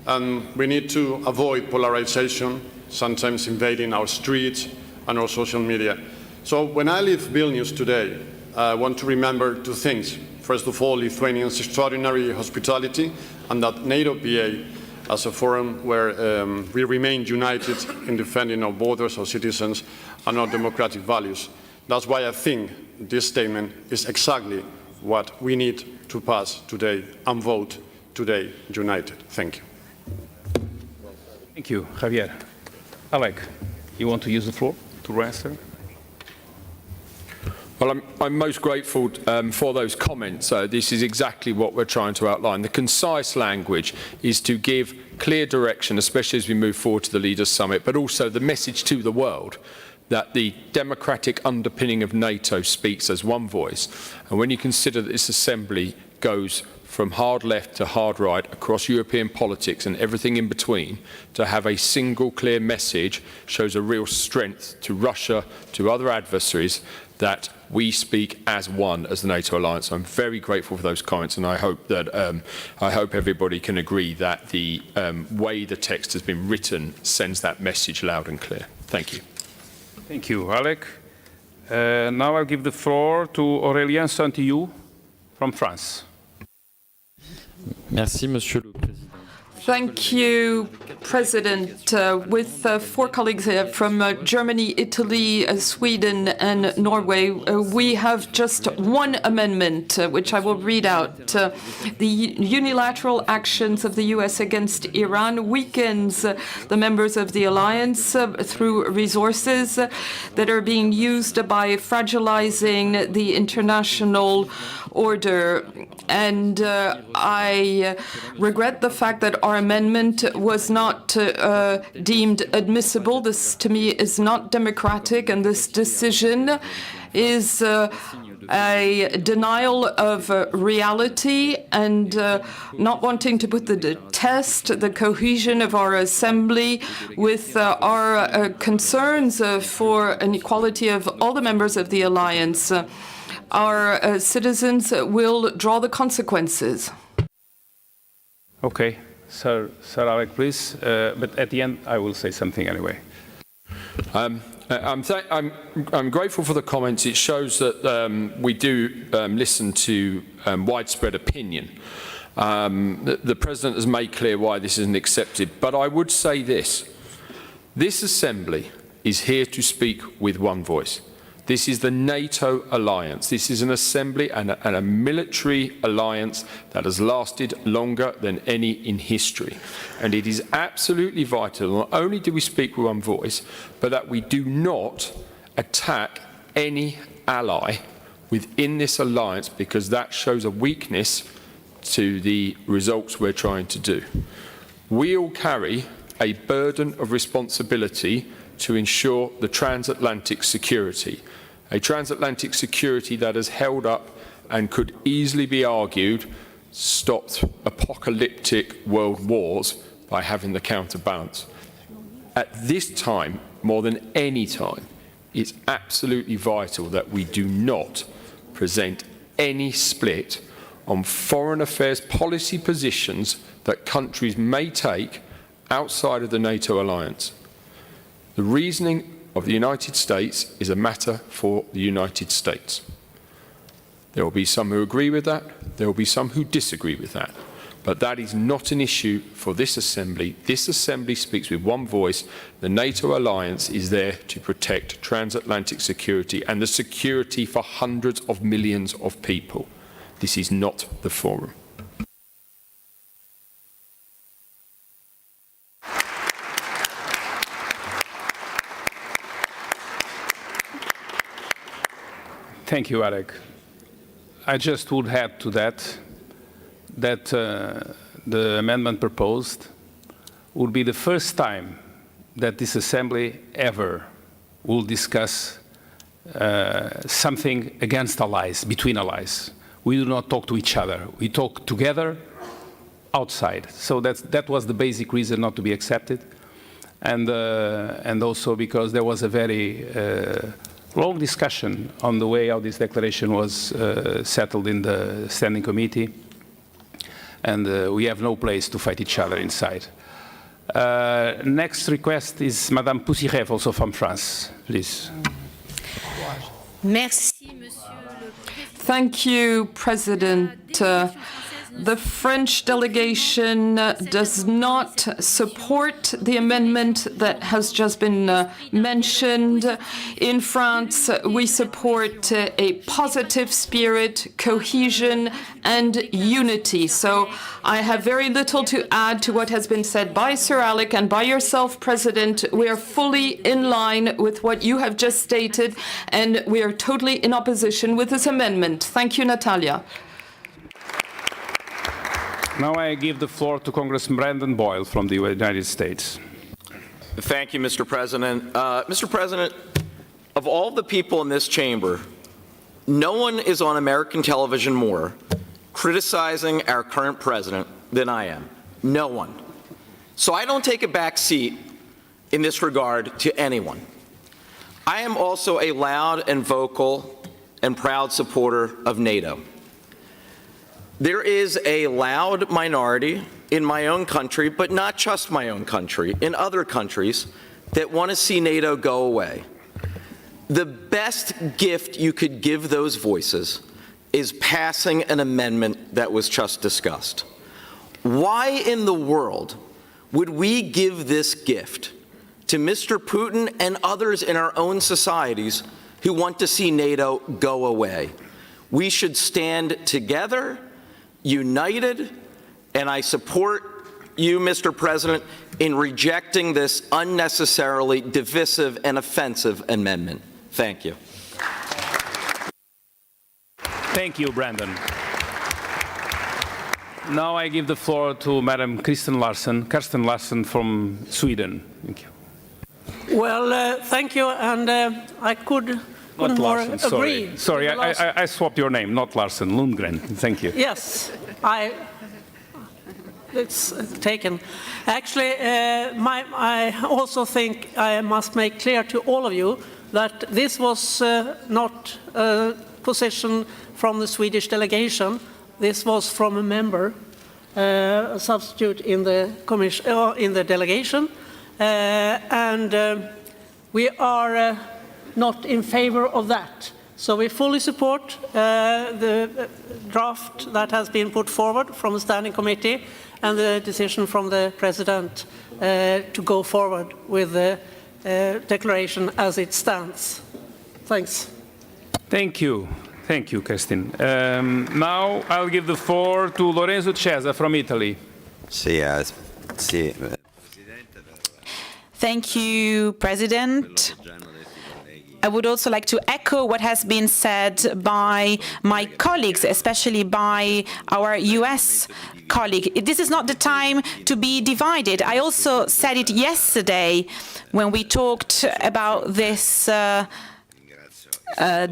and we need to avoid polarization, sometimes invading our streets and our social media. So when I leave Vilnius today, I want to remember two things. First of all, Lithuanians' extraordinary hospitality, and that NATO PA as a forum where we remain united in defending our borders, our citizens, and our democratic values. That's why I think this statement is exactly what we need to pass today and vote today united. Thank you. Thank you, Javier. Alec, you want to use the floor to answer? Well, I'm most grateful for those comments. This is exactly what we're trying to outline. The concise language is to give clear direction, especially as we move forward to the Leaders' Summit, but also the message to the world that the democratic underpinning of NATO speaks as one voice. And when you consider that this assembly goes from hard left to hard right across European politics and everything in between, to have a single clear message shows a real strength to Russia, to other adversaries, that we speak as one as the NATO alliance. I'm very grateful for those comments, and I hope that everybody can agree that the way the text has been written sends that message loud and clear. Thank you. Thank you, Alec. Now I'll give the floor to Aurélien Saint-Yeux from France. Merci, Monsieur le Président. Thank you, President. With four colleagues from Germany, Italy, Sweden, and Norway, we have just one amendment, which I will read out. The unilateral actions of the U.S. against Iran weakens the members of the alliance through resources that are being used by fragilizing the international order. And I regret the fact that our amendment was not deemed admissible. This, to me, is not democratic, and this decision is a denial of reality and not wanting to put the test the cohesion of our assembly with our concerns for an equality of all the members of the alliance. Our citizens will draw the consequences. Okay, Sir Alec, please. But at the end, I will say something anyway. I'm grateful for the comments. It shows that we do listen to widespread opinion. The President has made clear why this isn't accepted. But I would say this. This Assembly is here to speak with one voice. This is the NATO alliance. This is an assembly and a military alliance that has lasted longer than any in history. And it is absolutely vital, not only do we speak with one voice, but that we do not attack any ally within this alliance, because that shows a weakness to the results we're trying to do. We all carry a burden of responsibility to ensure the transatlantic security. A transatlantic security that has held up and could easily be argued stopped apocalyptic world wars by having the counterbalance. At this time, more than any time, it's absolutely vital that we do not present any split on foreign affairs policy positions that countries may take outside of the NATO alliance. The reasoning of the United States is a matter for the United States. There will be some who agree with that, there will be some who disagree with that. But that is not an issue for this Assembly. This Assembly speaks with one voice. The NATO alliance is there to protect transatlantic security and the security for hundreds of millions of people. This is not the forum. Thank you, Alec. I just would add to that the amendment proposed would be the first time that this Assembly ever will discuss something against allies, between allies. We do not talk to each other. We talk together outside. So that was the basic reason not to be accepted. And also because there was a very long discussion on the way how this declaration was settled in the Standing Committee. And we have no place to fight each other inside. Next request is Madame Poussirev, also from France, please. Merci, Thank you, President. The French delegation does not support the amendment that has just been mentioned. In France, we support a positive spirit, cohesion, and unity. So I have very little to add to what has been said by Sir Alec and by yourself, President. We are fully in line with what you have just stated, and we are totally in opposition with this amendment. Thank you, Natalia. Now I give the floor to Congressman Brandon Boyle from the United States. Thank you, Mr. President. Mr. President, of all the people in this chamber, no one is on American television more criticizing our current president than I am. No one. So I don't take a back seat in this regard to anyone. I am also a loud and vocal and proud supporter of NATO. There is a loud minority in my own country, but not just my own country, in other countries that want to see NATO go away. The best gift you could give those voices is passing an amendment that was just discussed. Why in the world would we give this gift to Mr. Putin and others in our own societies who want to see NATO go away? We should stand together, united, and I support you, Mr. President, in rejecting this unnecessarily divisive and offensive amendment. Thank you. Thank you, Brandon. Now I give the floor to Madam Kirsten Larsen from Sweden. Thank you. Well, thank you, and I couldn't more agree. Sorry, I swapped your name, not Larsen, Lundgren. Thank you. Yes, it's taken. Actually, I also think I must make clear to all of you that this was not a position from the Swedish delegation. This was from a member, a substitute in the commission, in the delegation, and we are not in favor of that. So we fully support the draft that has been put forward from the Standing Committee and the decision from the President to go forward with the declaration as it stands. Thanks. Thank you. Thank you, Kirsten. Now I'll give the floor to Lorenzo Cesa from Italy. Thank you, President. I would also like to echo what has been said by my colleagues, especially by our US colleague. This is not the time to be divided. I also said it yesterday when we talked about this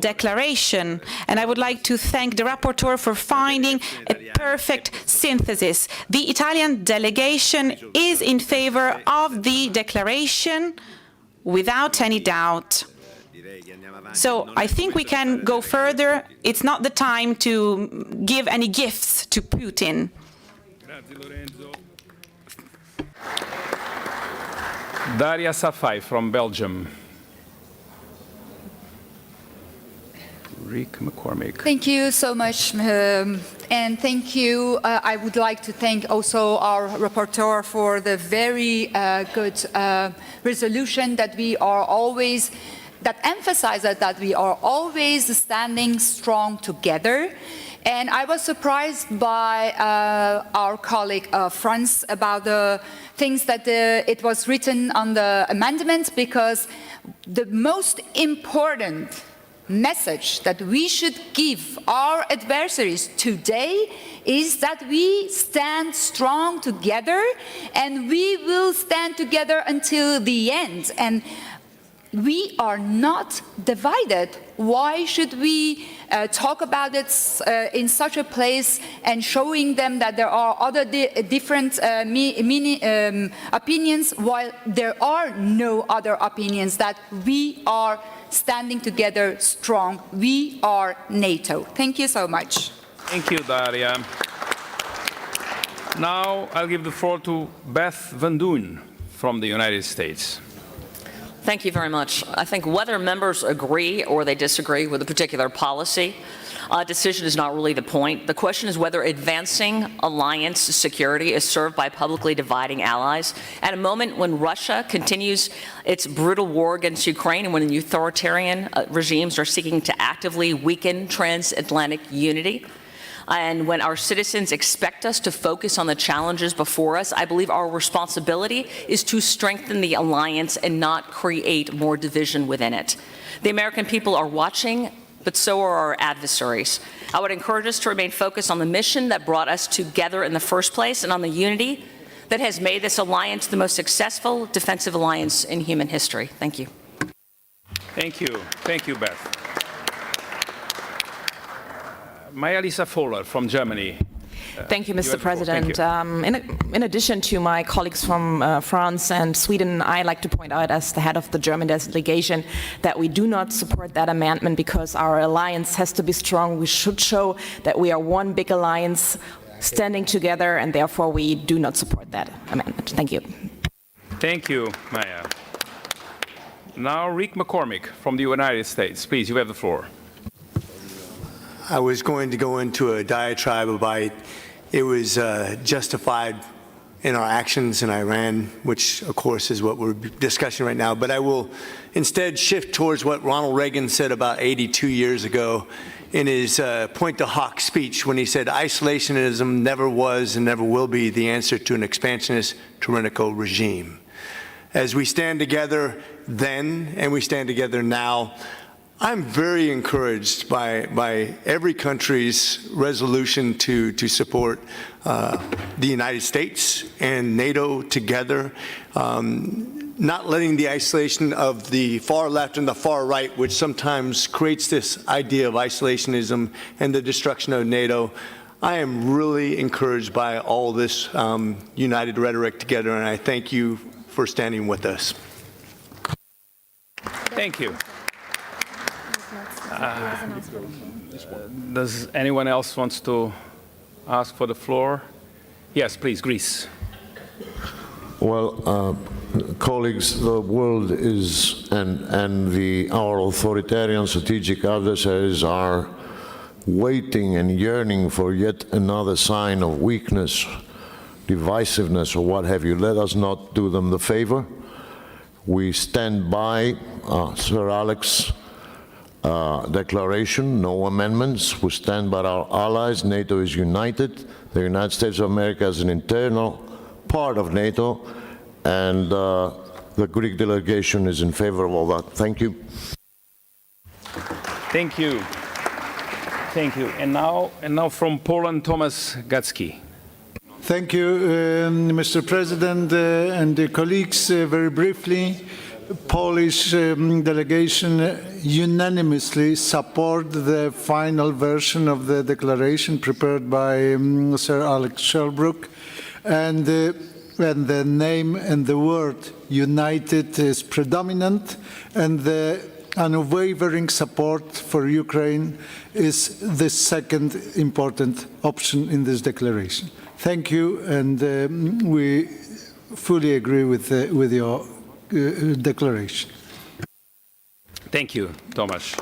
declaration, and I would like to thank the rapporteur for finding a perfect synthesis. The Italian delegation is in favor of the declaration without any doubt. So I think we can go further. It's not the time to give any gifts to Putin. Daria Safai from Belgium. Rick McCormick. Thank you so much, and thank you. I would like to thank also our rapporteur for the very good resolution that we are always, that emphasizes that we are always standing strong together. And I was surprised by our colleague Franz about the things that it was written on the amendments, because the most important message that we should give our adversaries today is that we stand strong together, and we will stand together until the end. And we are not divided. Why should we talk about it in such a place and showing them that there are other different opinions, while there are no other opinions, that we are standing together strong. We are NATO. Thank you so much. Thank you, Daria. Now I'll give the floor to Beth Van Doen from the United States. Thank you very much. I think whether members agree or they disagree with a particular policy decision is not really the point. The question is whether advancing alliance security is served by publicly dividing allies at a moment when Russia continues its brutal war against Ukraine, and when the authoritarian regimes are seeking to actively weaken transatlantic unity. And when our citizens expect us to focus on the challenges before us, I believe our responsibility is to strengthen the alliance and not create more division within it. The American people are watching, but so are our adversaries. I would encourage us to remain focused on the mission that brought us together in the first place, and on the unity that has made this alliance the most successful defensive alliance in human history. Thank you. Thank you. Thank you, Beth. Maja-Lisa Fowler from Germany. Thank you, Mr. President. In addition to my colleagues from France and Sweden, I like to point out, as the head of the German delegation, that we do not support that amendment because our alliance has to be strong. We should show that we are one big alliance standing together, and therefore we do not support that amendment. Thank you. Thank you, Maya. Now, Rick McCormick from the United States. Please, you have the floor. I was going to go into a diatribe about it was justified in our actions in Iran, which of course is what we're discussing right now. But I will instead shift towards what Ronald Reagan said about 82 years ago in his Point to Hawk speech, when he said isolationism never was and never will be the answer to an expansionist tyrannical regime. As we stand together then and we stand together now, I'm very encouraged by every country's resolution to support the United States and NATO together, not letting the isolation of the far left and the far right, which sometimes creates this idea of isolationism and the destruction of NATO. I am really encouraged by all this united rhetoric together, and I thank you for standing with us. Thank you. Does anyone else want to ask for the floor? Yes, please, Greece. Well, colleagues, the world is, and our authoritarian strategic adversaries are waiting and yearning for yet another sign of weakness, divisiveness, or what have you. Let us not do them the favor. We stand by Sir Alex' declaration, no amendments. We stand by our allies. NATO is united. The United States of America is an internal part of NATO, and the Greek delegation is in favor of all that. Thank you. Thank you. Thank you. And now from Poland, Thomas Gacki. Thank you, Mr. President and colleagues. Very briefly, Polish delegation unanimously support the final version of the declaration prepared by Sir Alex Shelbrook, and the name and the word united is predominant, and the unwavering support for Ukraine is the second important option in this declaration. Thank you, and we fully agree with your declaration. Thank you, Tomasz.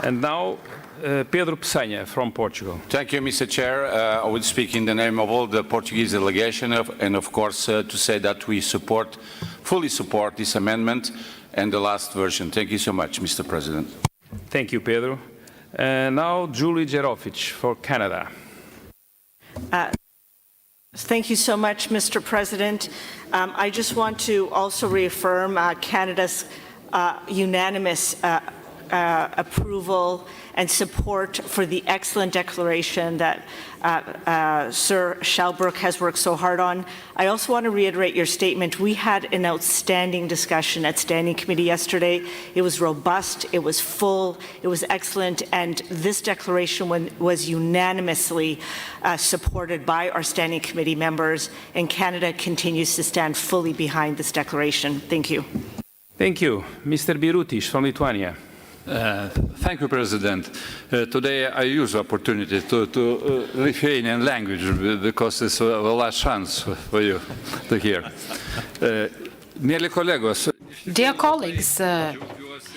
And now Pedro Peçanha from Portugal. Thank you, Mr. Chair. I will speak in the name of all the Portuguese delegation and of course to say that we fully support this amendment and the last version. Thank you so much, Mr. President. Thank you, Pedro. Now, Julie Jerovic for Canada. Thank you so much, Mr. President. I just want to also reaffirm Canada's unanimous approval and support for the excellent declaration that Sir Shelbrook has worked so hard on. I also want to reiterate your statement. We had an outstanding discussion at Standing Committee yesterday. It was robust, it was full, it was excellent, and this declaration was unanimously supported by our Standing Committee members, and Canada continues to stand fully behind this declaration. Thank you. Thank you. Mr. Birutis from Lithuania. Thank you, President. Today I use the opportunity to Lithuanian language because it's the last chance for you to hear. Dear colleagues,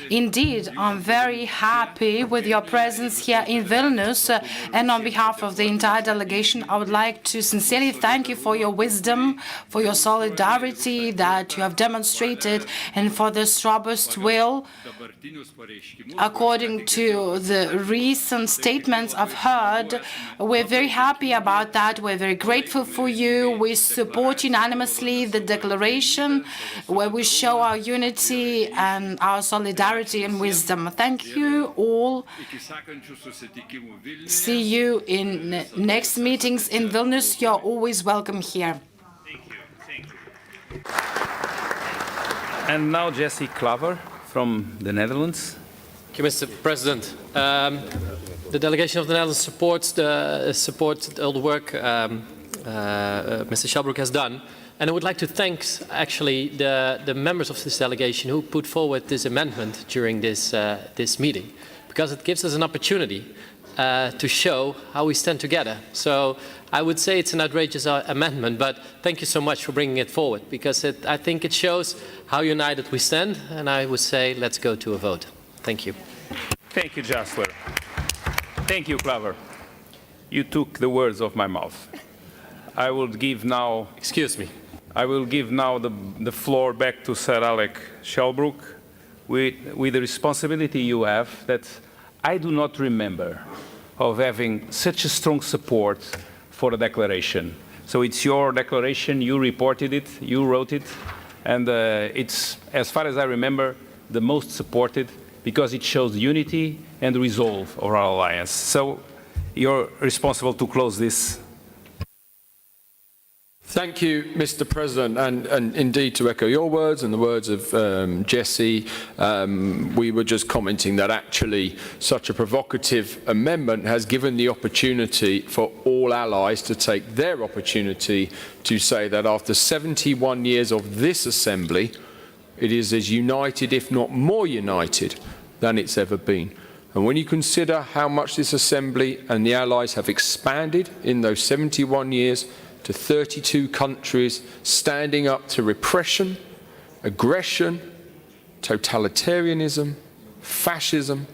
indeed, I'm very happy with your presence here in Vilnius, and on behalf of the entire delegation, I would like to sincerely thank you for your wisdom, for your solidarity that you have demonstrated, and for this robust will. According to the recent statements I've heard, we're very happy about that. We're very grateful for you. We support unanimously the declaration where we show our unity and our solidarity and wisdom. Thank you all. See you in next meetings in Vilnius. You're always welcome here. Thank you. And now Jesse Klaver from the Netherlands. Thank you, Mr. President. The delegation of the Netherlands supports all the work Mr. Shelbrook has done. And I would like to thank actually the members of this delegation who put forward this amendment during this meeting, because it gives us an opportunity to show how we stand together. So I would say it's an outrageous amendment, but thank you so much for bringing it forward, because I think it shows how united we stand, and I would say let's go to a vote. Thank you. Thank you, Jasper. Thank you, Klaver. You took the words off my mouth. I will give now... Excuse me. I will give now the floor back to Sir Alec Shelbrook with the responsibility you have that I do not remember of having such a strong support for a declaration. So it's your declaration, you reported it, you wrote it, and it's, as far as I remember, the most supported because it shows unity and resolve of our alliance. So you're responsible to close this. Thank you, Mr. President, and indeed to echo your words and the words of Jesse, we were just commenting that actually such a provocative amendment has given the opportunity for all allies to take their opportunity to say that after 71 years of this assembly, it is as united, if not more united, than it's ever been. And when you consider how much this assembly and the allies have expanded in those 71 years, to 32 countries standing up to repression, aggression, totalitarianism, fascism,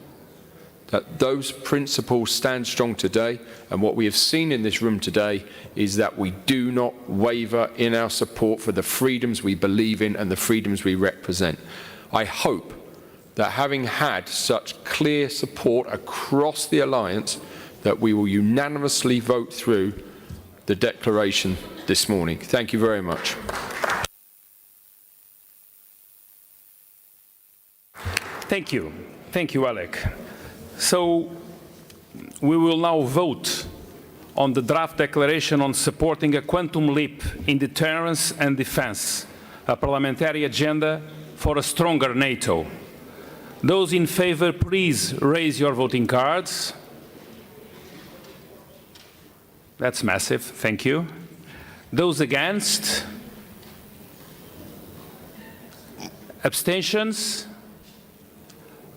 that those principles stand strong today. And what we have seen in this room today is that we do not waver in our support for the freedoms we believe in and the freedoms we represent. I hope that having had such clear support across the alliance, that we will unanimously vote through the declaration this morning. Thank you very much. Thank you. Thank you, Alec. So we will now vote on the draft declaration on supporting a quantum leap in deterrence and defense, a parliamentary agenda for a stronger NATO. Those in favor, please raise your voting cards. That's massive. Thank you. Those against? Abstentions?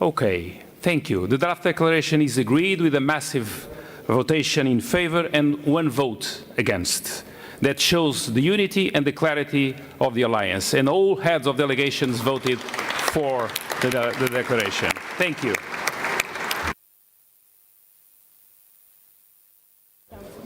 Okay. Thank you. The draft declaration is agreed with a massive votation in favor and one vote against. That shows the unity and the clarity of the alliance. And all heads of delegations voted for the declaration. Thank you.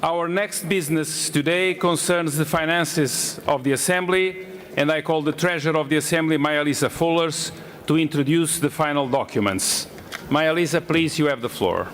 Our next business today concerns the finances of the Assembly, and I call the Treasurer of the Assembly, Maja-Lisa Fullers, to introduce the final documents. Maja-Lisa, please, you have the floor.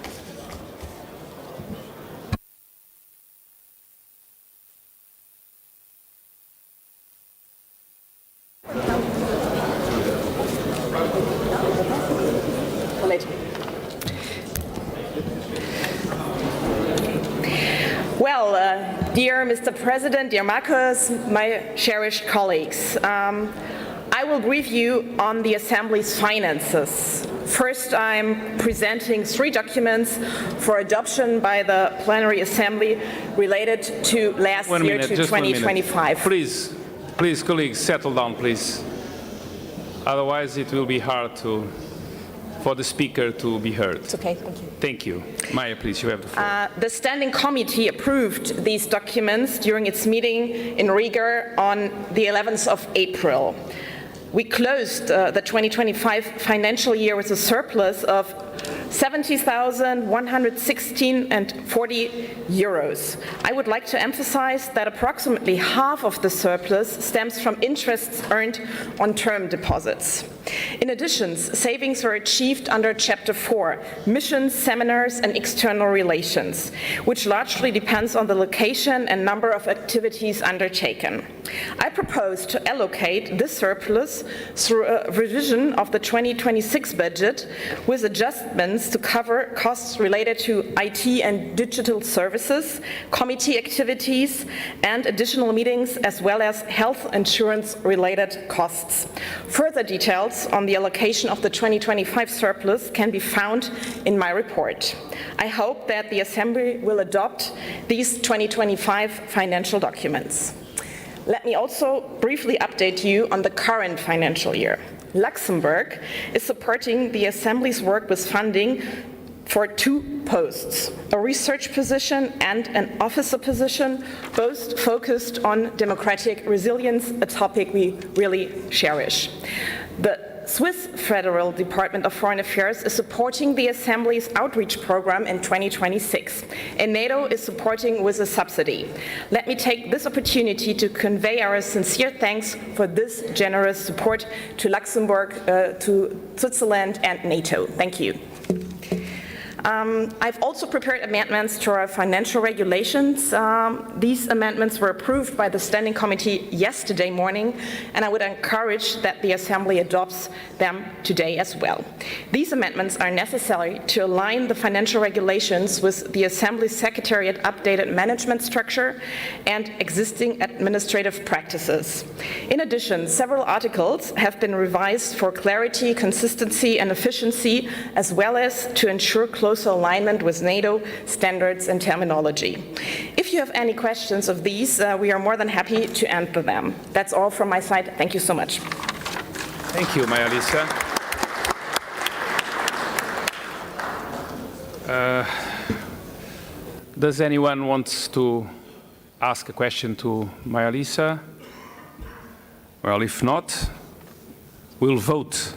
Dear Mr. President, dear Marcus, my cherished colleagues, I will brief you on the Assembly's finances. First, I'm presenting 3 documents for adoption by the Plenary Assembly related to last year, to 2025. Please, colleagues, settle down, please. Otherwise, it will be hard for the speaker to be heard. It's okay, thank you. Thank you. Maya, please, you have the floor. The Standing Committee approved these documents during its meeting in Riga on the 11th of April. We closed the 2025 financial year with a surplus of 70,116.40 euros. I would like to emphasize that approximately half of the surplus stems from interests earned on term deposits. In addition, savings were achieved under Chapter 4, Missions, Seminars and External Relations, which largely depends on the location and number of activities undertaken. I propose to allocate this surplus through a revision of the 2026 budget with adjustments to cover costs related to IT and digital services, committee activities, and additional meetings, as well as health insurance-related costs. Further details on the allocation of the 2025 surplus can be found in my report. I hope that the Assembly will adopt these 2025 financial documents. Let me also briefly update you on the current financial year. Luxembourg is supporting the Assembly's work with funding for 2 posts, a research position and an officer position, both focused on democratic resilience, a topic we really cherish. The Swiss Federal Department of Foreign Affairs is supporting the Assembly's outreach program in 2026, and NATO is supporting with a subsidy. Let me take this opportunity to convey our sincere thanks for this generous support to Luxembourg, to Switzerland and NATO. Thank you. I've also prepared amendments to our financial regulations. These amendments were approved by the Standing Committee yesterday morning, and I would encourage that the Assembly adopts them today as well. These amendments are necessary to align the financial regulations with the Assembly's Secretariat updated management structure and existing administrative practices. In addition, several articles have been revised for clarity, consistency, and efficiency, as well as to ensure closer alignment with NATO standards and terminology. If you have any questions of these, we are more than happy to answer them. That's all from my side. Thank you so much. Thank you, Maja-Lisa. Does anyone want to ask a question to Maja-Lisa? Well, if not, we'll vote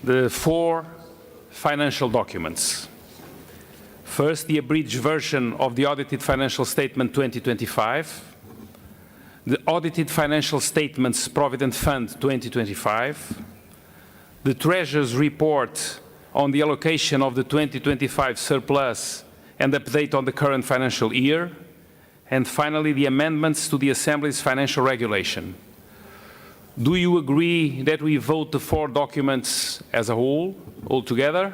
the 4 financial documents. First, the abridged version of the Audited Financial Statement 2025, the Audited Financial Statements Provident Fund 2025, the Treasurer's Report on the allocation of the 2025 surplus and update on the current financial year, and finally, the amendments to the Assembly's financial regulation. Do you agree that we vote the 4 documents as a whole, all together?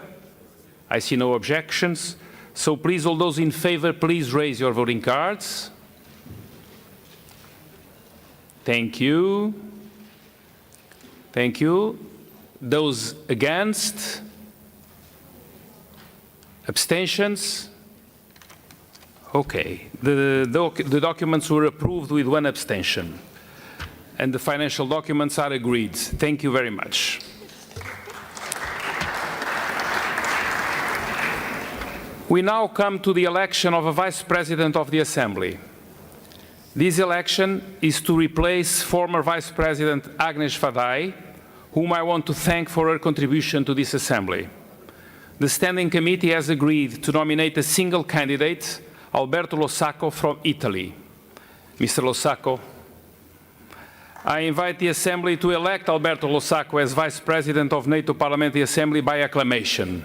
I see no objections. So please, all those in favor, please raise your voting cards. Thank you. Thank you. Those against? Abstentions? Okay. The documents were approved with 1 abstention. And the financial documents are agreed. Thank you very much. We now come to the election of a Vice President of the Assembly. This election is to replace former Vice President Agnes Fadai, whom I want to thank for her contribution to this Assembly. The Standing Committee has agreed to nominate a single candidate Alberto Losacco from Italy. Mr. Losacco, I invite the Assembly to elect Alberto Losacco as Vice President of NATO Parliamentary Assembly by acclamation.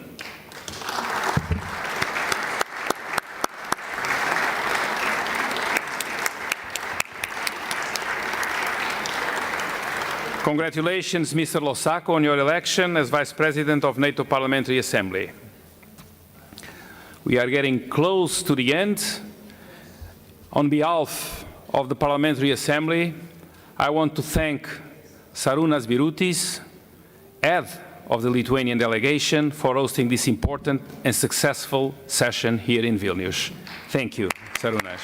Congratulations, Mr. Losacco, on your election as Vice President of NATO Parliamentary Assembly. We are getting close to the end. On behalf of the Parliamentary Assembly, I want to thank Šarūnas Birutis, head of the Lithuanian delegation, for hosting this important and successful session here in Vilnius. Thank you, Šarūnas.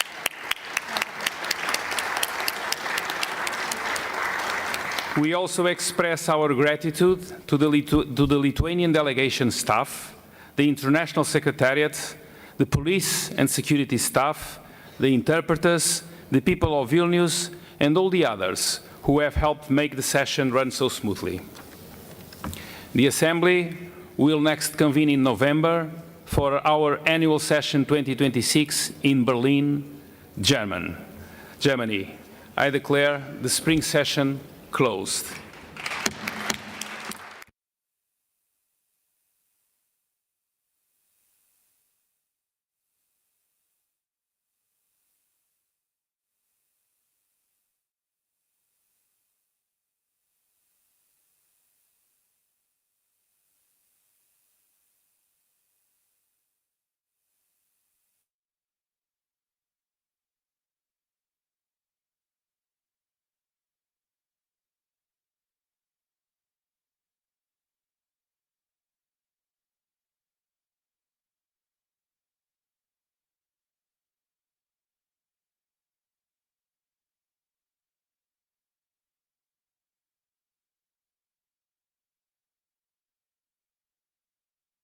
We also express our gratitude to the Lithuanian delegation staff, the International Secretariat, the police and security staff, the interpreters, the people of Vilnius, and all the others who have helped make the session run so smoothly. The Assembly will next convene in November for our annual session 2026 in Berlin, Germany. I declare the spring session closed.